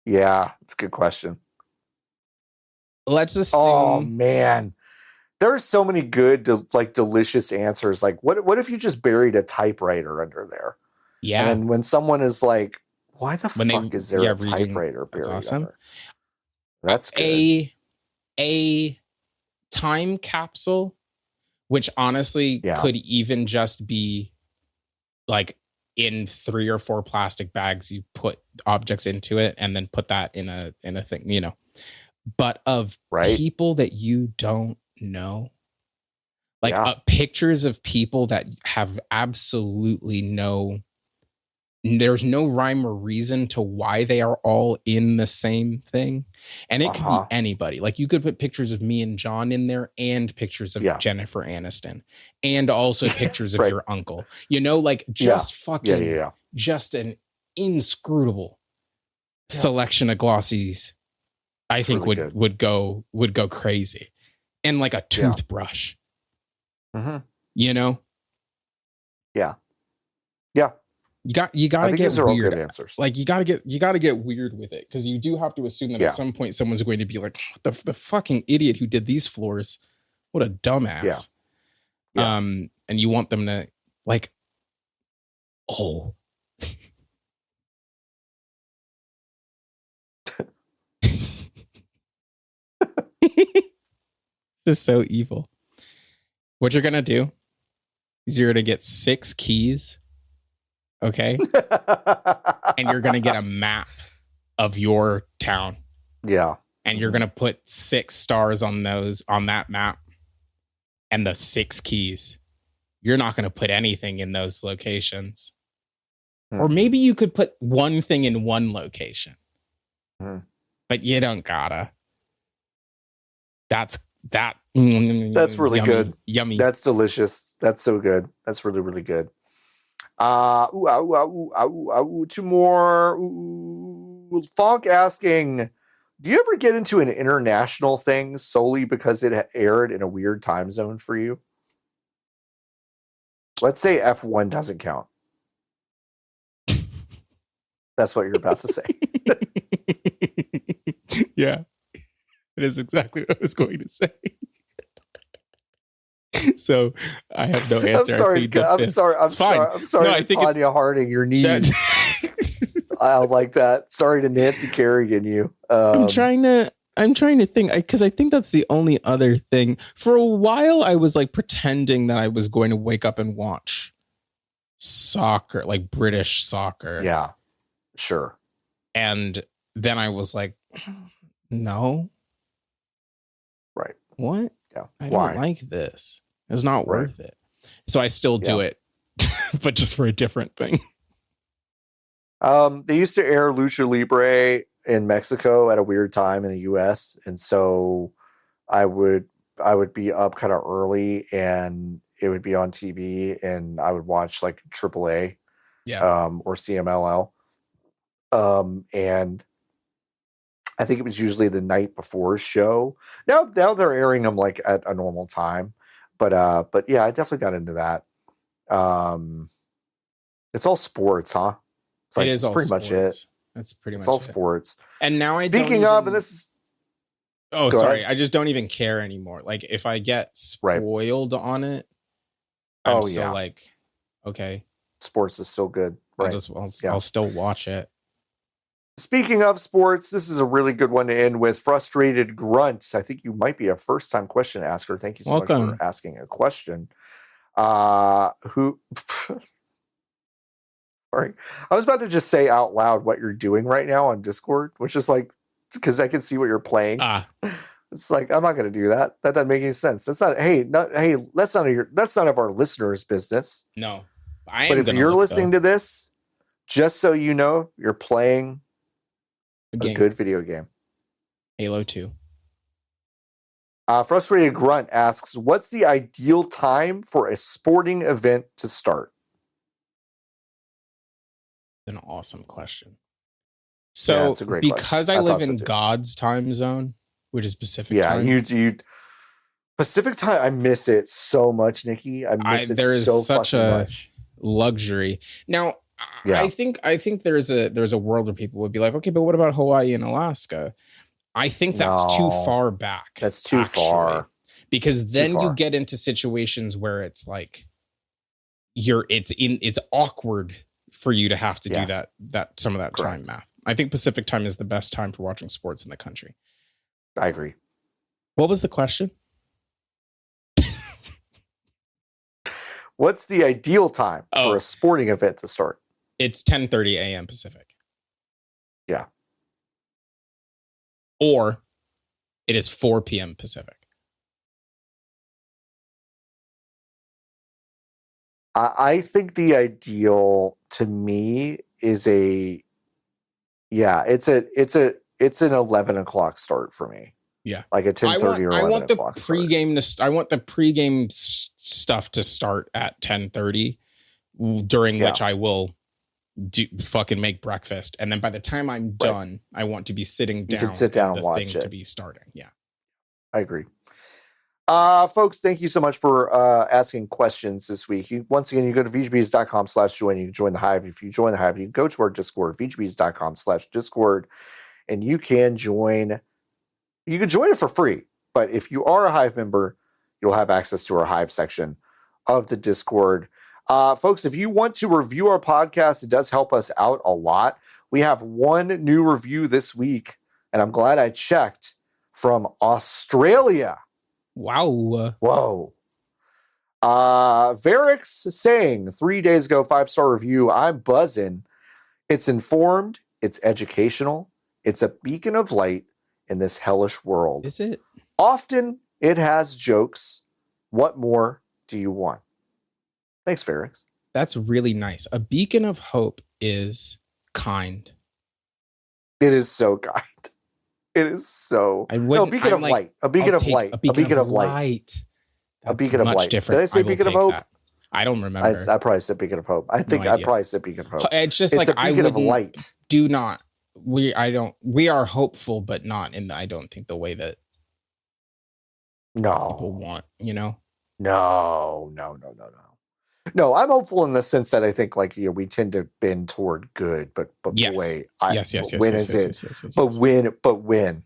Yeah, it's a good question. Let's assume. Oh man, there are so many good, delicious answers. Like, what if you just buried a typewriter under there? Yeah. And then when someone is like, "Why the fuck is there a typewriter buried under?" That's good. A time capsule, which honestly could even just be like in 3 or 4 plastic bags. You put objects into it and then put that in a thing, you know. But of people that you don't know, like pictures of people that have absolutely there's no rhyme or reason to why they are all in the same thing. And it could be anybody. Like you could put pictures of me and John in there and pictures of Jennifer Aniston and also pictures of your uncle, you know, like just fucking, just an inscrutable selection of glossies. I think really would go crazy. And like a toothbrush, you know? Yeah. You gotta get weird. Good answers. Like you gotta get weird with it because you do have to assume that at some point someone's going to be like the fucking idiot who did these floors. What a dumbass. Yeah. And you want them to like, oh. This is so evil. What you're gonna do is you're gonna get 6 keys. Okay. And you're going to get a map of your town. Yeah. And you're going to put 6 stars on that map and the 6 keys. You're not going to put anything in those locations. Or maybe you could put one thing in one location. But you don't gotta. That's really yummy, good. Yummy. That's delicious. That's so good. That's really, really good. Two more. Funk asking, do you ever get into an international thing solely because it aired in a weird time zone for you? Let's say F1 doesn't count. That's what you're about to say. Yeah, it is exactly what I was going to say. So I have no answer. I'm sorry. No, Tanya Harding, your knees. I like that. Sorry to Nancy Kerrigan, you. I'm trying to think, because I think that's the only other thing. For a while, I was like pretending that I was going to wake up and watch soccer, like British soccer. Yeah, sure. And then I was like, no. Right. What? Yeah. I don't like this. It's not worth it. So I still do it, but just for a different thing. They used to air Lucha Libre in Mexico at a weird time in the US. And so I would be up kind of early and it would be on TV and I would watch like AAA or CMLL. And I think it was usually the night before show. Now they're airing them like at a normal time. But yeah, I definitely got into that. It's all sports, huh? It's like, it's pretty much it. That's pretty much it. It's all sports. And now speaking of, and this is. Oh, sorry. I just don't even care anymore. Like if I get spoiled on it, I'm still like, okay. Sports is still good. Right. I'll still watch it. Speaking of sports, this is a really good one to end with. Frustrated Grunts. I think you might be a first-time question asker. Thank you so much for asking a question. Sorry. I was about to just say out loud what you're doing right now on Discord, which is like, because I can see what you're playing. It's like, I'm not going to do that. That doesn't make any sense. That's not, that's none of our listeners' business. No. But if you're listening to this, just so you know, you're playing a good video game. Halo 2. Frustrated Grunt asks, what's the ideal time for a sporting event to start? An awesome question. So because I live in God's time zone, which is Pacific time. You Pacific time, I miss it so much, Nikki. I miss it so fucking much. Luxury. Now, I think there's a world where people would be like, okay, but what about Hawaii and Alaska? I think that's too far back. That's too far. Because then you get into situations where it's like it's awkward for you to have to do that some of that time math. I think Pacific time is the best time for watching sports in the country. I agree. What was the question? What's the ideal time for a sporting event to start? It's 10:30 a.m. Pacific. Yeah. Or it is 4 p.m. Pacific. I think the ideal to me is it's an 11 o'clock start for me. Yeah. Like a 10:30 or 11 o'clock start. I want the pregame stuff to start at 10:30, during which I will fucking make breakfast. And then by the time I'm done, I want to be sitting down. You can sit down and watch it. To be starting. Yeah. I agree. Folks, thank you so much for asking questions this week. Once again, you go to VGBees.com/join. You can join the Hive. If you join the Hive, you can go to our Discord, VGBees.com/Discord, and you can join. You can join it for free. But if you are a Hive member, you'll have access to our Hive section of the Discord. Folks, if you want to review our podcast, it does help us out a lot. We have one new review this week, and I'm glad I checked, from Australia. Wow. Whoa. Varix saying 3 days ago, 5-star review. I'm buzzing. It's informed. It's educational. It's a beacon of light in this hellish world. Is it? Often it has jokes. What more do you want? Thanks, Varix. That's really nice. A beacon of hope is kind. It is so kind. It is so. A beacon of light. A beacon of light. A beacon of light. A beacon of light. Did I say beacon of hope? I don't remember. I probably said Beacon of Hope. I think I probably said Beacon of Hope. It's just it's like a beacon of light. Do not. We are hopeful, but not in the, I don't think the way that people want, you know? No. No, I'm hopeful in the sense that I think like, we tend to bend toward good, but yes. boy, yes. When is it? But when?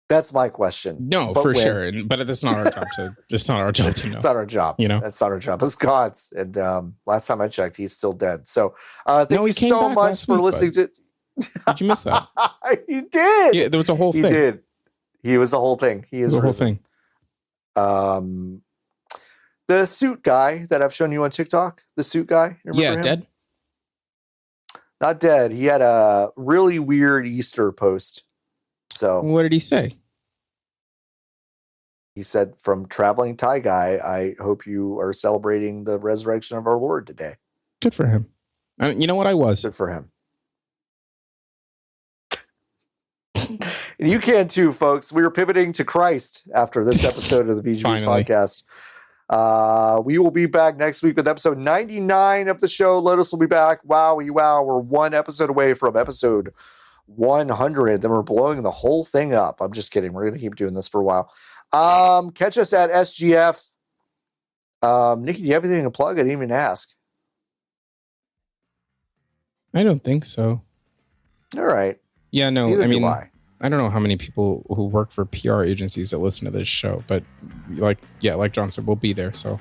That's my question. No, but for sure. But that's not our job to. It's not our job to know. It's not our job. You know, it's not our job. It's God's. And last time I checked, he's still dead. So thank you so much for listening to. Did you miss that? You did. Yeah, there was a whole thing. He did. He was the whole thing. He is the whole thing. The suit guy that I've shown you on TikTok. The suit guy. Yeah, him? Dead. Not dead. He had a really weird Easter post. So what did he say? He said, "From traveling Thai guy, I hope you are celebrating the resurrection of our Lord today." Good for him. You know what? I was. Good for him. And you can too, folks. We are pivoting to Christ after this episode of the VGBees podcast. We will be back next week with episode 99 of the show. Lotus will be back. Wow. We're one episode away from episode 100. Then we're blowing the whole thing up. I'm just kidding. We're going to keep doing this for a while. Catch us at SGF. Nikki, do you have anything to plug? I didn't even ask. I don't think so. All right. Yeah, no. I mean, I don't know how many people who work for PR agencies that listen to this show, but like John said, we'll be there. So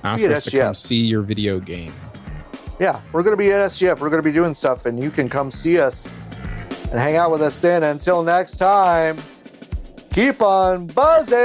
ask us to come see your video game. Yeah, we're going to be at SGF. We're going to be doing stuff, and you can come see us and hang out with us then. Until next time, keep on buzzing.